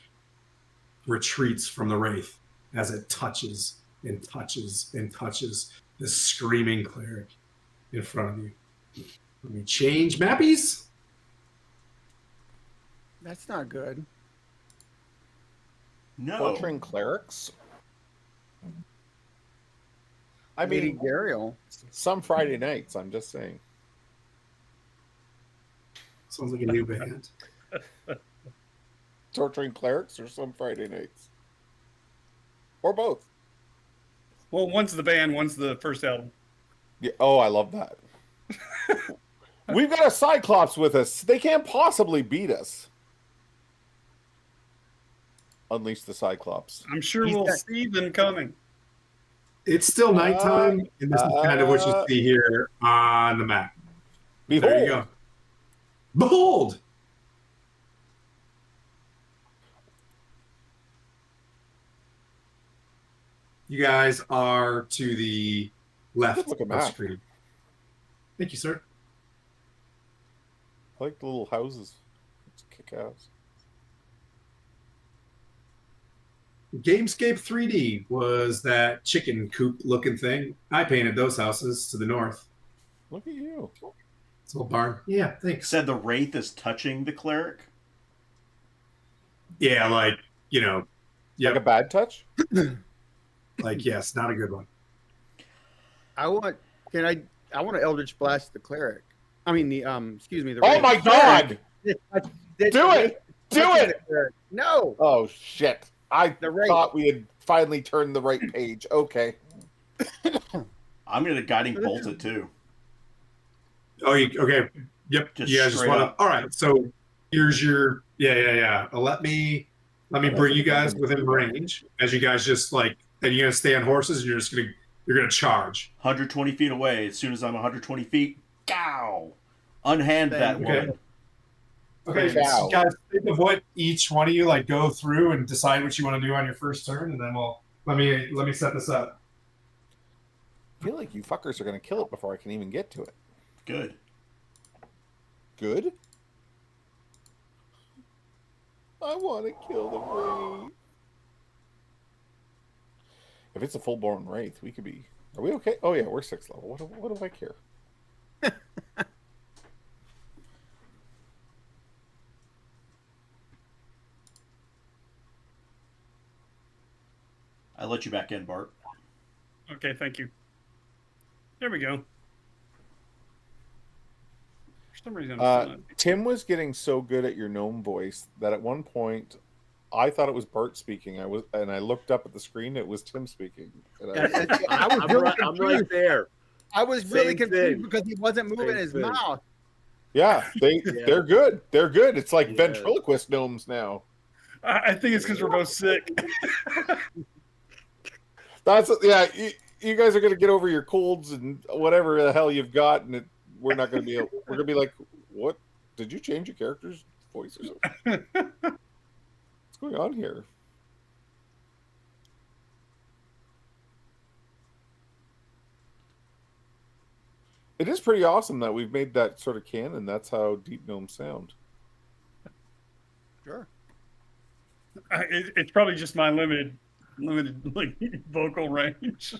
retreats from the wraith as it touches and touches and touches this screaming cleric in front of you. Let me change mappies. That's not good. No. Torturing clerics? I Lady mean, Gariel. some Friday nights, I'm just saying. Sounds like a new band. Torturing clerics or some Friday nights? Or both. Well, one's the band, one's the first album. Yeah. Oh, I love that. We've got a Cyclops with us. They can't possibly beat us. Unleash the Cyclops. I'm sure we'll see them coming. It's still nighttime, and this is kind of what you see here on the map. Behold. There you go. Behold! You guys are to the left Good looking of the map. screen. Thank you, sir. I like the little houses. It's kick ass. Gamescape 3D was that chicken coop looking thing. I painted those houses to the north. Look at you. It's a little barn. Yeah, thanks. Said the wraith is touching the cleric. Yeah, like, you know, Like a bad touch? like, yes, not a good one. I want to Eldritch Blast the cleric. I mean the excuse me, the Oh wraith. my god! Do Do it! Do it! No. Oh shit. I The wraith. thought we had finally turned the right page. Okay. I'm gonna guiding bolt it too. Oh, okay. Yep. Just you guys just straight want to. up. All right. So here's your. Yeah. Let me bring you guys within range as you guys just like. And you're gonna stay on horses. And you're gonna charge. 120 feet away. As soon as I'm 120 feet, gow! Unhand that Okay. woman. Okay. Cow. So guys, think of what each one of you like go through and decide what you want to do on your first turn, and then let me set this up. I feel like you fuckers are going to kill it before I can even get to it. Good. Good? I want to kill the wraith. If it's a full-blown wraith, we could be... Are we okay? Oh, yeah, we're 6th level. What do I care? I let you back in, Bart. Okay, thank you. There we go. For some reason, I'm still not... Tim was getting so good at your gnome voice that at one point I thought it was Bart speaking. I looked up at the screen. It was Tim speaking. I'm right there. I was really Same confused thing. because he wasn't moving Same his thing. mouth. Yeah, they're good. They're good. It's like Yeah. ventriloquist gnomes now. I think it's because we're both sick. You guys are gonna get over your colds and whatever the hell you've got, and we're not gonna be. We're gonna be like, what? Did you change your character's voice or something? What's going on here? It is pretty awesome that we've made that sort of canon. That's how deep gnomes sound. Sure. It's probably just my limited like vocal range.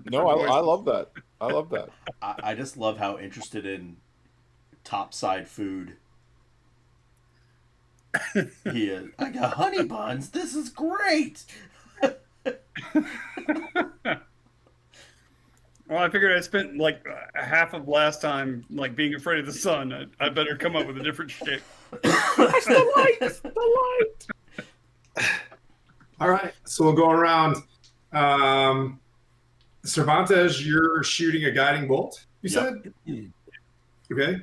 No, I love that. I love that. I just love how interested in topside food he is. I got honey buns. This is great. Well, I figured I spent like half of last time like being afraid of the sun. I better come up with a different shtick. It's the light. It's the light. All right, so we'll go around. Cervantes, you're shooting a guiding bolt. You said. Okay.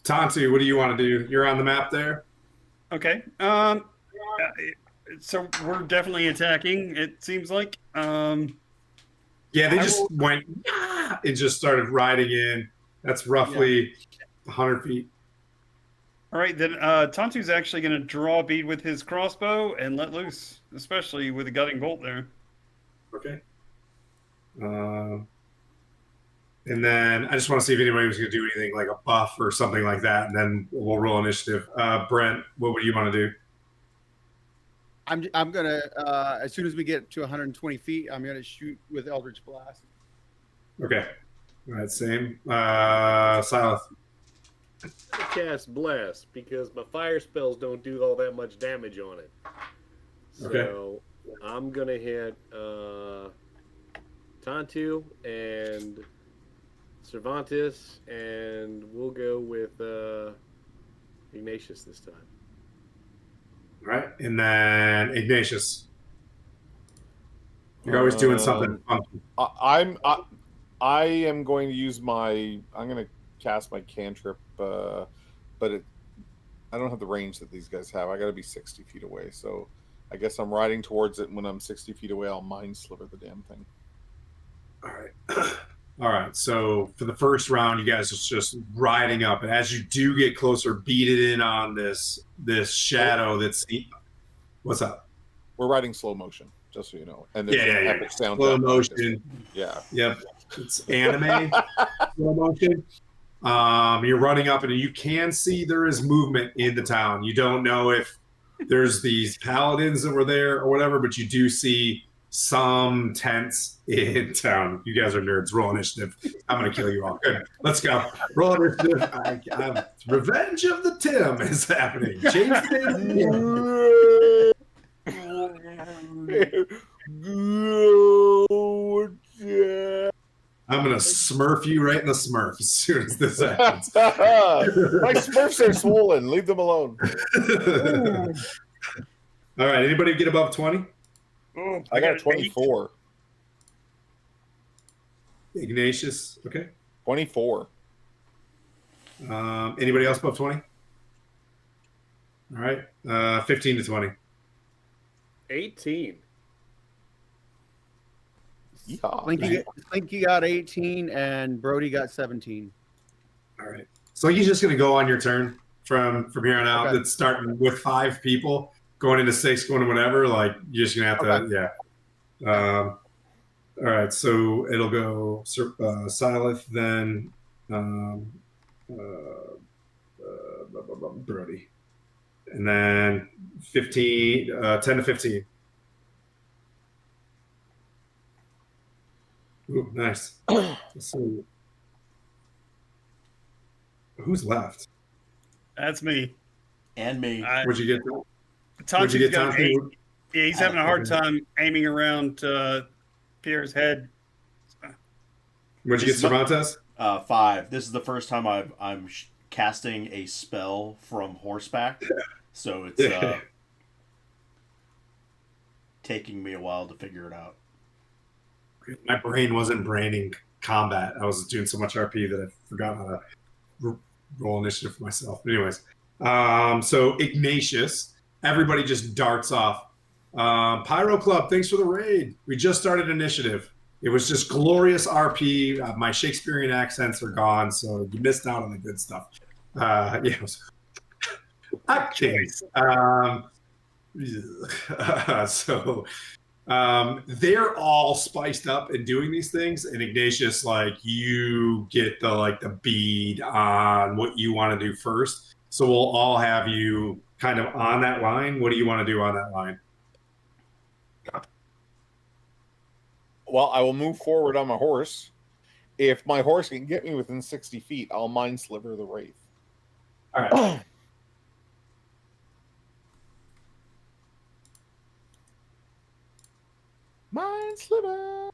Tantu, what do you want to do? You're on the map there. Okay. So we're definitely attacking. It seems like. Yeah, they just went and just started riding in. That's roughly 100 feet. All right, then Tantu's actually going to draw a bead with his crossbow and let loose, especially with a gutting bolt there. Okay. And then I just want to see if anybody was going to do anything like a buff or something like that, and then we'll roll initiative. Brent, what would you want to do? I'm gonna as soon as we get to 120 feet, I'm gonna shoot with Eldritch Blast. Okay. All right, same. Silas. I'm gonna cast Blast because my fire spells don't do all that much damage on it. So I'm gonna hit Tantu and Cervantes, and we'll go with Ignatius this time. All right, and then Ignatius. You're always doing something funky. I am going to use my. I'm going to cast my cantrip, but I don't have the range that these guys have. I got to be 60 feet away, so I guess I'm riding towards it. And when I'm 60 feet away, I'll mind sliver the damn thing. All right. All right. So for the first round, you guys are just riding up, and as you do get closer, beat it in on this shadow that's. What's up? We're riding slow motion, just so you know. And there's an epic sound. Slow motion. Yeah. Yep. It's anime slow motion. You're running up, and you can see there is movement in the town. You don't know if there's these paladins that were there or whatever, but you do see some tents in town. You guys are nerds. Roll initiative. I'm going to kill you all. Good. Let's go. Roll initiative. Revenge of the Tim is happening. Change the I'm going to smurf you right in the smurf as soon as this happens. My smurfs are swollen. Leave them alone. All right. Anybody get above 20? Oh, I got 24. Ignatius. Okay. 24. Anybody else above 20? All right. 15 to 20. 18. Yeah. Slinky got 18 and Brody got 17. All right. So you're just going to go on your turn from here on out. Okay. It's starting with 5 people, going into 6, going to whatever. Like, you're just going to have to, yeah. All right. So it'll go Silith, then Brody. And then 15, 10 to 15. Ooh, nice. So, who's left? That's me. And me. What'd you get? What'd you Tanchi's get, got Tonchi? yeah, he's having a hard time aiming around Pierre's head. What'd you get, This is my- Cervantes? 5. This is the first time I'm casting a spell from horseback, so it's taking me a while to figure it out. My brain wasn't braining combat. I was doing so much RP that I forgot how to roll initiative for myself. But anyways, so Ignatius, everybody just darts off. Pyro Club, thanks for the raid. We just started initiative. It was just glorious RP. My Shakespearean accents are gone, so you missed out on the good stuff. Yeah, it was acting. So they're all spiced up and doing these things, and Ignatius, like, you get the bead on what you want to do first. So we'll all have you kind of on that line. What do you want to do on that line? Well, I will move forward on my horse. If my horse can get me within 60 feet, I'll mind sliver the wraith. All right. Mind sliver.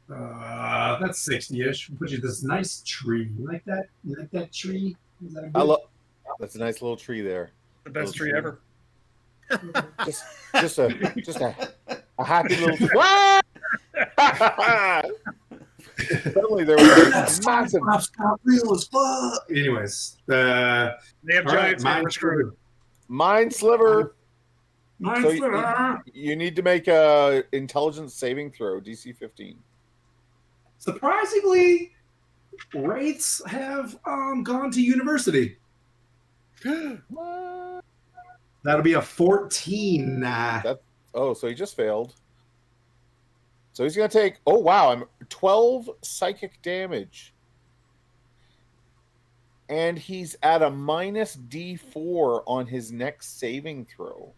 That's 60-ish. We'll put you this nice tree. You like that? You like that tree? Is that a I good... love. That's a nice little tree there. The best Little tree ever. Just a happy little. Suddenly there was a massive. Got real as fuck. Anyways, They have all right, giants here. We're screwed. Mind sliver. Mind So sliver. you need to make a intelligence saving throw, DC 15. Surprisingly, wraiths have gone to university. What? That'll be a 14. Oh, so he just failed. So he's going to take, oh wow, I'm 12 psychic damage. And he's at a minus D4 on his next saving throw.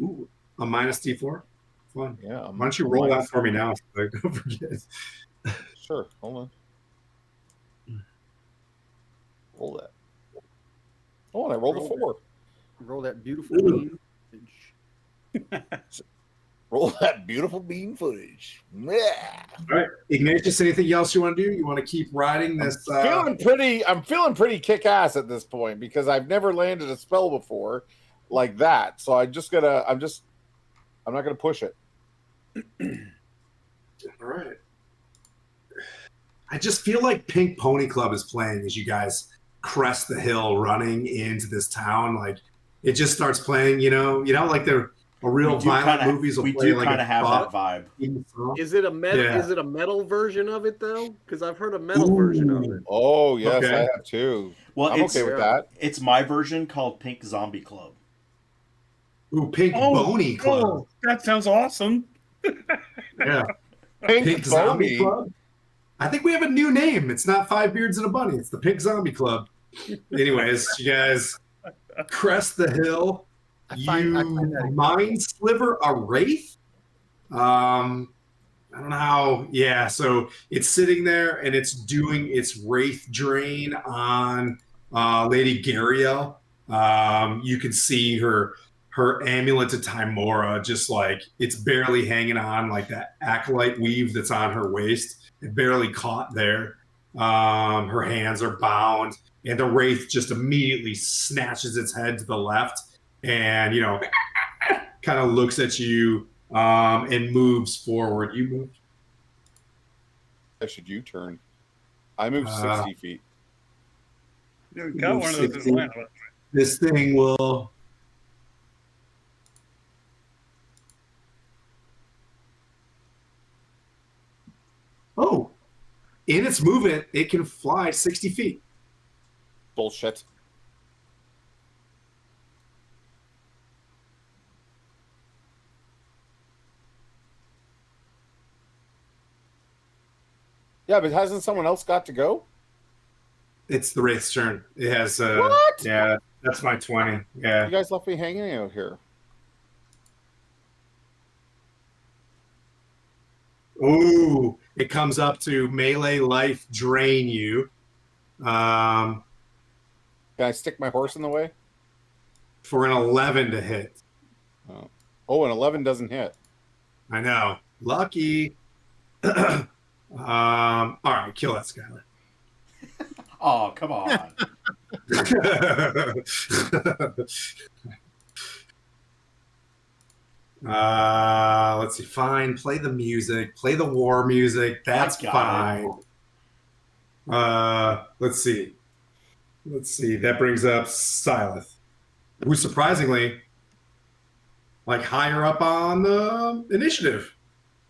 Ooh, a minus D4. Fun. Yeah. Why don't you roll that for me now so I don't forget? Sure, hold on. Roll that. Oh, and I rolled a 4. Roll that beautiful bean. Roll that beautiful bean footage. Yeah. All right, Ignatius, anything else you want to do? You want to keep riding this? I'm feeling pretty kick-ass at this point because I've never landed a spell before like that. So I'm not gonna push it. All right. I just feel like Pink Pony Club is playing as you guys crest the hill running into this town. Like, it just starts playing, like they're a real violent movies will we play do like kind of have that vibe. Is it a metal? Yeah. Is it a metal version of it though? Because I've heard a metal version of it. Oh yes, Okay. I have too. Well, I'm it's okay with that. It's my version called Pink Zombie Club. Ooh, Pink Bony Club. That sounds awesome. Yeah. Pink Zombie Zombie. Club. I think we have a new name. It's not Five Beards and a Bunny. It's the Pink Zombie Club. Anyways, you guys crest the hill. I find that mind sliver a wraith. I don't know how. Yeah, so it's sitting there and it's doing its wraith drain on Lady Gariel. You can see her amulet to Timora, just like it's barely hanging on, like that acolyte weave that's on her waist. It barely caught there. Her hands are bound, and the wraith just immediately snatches its head to the left and, kind of looks at you and moves forward. You move. I should U-turn. I moved 60 feet. Dude, got one of those in 60. Atlanta. This thing will. Oh, in its movement, it can fly 60 feet. Bullshit. Yeah, but hasn't someone else got to go? It's the Wraith's turn. It has. What? Yeah, that's my 20. Yeah. You guys left me hanging out here. Ooh, it comes up to melee life drain you. Can I stick my horse in the way? For an 11 to hit. Oh, an 11 doesn't hit. I know. Lucky. All right, kill that Skylar. Oh, come on. Let's see. Fine. Play the music. Play the war music. That's fine. Let's see. That brings up Silith, who surprisingly, like higher up on the initiative.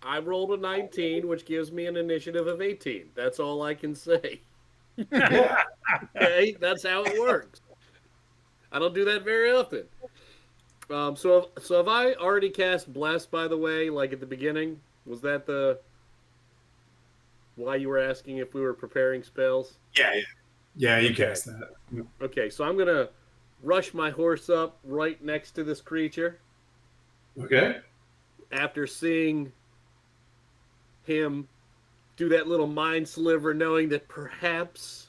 I rolled a 19, which gives me an initiative of 18. That's all I can say. Okay, that's how it works. I don't do that very often. So have I already cast Bless, by the way, like at the beginning? Was that why you were asking if we were preparing spells? Yeah, you cast that. Okay, so I'm going to rush my horse up right next to this creature. Okay. After seeing him do that little mind sliver, knowing that perhaps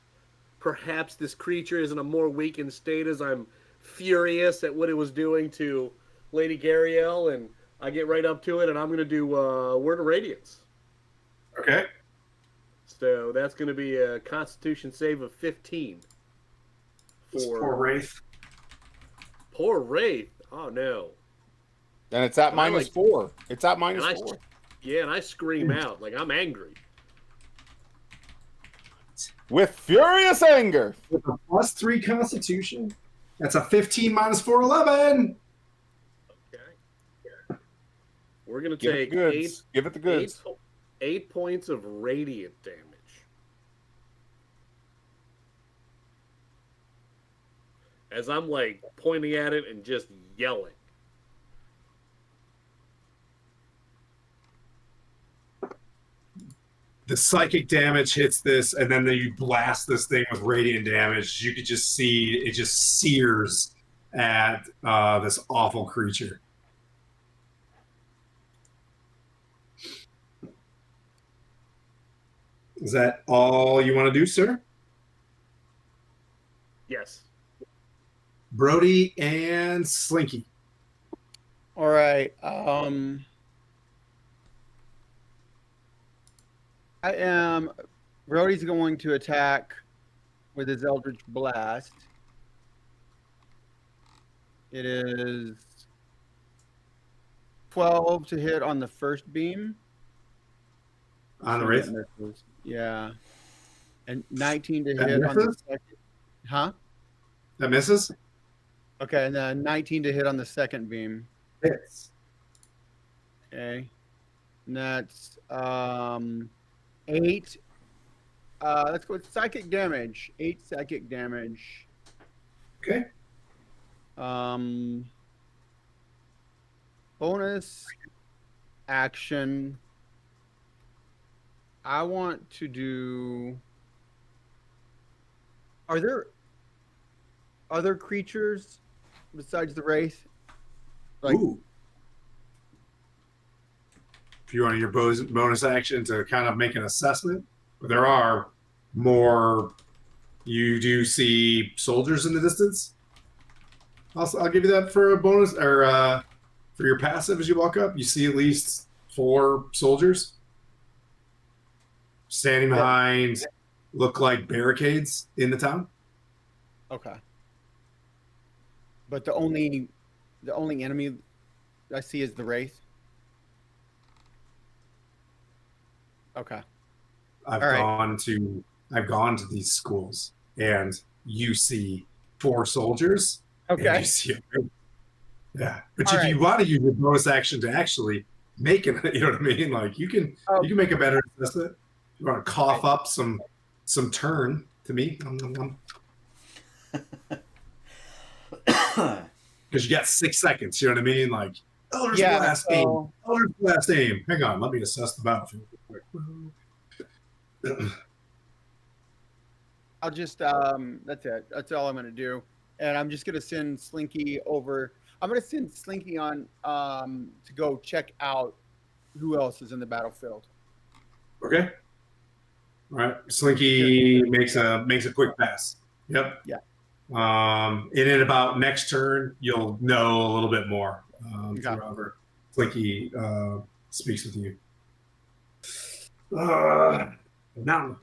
this creature is in a more weakened state, as I'm furious at what it was doing to Lady Gariel, and I get right up to it, and I'm going to do Word of Radiance. Okay. So that's going to be a Constitution save of 15. Poor Wraith. Poor Wraith. Oh, no. And it's at -4. It's at -4. Yeah, and I scream out like I'm angry. With furious anger. With a +3 Constitution, that's a 15 -4, 11. Okay. We're going to Give take it the goods. Give it the goods. 8 points of radiant damage. As I'm like pointing at it and just yelling. The psychic damage hits this, and then you blast this thing with radiant damage. You could just see it just sears at this awful creature. Is that all you want to do, sir? Yes. Brody and Slinky. All right. Brody's going to attack with his Eldritch Blast. It is 12 to hit on the first beam. On the Wraith? Yeah. And 19 to That hit on the misses? second. Huh? That misses? Okay, and then 19 to hit on the second beam. Hits. Okay. And that's 8. Let's go with psychic damage. 8 psychic damage. Okay. Bonus action. I want to do. Are there other creatures besides the Wraith? Like, Ooh. If you want your bonus action to kind of make an assessment, but there are more. You do see soldiers in the distance. I'll give you that for a bonus, or for your passive as you walk up. You see at least 4 soldiers standing behind, look like barricades in the town. okay. But the only enemy I see is the Wraith. Okay. I've All right. gone to these schools, and you see 4 soldiers. And Okay. you see yeah, but All if you right. want to use your bonus action to actually make it, you know what I mean? Like you can make a better assessment. You want to cough up some turn to me, because you got 6 seconds. You know what I mean? Like Eldritch Blast aim. Eldritch Blast aim. Hang on, let me assess the battlefield real quick. I'll just that's it. That's all I'm gonna do. And I'm just gonna send Slinky over. I'm gonna send Slinky on to go check out who else is in the battlefield. Okay. All right. Slinky makes a quick pass. Yep. Yeah. And in about next turn, you'll know a little bit more. Okay. However, Slinky speaks with you. Now.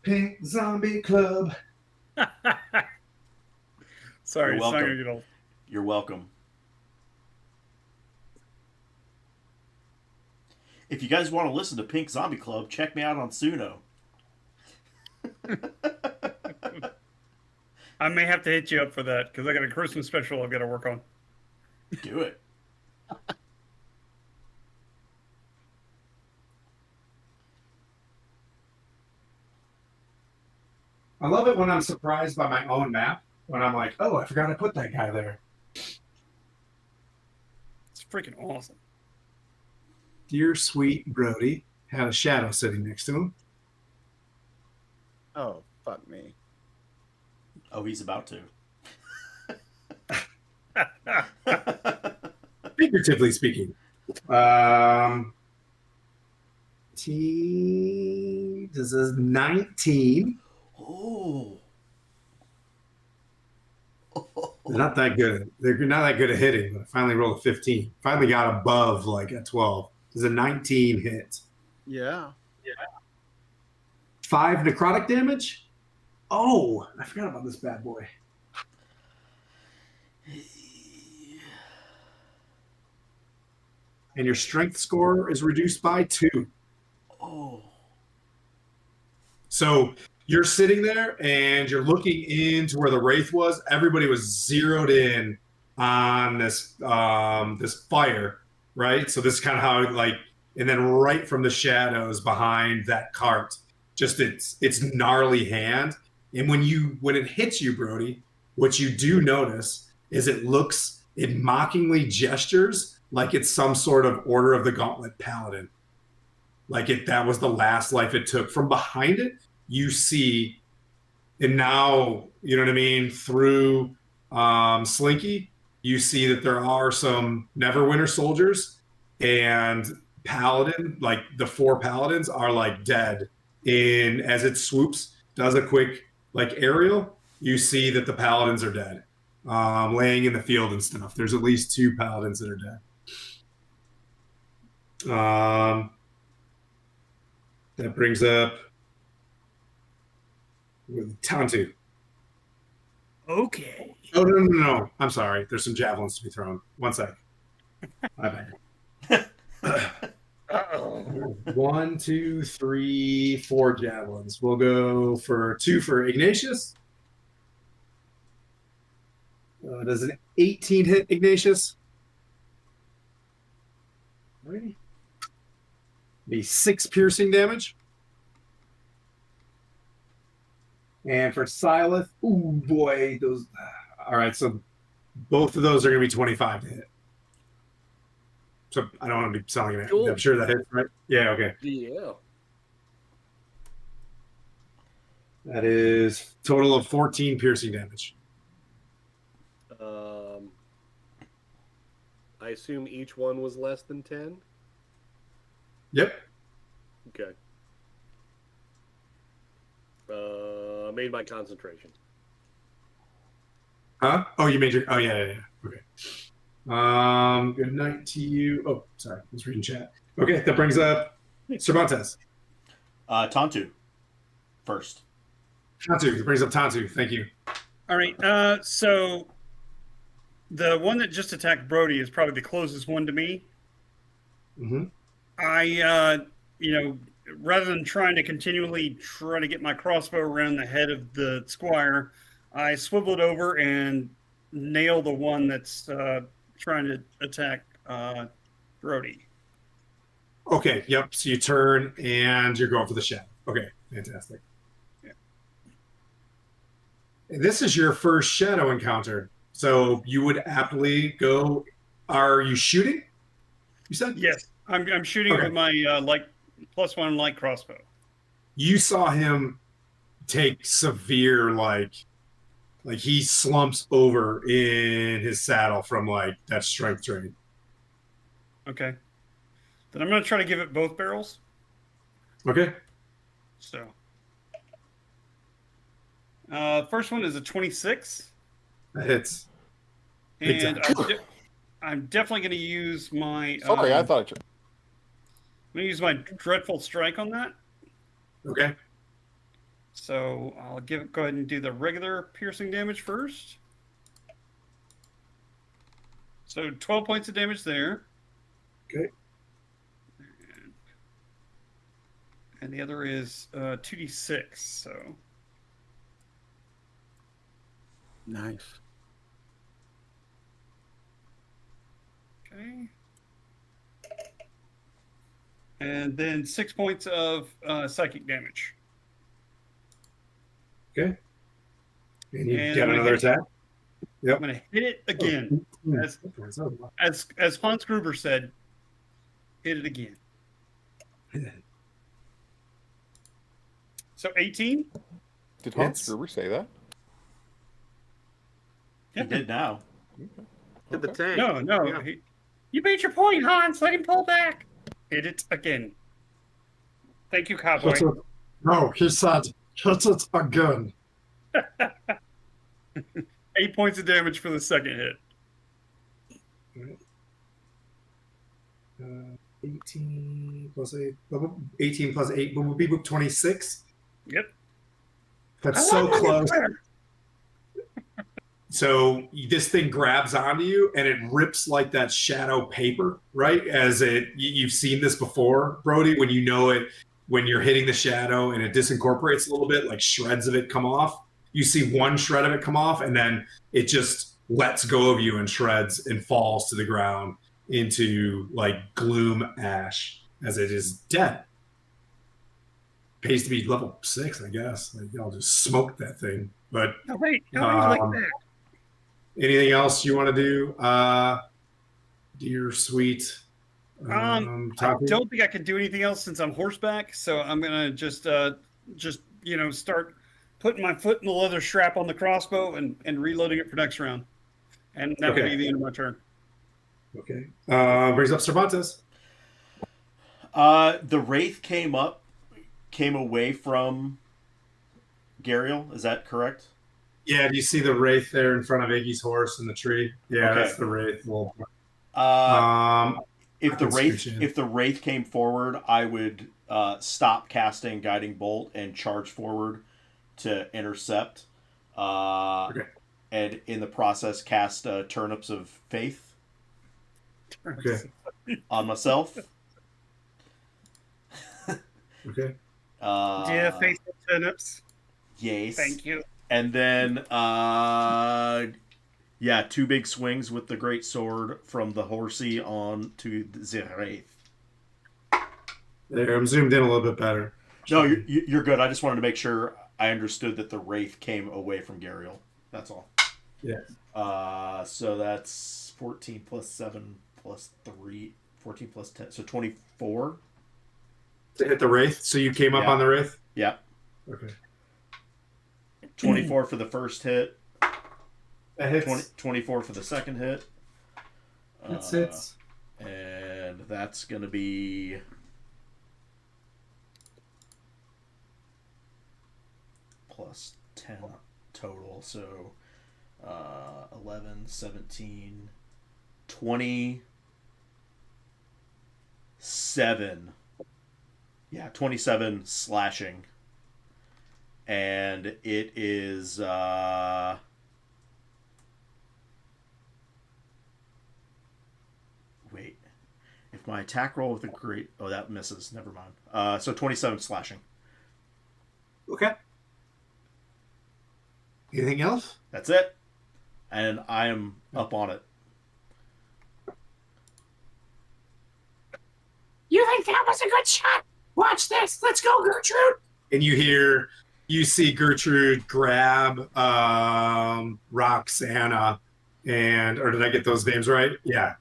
Pink Zombie Club. Sorry, You're it's not welcome. gonna get old. You're welcome. If you guys want to listen to Pink Zombie Club, check me out on Suno. I may have to hit you up for that because I got a Christmas special I've got to work on. Do it. I love it when I'm surprised by my own map. When I'm like, oh, I forgot to put that guy there. It's freaking awesome. Dear sweet Brody had a shadow sitting next to him. Oh, fuck me. Oh, he's about to. Figuratively speaking. This is 19. Oh. They're not that good. They're not that good at hitting, but I finally rolled a 15. Finally got above like a 12. This is a 19 hit. Yeah. 5 necrotic damage. Oh, I forgot about this bad boy. And your strength score is reduced by 2. Oh. So you're sitting there and you're looking into where the wraith was. Everybody was zeroed in on this this fire, right? So this is kind of how like, and then right from the shadows behind that cart, just its gnarly hand. And when it hits you, Brody, what you do notice is it mockingly gestures like it's some sort of Order of the Gauntlet paladin. Like that was the last life it took. From behind it, you see, and now, you know what I mean, through Slinky, you see that there are some Neverwinter soldiers, and Paladin, like the 4 Paladins, are like dead. As it swoops, does a quick like aerial, you see that the Paladins are dead, laying in the field and stuff. There's at least 2 Paladins that are dead. That brings up Tantu. Okay. Oh, no. I'm sorry. There's some javelins to be thrown. 1 sec. My bad. Uh-oh. 1, 2, 3, 4 javelins. We'll go for 2 for Ignatius. Does an 18 hit Ignatius? Alrighty. Be 6 piercing damage. And for Silith, ooh boy, those. All right, so both of those are going to be 25 to hit. So I don't want to be selling it. Cool. I'm sure that hits, right? Yeah, okay. Yeah. That is total of 14 piercing damage. I assume each one was less than 10? Yep. Okay. Made my concentration. Huh? Oh, you made your. Oh, yeah. Okay. Good night to you. Oh, sorry. I was reading chat. Okay, that brings up Cervantes. Tantu. First. Tantu. That brings up Tantu. Thank you. All right. So the one that just attacked Brody is probably the closest one to me. Mm-hmm. I, rather than trying to continually try to get my crossbow around the head of the squire, I swivel it over and nail the one that's trying to attack Brody. Okay, yep. So you turn and you're going for the shadow. Okay, fantastic. Yeah. And this is your first shadow encounter. So you would aptly go. Are you shooting? You said? Yes, I'm shooting Okay. with my light +1 light crossbow. You saw him take severe like he slumps over in his saddle from like that strength drain. Okay. Then I'm going to try to give it both barrels. Okay. So, first one is a 26. That hits. Big And time. I'm definitely going to use my. Sorry, I thought. I'm going to use my dreadful strike on that. Okay. So I'll go ahead and do the regular piercing damage first. So 12 points of damage there. Okay. And the other is 2d6. So Nice. okay. And then 6 points of psychic damage. Okay. And you And get I'm another attack. Yep. I'm going to hit it again. As Hans Gruber said, hit it again. So 18? Did Hans Hits. Gruber say that? He did now. Hit the tank. No. Yeah. You made your point, Hans. Let him pull back. Hit it again. Thank you, cowboy. Hit it. No, he said, hit it again. 8 points of damage for the second hit. 18 plus 8. 18 plus 8 would be 26. Yep. That's so close. So this thing grabs onto you and it rips like that shadow paper, right? As you've seen this before, Brody, when you know it, when you're hitting the shadow and it disincorporates a little bit, like shreds of it come off. You see one shred of it come off and then it just lets go of you and shreds and falls to the ground into like gloom ash as it is dead. Pays to be level 6, I guess. Like, I'll just smoke that thing. But No, wait. No, like that. anything else you want to do, dear sweet? I Taffy? don't think I can do anything else since I'm horseback, so I'm gonna just start putting my foot in the leather strap on the crossbow and reloading it for next round, and that will Okay. be the end of my turn. Okay. Brings up Cervantes. The Wraith came away from Gariel. Is that correct? Yeah, do you see the Wraith there in front of Iggy's horse in the tree? Yeah, Okay. that's the Wraith. Well, If I the can Wraith scooch in. if the Wraith came forward, I would stop casting Guiding Bolt and charge forward to intercept. Okay. And in the process, cast Turnips of Faith Okay. on myself. Okay. Yeah, face the turnips. Yes. Thank you. And then, 2 big swings with the great sword from the horsey on to the Wraith. There, I'm zoomed in a little bit better. No, you're good. I just wanted to make sure I understood that the Wraith came away from Gariel. That's all. Yeah. So that's 14 plus 7 plus 3, 14 plus 10, so 24. To hit the Wraith, so you came up Yeah. on the Wraith? Yeah. Okay. 24 for the first hit. That hits. 24 for the second hit. That's hits. And that's going to be... plus 10 total. So 11, 17, 27. Yeah, 27 slashing. And it is... wait. If my attack roll with a great... Oh, that misses. Never mind. So 27 slashing. Okay. Anything else? That's it. And I am up on it. You think that was a good shot? Watch this. Let's go, Gertrude. And you see Gertrude grab Roxana, or did I get those names right? Yeah.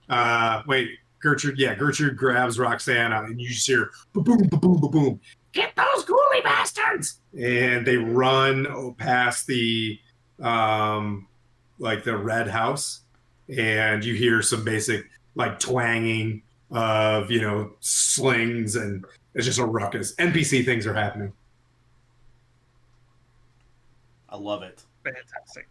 Wait, Gertrude. Yeah, Gertrude grabs Roxana, and you just hear boom, boom, boom, boom, boom, Get those ghoulie bastards. and they run past the like the red house, and you hear some basic like twanging of slings, and it's just a ruckus. NPC things are happening. I love it. Fantastic.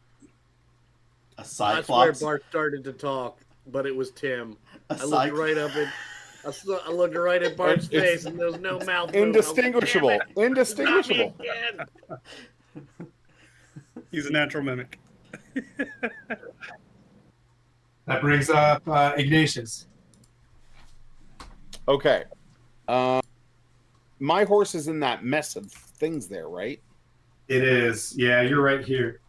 A I swear Cyclops. Bart started to talk, but it was Tim. A I looked right up at. I looked right at Bart's It's face, and there was no mouth. Indistinguishable. Movement. I was like, Indistinguishable. "Damn it, He's a natural mimic. That brings up Ignatius. Okay. My horse is in that mess of things there, right? It is. Yeah, you're right here.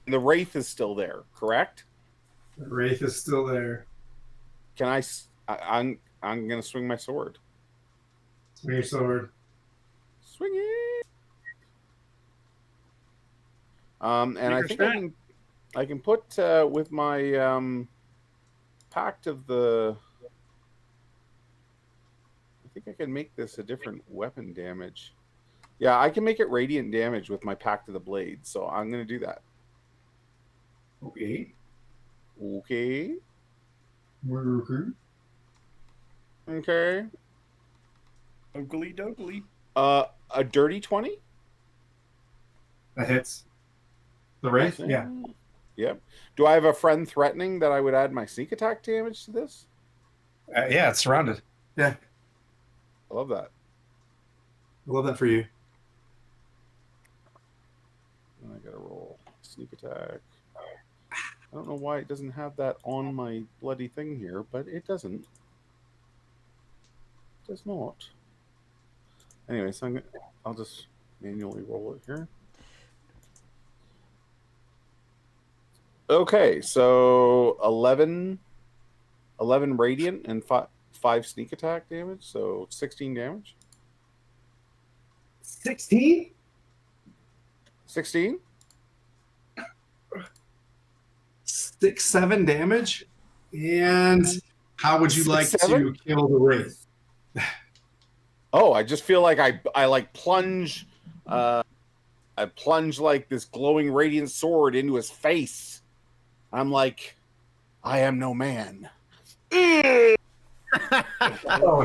The wraith is still there, correct? The wraith is still there. Can I'm gonna swing my sword. Swing your sword. Swing it. And I Your think snap. I can put with my pact of the. I think I can make this a different weapon damage. Yeah, I can make it radiant damage with my pact of the blade, so I'm gonna do that. Okay. Okay. Okay. Okay. Oakley dokley. A dirty 20? That hits. The wraith? Yeah. Yep. Do I have a friend threatening that I would add my sneak attack damage to this? Yeah, it's surrounded. Yeah. I love that. I love that for you. I gotta roll sneak attack. I don't know why it doesn't have that on my bloody thing here, but it doesn't. It does not. Anyway, so I'll just manually roll it here. Okay, so 11 radiant and 5 sneak attack damage, so 16 damage. 16? 16? 6-7 damage. And how would you like 6-7? to kill the wraith? Oh, I just feel like I like plunge I plunge like this glowing radiant sword into his face. I'm like, I am no man. Oh,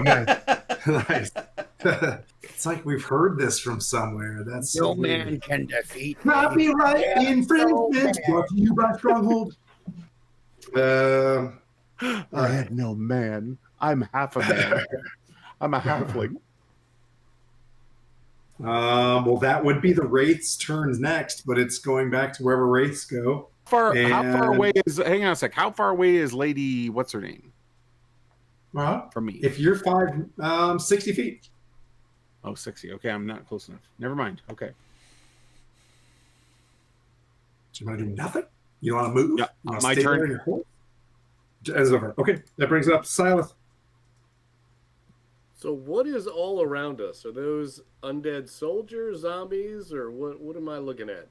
nice. Nice. It's like we've heard this from somewhere. That's No so weird. man can defeat. Copyright infringement brought to you by Stronghold. I am no man. I'm half a man. I'm a halfling. Well, that would be the wraith's turns next, but it's going back to wherever wraiths go. How far And- away is? Hang on a sec. How far away is Lady? What's her name Well, from me? if you're 60 feet. Oh, 60. Okay, I'm not close enough. Never mind. Okay. Do you want to do nothing? You don't want to move? Yeah, You wanna my stay turn. there in your hole? It's over. Okay, that brings up Silas. So what is all around us? Are those undead soldiers, zombies, or what am I looking at?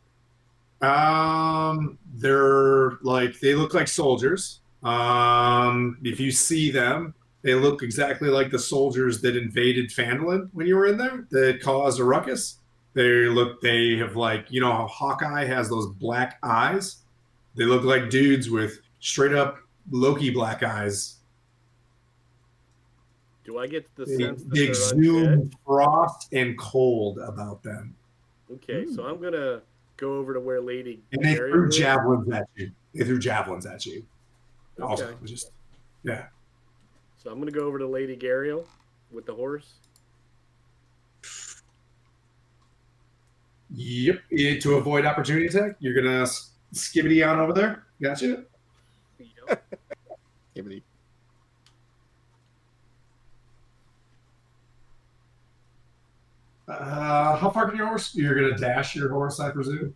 They look like soldiers. If you see them, they look exactly like the soldiers that invaded Phandalin when you were in there, that caused a ruckus. They have how Hawkeye has those black eyes. They look like dudes with straight up Loki black eyes. Do I get the They sense that they're exude undead? frost and cold about them. Okay, so I'm gonna go over to where Lady And they Gary threw is. javelins at you. Also, Okay. just yeah. So I'm gonna go over to Lady Gariel with the horse. Yep. To avoid opportunity attack, you're gonna skibbity on over there. Gotcha. Yep. How far can your horse? You're gonna dash your horse, I presume.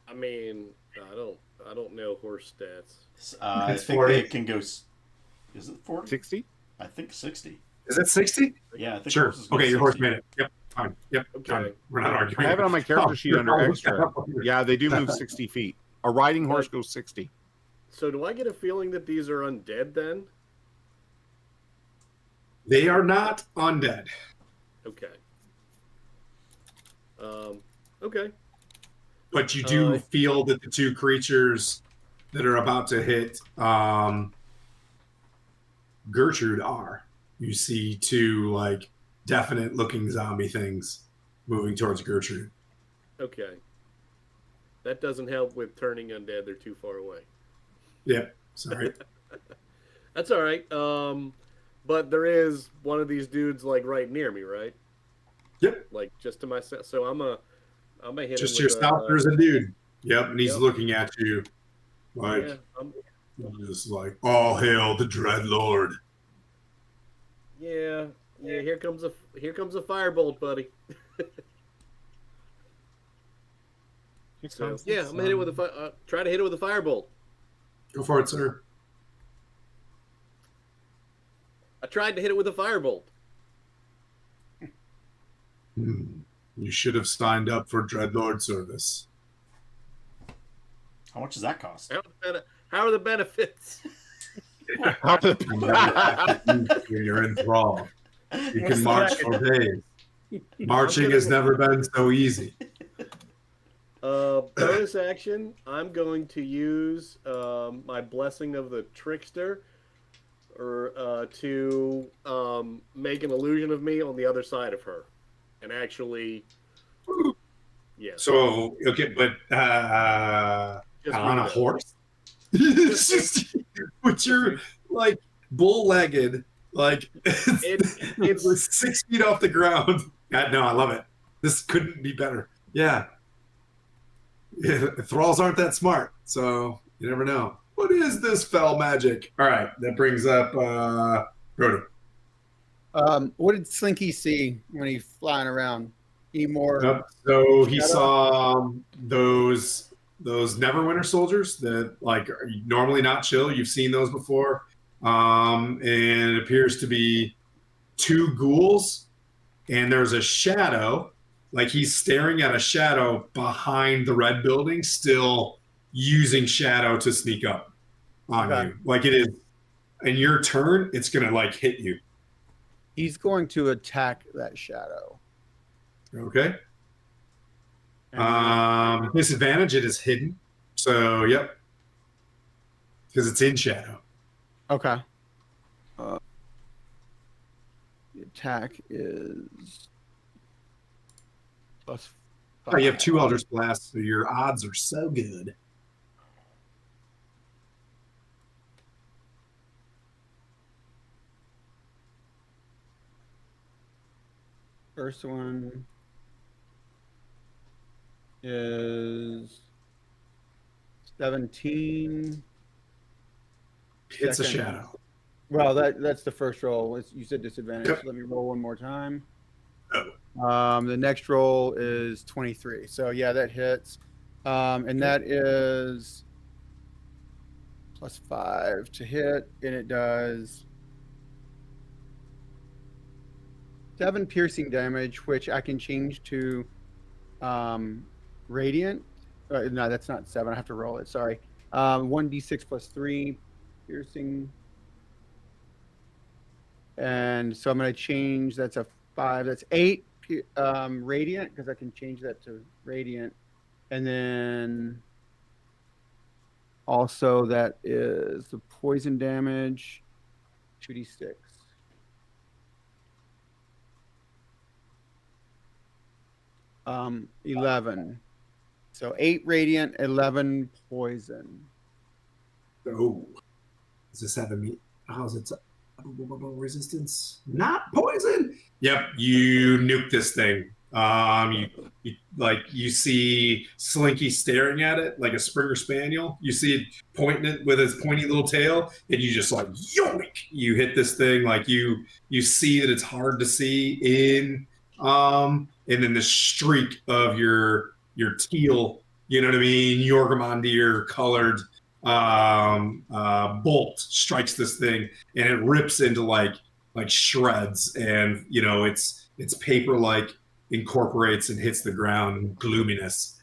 I mean, I don't know horse stats. I It's think 40. they can go. Is it 40? 60? I think 60. Is it 60? Yeah, I think Sure. horses go Okay, your horse 60. made it. Yep. Fine. Yep. Okay. Fine. We're not arguing. I have it on my character sheet under you're extra. almost there. Yeah, they do move 60 feet. A riding horse goes 60. So do I get a feeling that these are undead then? They are not undead. Okay. Okay. But you do Uh, feel that the two creatures that are about to hit Gertrude are. You see two like definite looking zombie things moving towards Gertrude. Okay. That doesn't help with turning undead. They're too far away. Yep. Sorry. That's all right. But there is one of these dudes like right near me, right? Yep. Like just to myself. So I'm a hit Just him with yourself. There's a dude. Yep. And he's Yep. looking at you like yeah, I'm, just like all hail the Dreadlord. yeah. Here comes a firebolt, buddy. So yeah, I'm gonna hit it with a try to hit it with a firebolt. Go for it, sir. I tried to hit it with a firebolt. You should have signed up for Dreadlord service. How much does that cost? How are the benefits? You're enthralled. You can march for days. Marching has never been so easy. Bonus action. I'm going to use my blessing of the trickster, or to make an illusion of me on the other side of her, and actually, yes. So okay, but Just on a move it. horse. It's just, but you're like bull-legged, like it's 6 feet off the ground. God, no, I love it. This couldn't be better. Yeah. Thralls aren't that smart, so you never know. What is this fell magic? All right, that brings up Brody. What did Slinky see when he's flying around? Any more? Yep. So he Shadow? saw those Neverwinter soldiers that like are normally not chill. You've seen those before, and it appears to be two ghouls, and there's a shadow. Like he's staring at a shadow behind the red building, still using shadow to sneak up on Okay. you. Like it is, in your turn, it's gonna like hit you. He's going to attack that shadow. Okay. And Disadvantage, it is hidden. So, yep. Because it's in shadow. okay. The attack is plus Oh, you have 5. two Eldritch Blasts, so your odds are so good. First one is 17. It's a Second. shadow. Well, that's the first roll. You said disadvantage. Yep. Let me roll one more time. Oh. The next roll is 23. So yeah, that hits. And that is plus 5 to hit, and it does 7 piercing damage, which I can change to radiant. No, that's not 7. I have to roll it. Sorry. 1d6 plus 3 piercing. And so I'm going to change. That's a 5. That's 8 radiant, because I can change that to radiant. And then also that is the poison damage, 2d6. Um, 11. So 8 radiant, 11 poison. Oh. Does this have a meat? How's it? Resistance? Not poison. Yep, you nuke this thing. You see Slinky staring at it like a Springer Spaniel. You see it pointing it with its pointy little tail, and you just yoink! You hit this thing. Like you see that it's hard to see in and then the streak of your teal, you know what I mean, Jorgmundir colored bolt strikes this thing, and it rips into like shreds, and its paper like incorporates and hits the ground. Gloominess.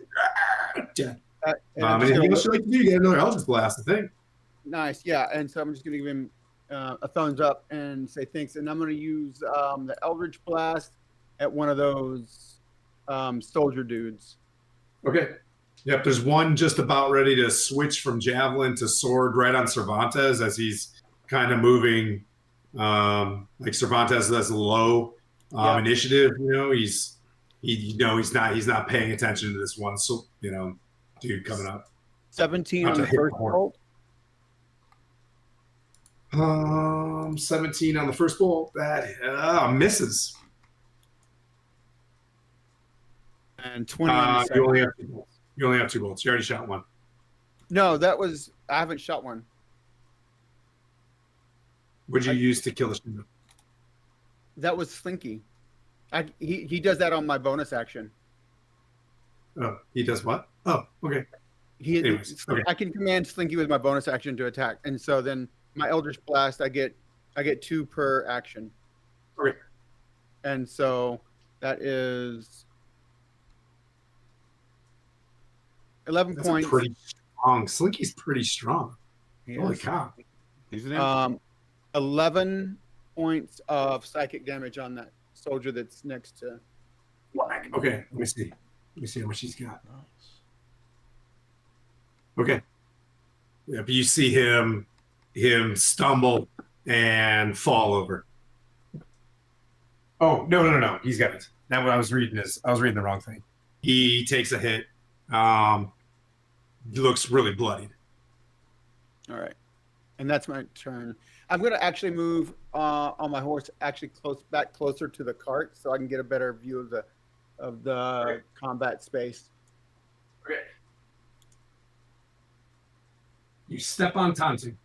Yeah. And Anything else you'd like to do? You get another Eldritch Blast, I think. nice, yeah. And so I'm just gonna give him a thumbs up and say thanks. And I'm gonna use the Eldritch Blast at one of those soldier dudes. Okay. Yep, there's one just about ready to switch from javelin to sword right on Cervantes as he's kind of moving. Like Cervantes has low initiative. He's not paying attention to this one. So dude coming up. 17 Not on to the hit first the horn. bolt. 17 on the first bolt. That misses. And 20 on the second. You only have 2 bolts. You only have 2 bolts. You already shot one. No, I haven't shot one. What'd you use to kill the Shino? That was Slinky. He does that on my bonus action. Oh, he does what? Oh, okay. Anyways, okay. I can command Slinky with my bonus action to attack, and so then my Eldritch Blast, I get 2 per action. Okay. And so that is 11 That's points. pretty strong. Slinky's pretty strong. Holy cow. He's an 11 points of psychic damage on that soldier that's next to. Okay, let me see. Let me see how much he's got. Okay. Yeah, but you see him stumble and fall over. Oh, no. He's got it. That what I was reading the wrong thing. He takes a hit. He looks really bloodied. All right. And that's my turn. I'm going to actually move on my horse actually closer to the cart so I can get a better view of the combat space. Okay. You step on Tantu.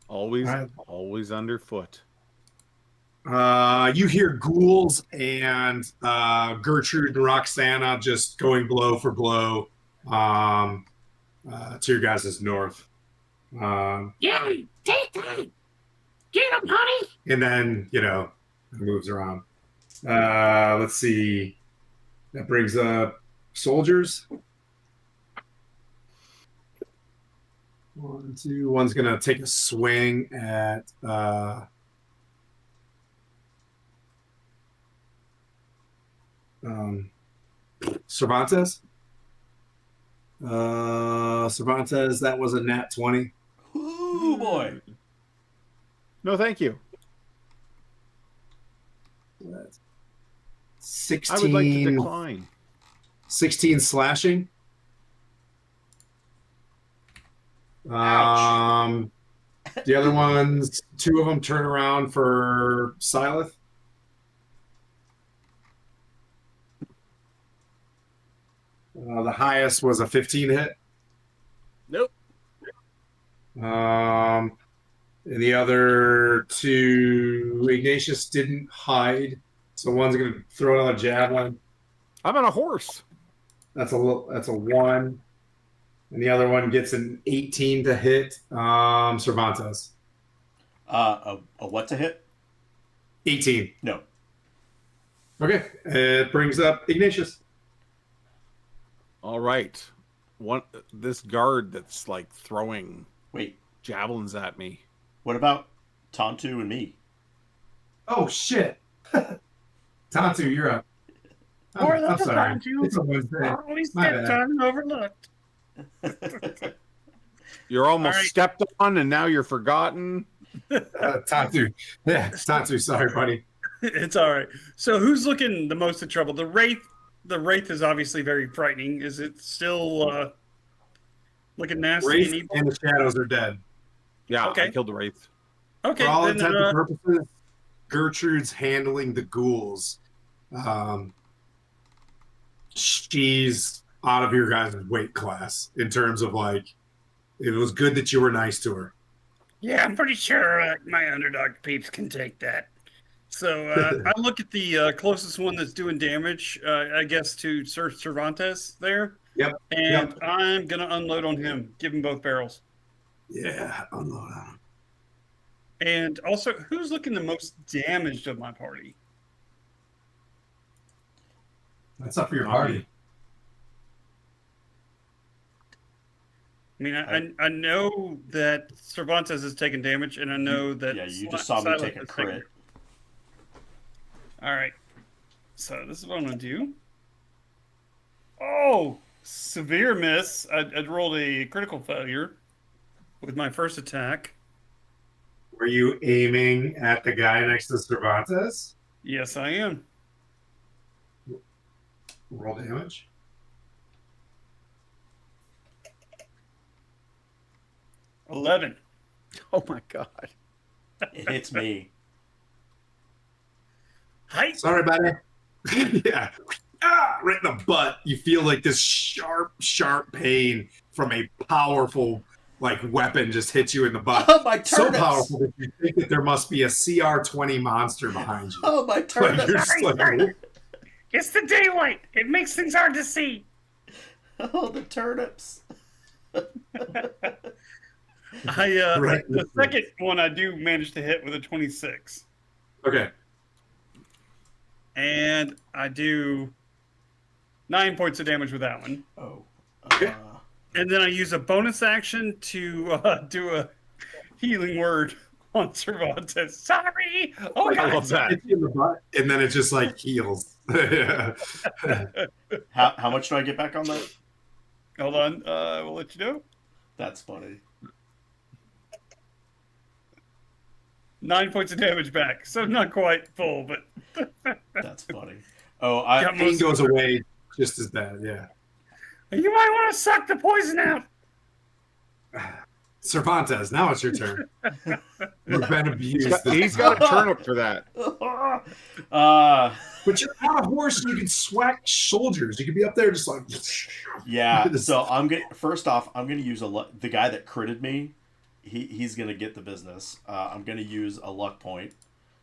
Always underfoot. You hear ghouls and Gertrude and Roxana just going blow for blow to your guys' north. Yeah, take that. Get him, honey. And then, it moves around. Let's see. That brings up soldiers. 1, 2. One's going to take a swing at... Cervantes. Cervantes, that was a nat 20. Ooh, boy. No, thank you. 16, I would like to decline. 16 slashing. Ouch. The other ones, 2 of them turn around for Silith. The highest was a 15 hit. Nope. And the other 2, Ignatius didn't hide, so one's going to throw another javelin. I'm on a horse. That's a 1, and the other one gets an 18 to hit. Cervantes. A what to hit? 18. No. Okay, it brings up Ignatius. All right. This guard that's like throwing Wait. javelins at me. What about Tantu and me? Oh shit, Tantu, you're up. I'm sorry. It's a Wednesday. Always My stepped bad. on and overlooked. You're almost All right. stepped on and now you're forgotten. Tantu. Yeah, Tantu. Sorry, buddy. It's all right. So who's looking the most in trouble? The Wraith is obviously very frightening. Is it still looking nasty Wraith and evil? and the shadows are dead. Yeah, Okay. I killed the wraith. Okay, For all then intents and purposes, Gertrude's handling the ghouls. She's out of your guys' weight class in terms of like, it was good that you were nice to her. Yeah, I'm pretty sure my underdog peeps can take that. So I look at the closest one that's doing damage, I guess, to Sir Cervantes there. Yep. And Yep. I'm going to unload on him, give him both barrels. Yeah, unload on him. And also, who's looking the most damaged of my party? That's up for your party. I mean, I know that Cervantes has taken damage, and I know that... Yeah, you just saw me take a crit. All right. So this is what I'm going to do. Oh, severe miss. I rolled a critical failure with my first attack. Were you aiming at the guy next to Cervantes? Yes, I am. Roll damage. $11. Oh my god. It hits me. Hi. Sorry, buddy. Yeah. Right in the butt. You feel like this sharp pain from a powerful weapon just hits you in the butt. Oh, my So turnips. powerful that you think that there must be a CR-20 monster behind you. Oh, my turnips. You're just like, It's the daylight. It makes things hard to see. Oh, the turnips. The second one I do manage to hit with a 26. Okay. And I do 9 points of damage with that one. Oh. And then I use a bonus action to do a healing word on Cervantes. Sorry. Oh, I God. love that. Hits you in the butt, and then it just heals. How much do I get back on that? Hold on. We'll let you know. That's funny. 9 points of damage back. So not quite full, but... That's funny. Oh, Pain goes away just as bad, yeah. You might want to suck the poison out. Cervantes, now it's your turn. You've been abused. He's got a turnip for that. But you're on a horse and you can swag soldiers. You can be up there just yeah. So first off, I'm gonna use the guy that critted me. He's gonna get the business. I'm gonna use a luck point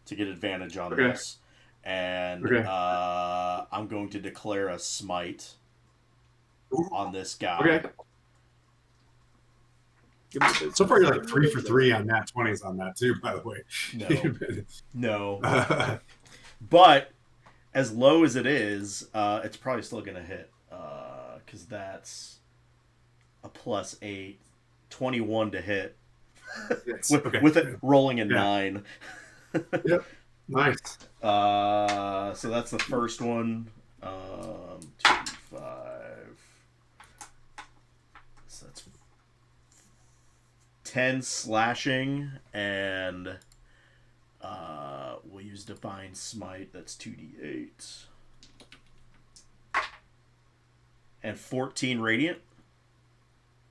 to get advantage on this, and I'm going to declare a smite on this guy. Okay. So far, you're 3 for 3 on nat 20s on that too. By the way, no. But as low as it is, it's probably still gonna hit because that's a +8, 21 to hit. with it rolling a 9. Yep. Nice. So that's the first one. 2, 5. So that's 10 slashing, and we'll use Divine Smite. That's 2d8. And 14 radiant.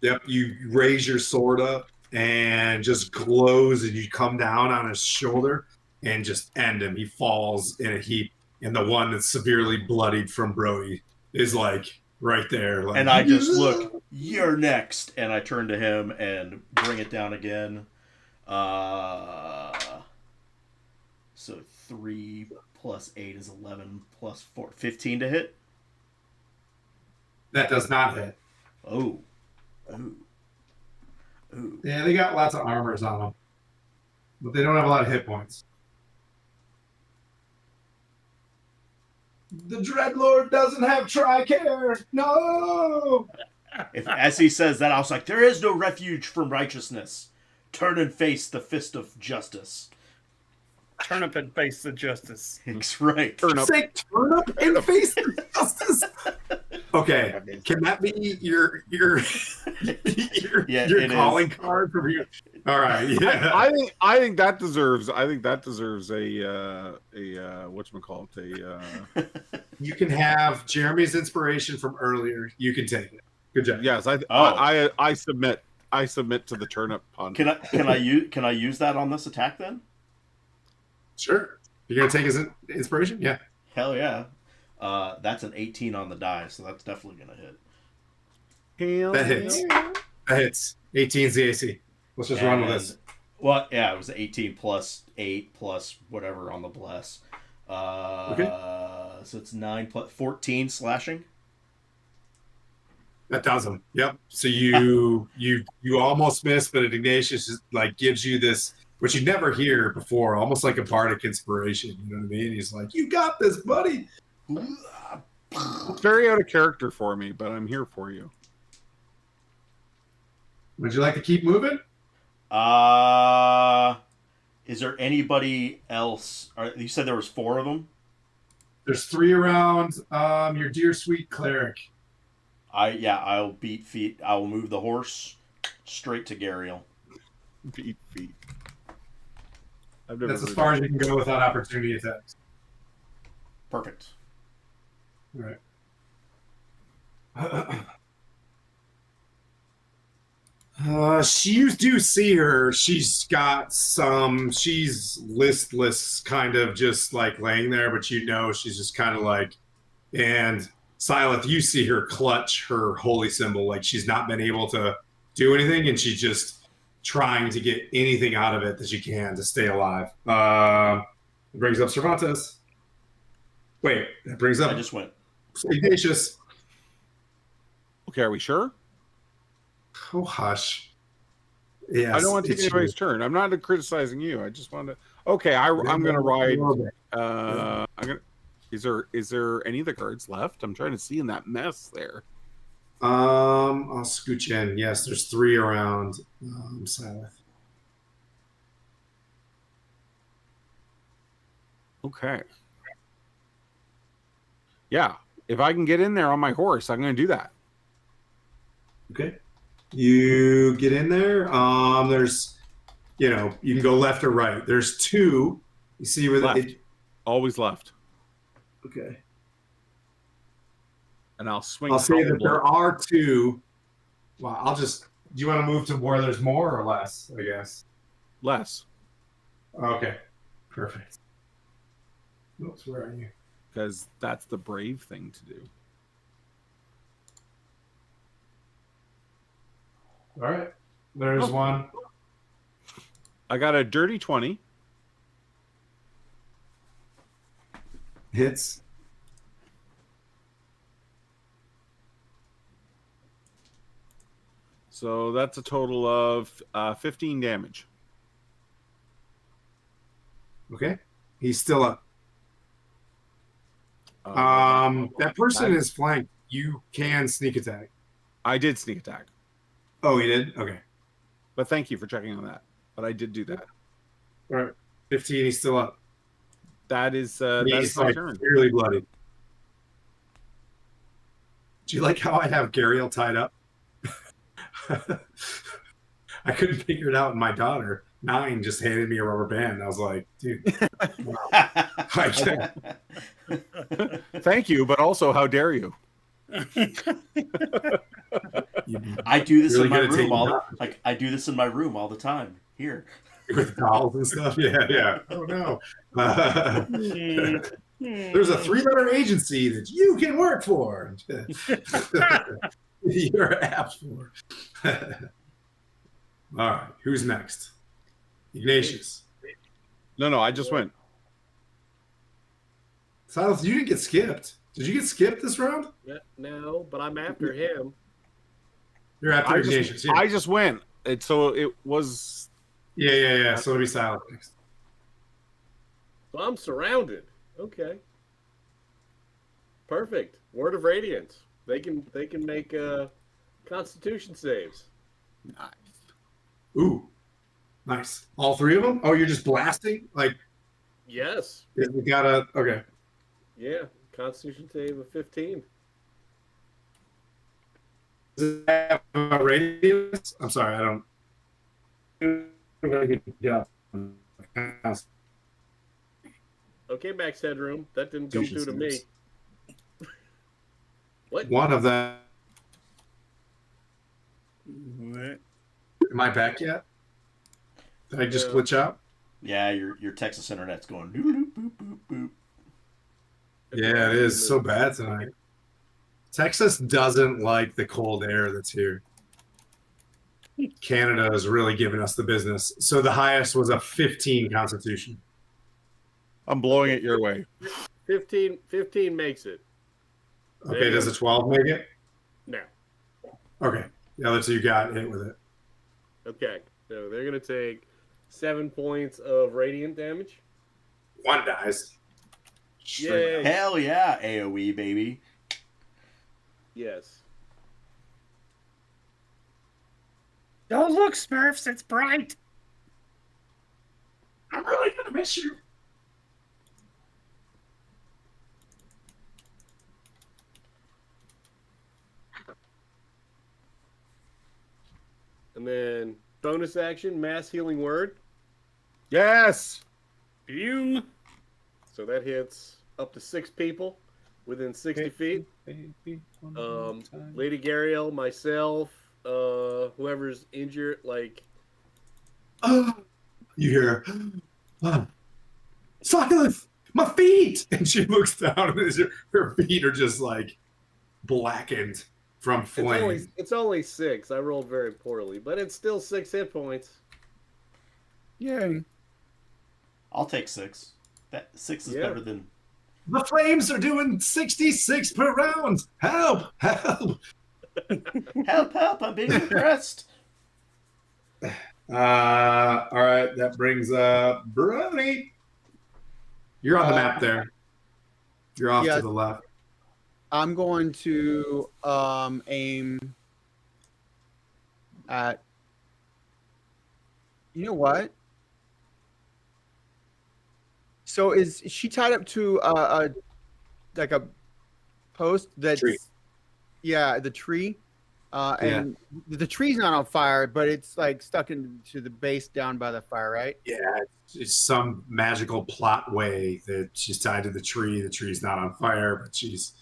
Yep. You raise your sword up and just glows, and you come down on his shoulder and just end him. He falls in a heap, and the one that's severely bloodied from Brody is right there. And I just look, you're next, and I turn to him and bring it down again. So 3 + 8 is 11 + 4, 15 to hit. That does not hit. Oh. Ooh. Yeah, they got lots of armors on them, but they don't have a lot of hit points. The Dreadlord doesn't have Tricare. No. As he says that, I was like, there is no refuge from righteousness. Turn and face the fist of justice. Turn up and face the justice. That's right. Turn up and face the justice. Okay, can that be your calling card from you? All right, yeah. I think that deserves a whatchamacallit, You can have Jeremy's inspiration from earlier. You can take it. Good job. Yes, I submit to the turnip pun. Can I use that on this attack then? Sure. You're gonna take his inspiration? Yeah. Hell yeah. That's an 18 on the die, so that's definitely gonna hit. That hits. That hits. 18's the AC. Let's just run with this. Well, yeah, it was 18 plus 8 plus whatever on the bless. Okay. So it's 9 plus 14 slashing. That does him. Yep. So you almost miss, but Ignatius is, like, gives you this, which you never hear before, almost like a bardic inspiration. You know what I mean? He's like, "You got this, buddy." It's very out of character for me, but I'm here for you. Would you like to keep moving? Is there anybody else? You said there was 4 of them. There's 3 around. Your dear sweet cleric. I'll beat feet. I will move the horse straight to Gariel. Beat feet. That's as far as you can go without opportunity attacks. Perfect. All right. You do see her. She's listless, kind of just like laying there, but you know she's just kind of like, and Silith, you see her clutch her holy symbol, like she's not been able to do anything, and she's just trying to get anything out of it that she can to stay alive. It brings up Cervantes. Wait, it brings up. I just went. Ignatius. Okay, are we sure? Oh, hush. Yes, I don't want to take anybody's turn. I'm not criticizing you. I just want to. Okay, I'm going to ride. I'm going. Is there any of the cards left? I'm trying to see in that mess there. I'll scooch in. Yes, there's 3 around. Silith. Okay. Yeah, if I can get in there on my horse, I'm going to do that. Okay. You get in there. There's, you can go left or right. There's 2. You see where left. Always left. Okay. And I'll swing. I'll say that there are 2. Well, do you want to move to where there's more or less, I guess? Less. Okay. Perfect. Oops, where are you? Because that's the brave thing to do. All right. There's 1. I got a dirty 20. Hits. So that's a total of 15 damage. Okay. He's still up. That person is flanked. You can sneak attack. I did sneak attack. Oh, you did? Okay. But thank you for checking on that. But I did do that. All right. 15, he's still up. That is he's my like turn. Clearly bloody. Do you like how I have Gariel tied up? I couldn't figure it out, and my daughter, 9, just handed me a rubber band. I was like, dude. Thank you, but also, how dare you? I do this really in my room I do this in my room all the time. Here. With dolls and stuff? Yeah. Oh, no. There's a 3-letter agency that you can work for. You're apt for. All right. Who's next? Ignatius. No, I just went. Silas, you didn't get skipped. Did you get skipped this round? No, but I'm after him. You're after Ignatius. I just went. So it was. Yeah. So it'll be Silas next. So I'm surrounded. Okay. Perfect. Word of Radiance. They can make Constitution saves. Nice. Ooh, nice. All 3 of them? Oh, you're just blasting? Like, Yes. we gotta. Okay. Yeah. Constitution save of 15. Does it have a radius? I'm sorry, I don't. Yeah. Okay, Max Headroom. That didn't come through to me. What? One of them. What? Am I back yet? Did I just glitch out? Yeah, your Texas internet's going boop boop boop boop. Yeah, it is so bad tonight. Texas doesn't like the cold air that's here. Canada is really giving us the business. So the highest was a 15 Constitution. I'm blowing it your way. 15 makes it. Okay, does a 12 make it? No. Okay, the other two got hit with it. Okay, so they're going to take 7 points of radiant damage. One dies. Yay! Hell yeah, AoE, baby. Yes. Don't look, Smurfs, it's bright. I'm really gonna miss you. And then bonus action, mass healing word. Yes. Boom. So that hits up to 6 people within 60 feet. Lady Gariel, myself, whoever's injured, like. You hear, Succulent, my feet! And she looks down and her feet are just like blackened from flame. It's only 6. I rolled very poorly, but it's still 6 hit points. Yay. I'll take 6. That 6 is better than. The flames are doing 66 per round. Help! Help! Help! I'm being impressed. All right, that brings up Brony. You're on the map there. You're off to the left. I'm going to aim at. You know what? So is she tied up to a post that's tree. Yeah, the tree. And the tree's not on fire, but it's like stuck into the base down by the fire, right? Yeah, it's some magical plot way that she's tied to the tree. The tree's not on fire, but she's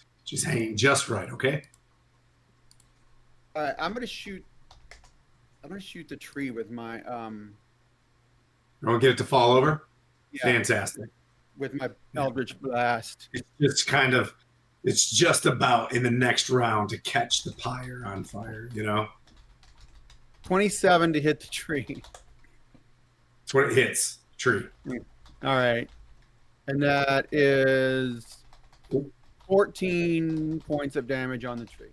hanging just right. Okay. All right, I'm gonna shoot the tree with my You want to get it to fall over? yeah, Fantastic. with my Eldritch Blast. It's just about in the next round to catch the pyre on fire, 27 to hit the tree. That's what it hits. Tree. All right. And that is 14 points of damage on the tree.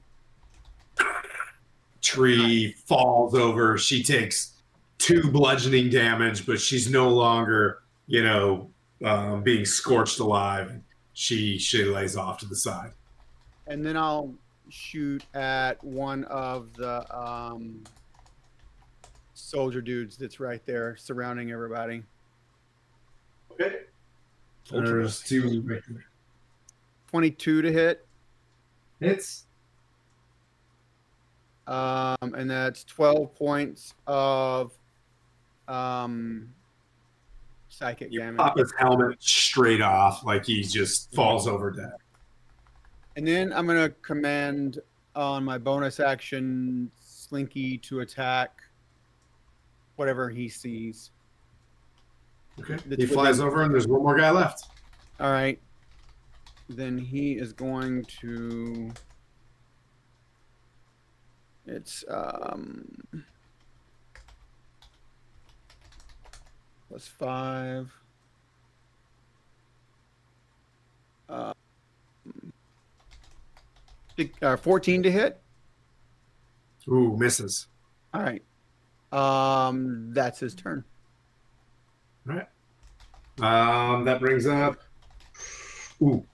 Tree falls over. She takes 2 bludgeoning damage, but she's no longer, being scorched alive. She lays off to the side. And then I'll shoot at one of the soldier dudes that's right there surrounding everybody. Okay. There's 2 right there. 22 to hit. Hits. And that's 12 points of psychic damage. Pop his helmet straight off like he just falls over dead. And then I'm going to command on my bonus action Slinky to attack whatever he sees. Okay. He flies over and there's one more guy left. All right. Then he is going to. It's +5. 14 to hit. Ooh, misses. All right. That's his turn. All right. That brings up. Ooh.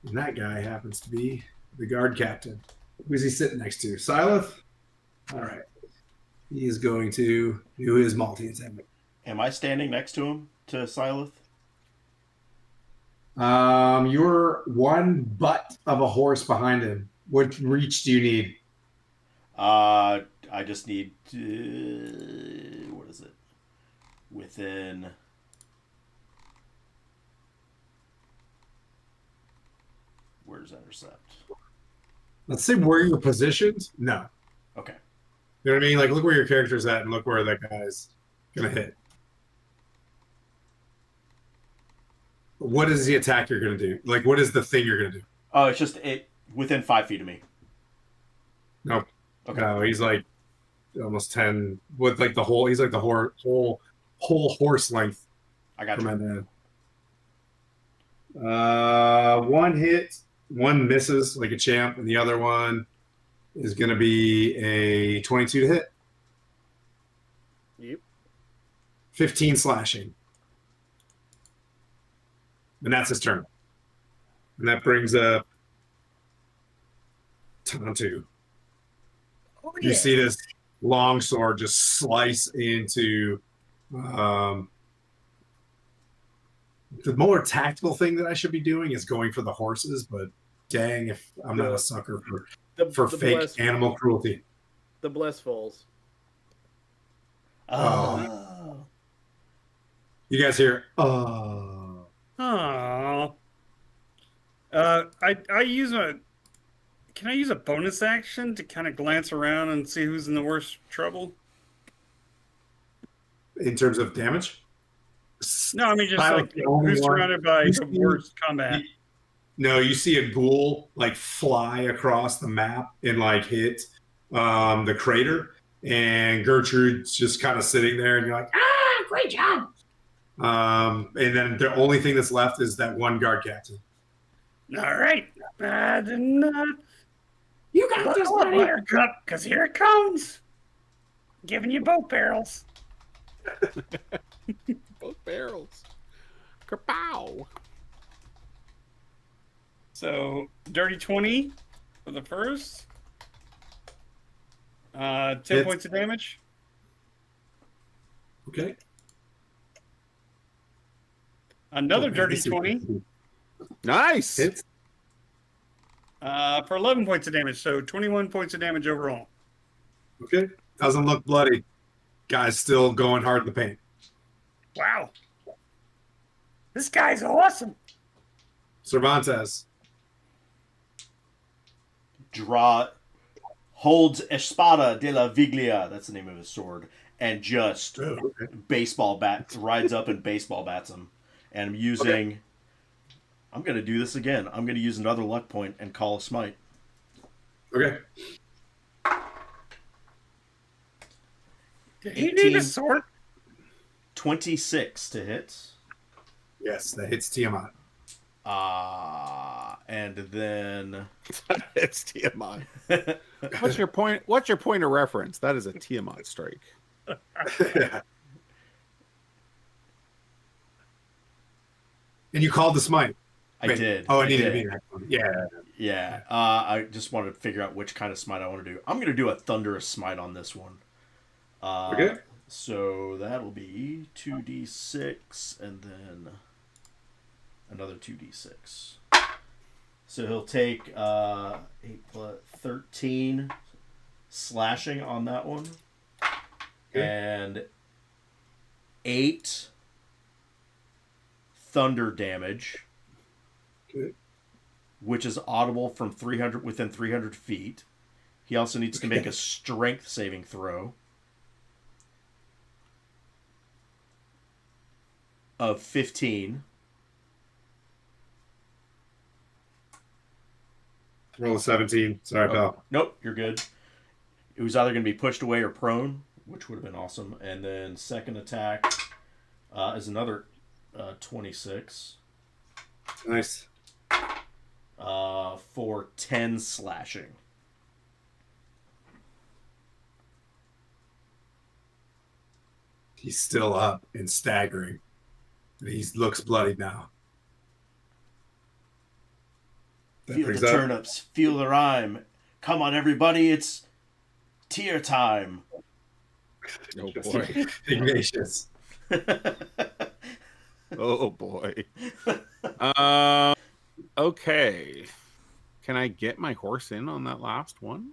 And that guy happens to be the guard captain. Who's he sitting next to? Silith? All right. He is going to do his multi-attack. Am I standing next to him, to Silith? You're one butt of a horse behind him. What reach do you need? I just need to, what is it? Within. Where's intercept? Let's say where you're positioned. No. Okay. You know what I mean? Like, look where your character's at and look where that guy's going to hit. What is the attack you're going to do? Like, what is the thing you're going to do? Oh, it's just within 5 feet of me. Nope. Okay. No, he's like almost 10 with like the whole. He's like the whole horse length I got from you. end to end. One hit, one misses like a champ, and the other one is going to be a 22 to hit. Yep. 15 slashing. And that's his turn. And that brings up Tantu. Oh, You yeah. see this long sword just slice into the more tactical thing that I should be doing is going for the horses, but dang if I'm not a sucker for fake animal cruelty. The bless falls. Oh. You guys hear? Aww. I use a. Can I use a bonus action to kind of glance around and see who's in the worst trouble? In terms of damage? No, I mean just Pilot's like the only who's one. surrounded by You the see- worst combat. No, you see a ghoul like fly across the map and like hit the crater, and Gertrude's just kind of sitting there, and you're like, Ah, great job. and then the only thing that's left is that one guard captain. All right. Then, You got this, buckle up, buddy. Buttercup, because here it comes. Giving you both barrels. Both barrels. Kapow. So dirty 20 for the first. 10 Hits. points of damage. Okay. Another Oh, man, dirty this is- 20 Nice. Hits. for 11 points of damage. So 21 points of damage overall. Okay. Doesn't look bloody. Guy's still going hard in the paint. Wow. This guy's awesome. Cervantes. Holds Espada de la Viglia, that's the name of his sword, and just Oh, okay. baseball bat rides up and baseball bats him. And I'm using I'm gonna do this again. I'm gonna use another luck point and call a smite. Okay. Did he need a sword? 26 to hit. Yes, that hits Tiamat. And then It's Tiamat. What's your point? What's your point of reference? That is a Tiamat strike. And you called the smite. I Wait. did. Oh, I it needed to did. be that one. Yeah. Yeah. I just wanted to figure out which kind of smite I want to do. I'm gonna do a thunderous smite on this one. Okay. So that'll be 2d6 and then another 2d6. So he'll take 8 plus 13 slashing on that one, and 8 thunder damage, Okay. which is audible from 300 within 300 feet. He also needs to make a strength saving throw of 15. Roll a 17. Sorry, pal. Nope, you're good. It was either going to be pushed away or prone, which would have been awesome. And then second attack is another 26 Nice. for 10 slashing. He's still up and staggering. He looks bloodied now. That Feel the brings up- turnips, feel the rhyme. Come on, everybody, it's tier time. Oh boy. Ignatius. Oh boy. Okay. Can I get my horse in on that last one?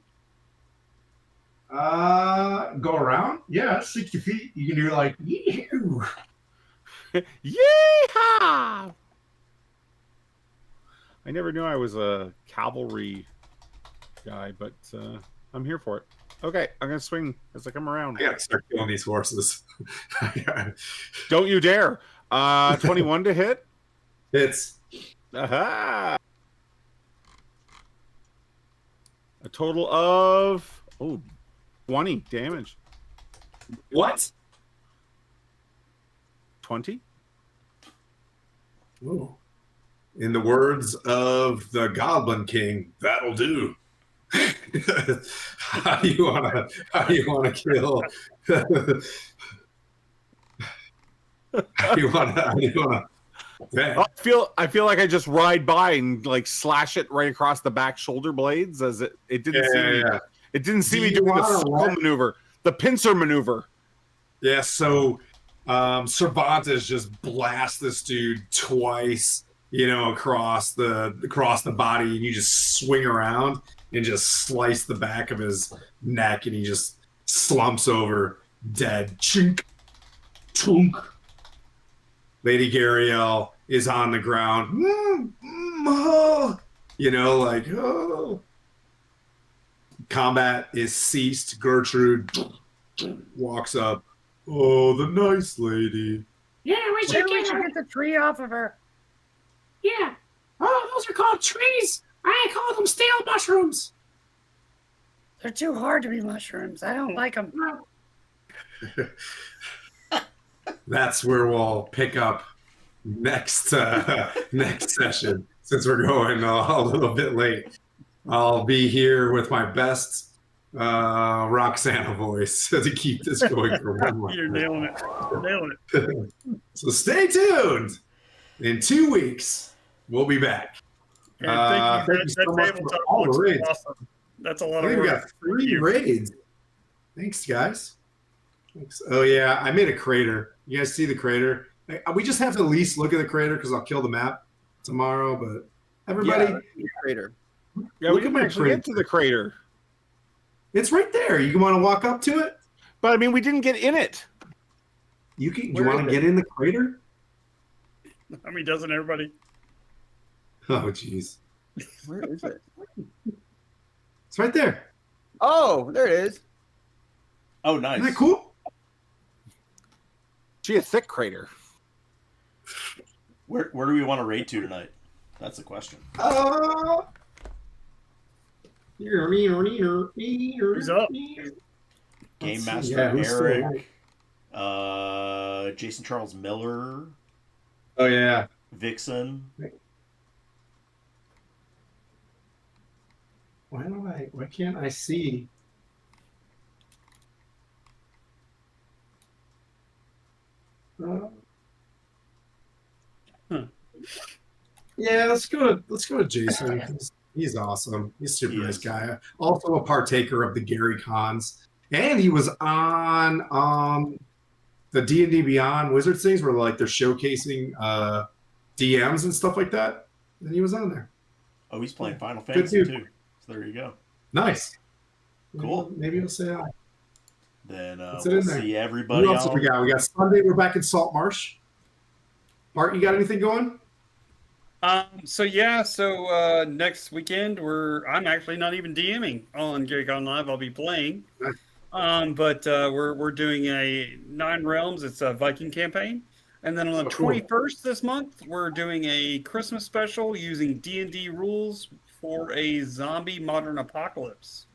Go around? Yeah, 60 feet. You can do like, yee-hoo. Yeehaw! I never knew I was a cavalry guy, but I'm here for it. Okay, I'm gonna swing as I come around. I gotta start killing these horses. Don't you dare! 21 to hit. It's Aha! A total of 20 damage. What? 20? Ooh. In the words of the Goblin King, that'll do. How do you wanna kill? How do you wanna? Oh, I feel like I just ride by and like slash it right across the back shoulder blades as it didn't see me. Yeah. It didn't see Do me you doing the wanna circle what? maneuver, the pincer maneuver. Yeah, so Cervantes just blasts this dude twice, across the body, and you just swing around and just slice the back of his neck, and he just slumps over dead. Chink, chunk. Lady Gariel is on the ground. Oh. Oh. Combat is ceased. Gertrude walks up. Oh, the nice lady. Yeah, we should Maybe we get should her. get the tree off of her. Yeah. Oh, those are called trees. I call them stale mushrooms. They're too hard to be mushrooms. I don't like them. That's where we'll pick up next session, since we're going a little bit late. I'll be here with my best Roxana voice to keep this going for one more. You're nailing it. Nailing it. So stay tuned. In 2 weeks, we'll be back. And thank you. so That much for tabletop all the looks raids. awesome. That's a lot I of think we work. got 3 raids. Thanks, guys. Thanks. Oh yeah, I made a crater. You guys see the crater? We just have to at least look at the crater because I'll kill the map tomorrow. But everybody, Crater. Yeah, Look we at can my actually get crater. to the crater. it's right there. You want to walk up to it? But I mean, we didn't get in it. You Where want is to it? get in the crater? I mean, doesn't everybody? Oh, jeez. Where is it? It's right there. Oh, there it is. Oh, nice. Isn't that cool? Gee, a thick crater. Where do we want to raid to tonight? That's the question. Who's up? Game Let's see. Master Yeah, who's still Eric, Jason Charles Miller, Oh yeah. Vixen. Why can't I see? Yeah, let's go to Jason. He's awesome. He's a super He nice is. guy. Also a partaker of the Gary Cons. And he was on the D&D Beyond Wizards things where like they're showcasing DMs and stuff like that. And he was on there. Oh, he's playing Final Good Fantasy dude. too. So there you go. Nice. Cool. Maybe he'll say hi. Then It's in we'll there. see everybody Who else have we got? We got Sunday. We're back in Salt Marsh. Bart, you got anything going? So next weekend I'm actually not even DMing on GaryCon Live. I'll be playing. Nice. But we're doing a 9 Realms. It's a Viking campaign. And then on the cool. 21st this month, we're doing a Christmas special using D&D rules for a zombie modern apocalypse.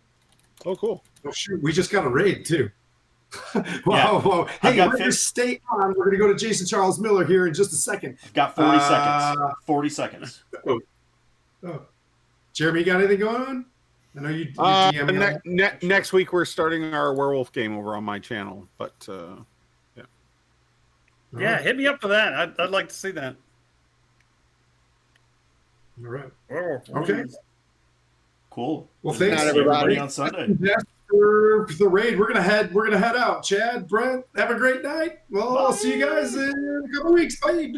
Oh, cool. Oh, shoot. We just got a raid, too. Yeah. Whoa. I've Hey, got we're going to stay on. We're going to go to Jason Charles Miller here in just a second. I've got 40 seconds. 40 seconds. Oh. Jeremy, you got anything going on? I know you DM Next week we're starting our werewolf game over on my channel, but Yeah, hit me up for that. I'd like to see that. All right. Oh, Okay. Cool. Well, Then thanks, we'll see everybody. on Sunday. That's for the raid. We're gonna head out. Chad, Brent, have a great night. Well, I'll see you guys in a couple weeks. Bye.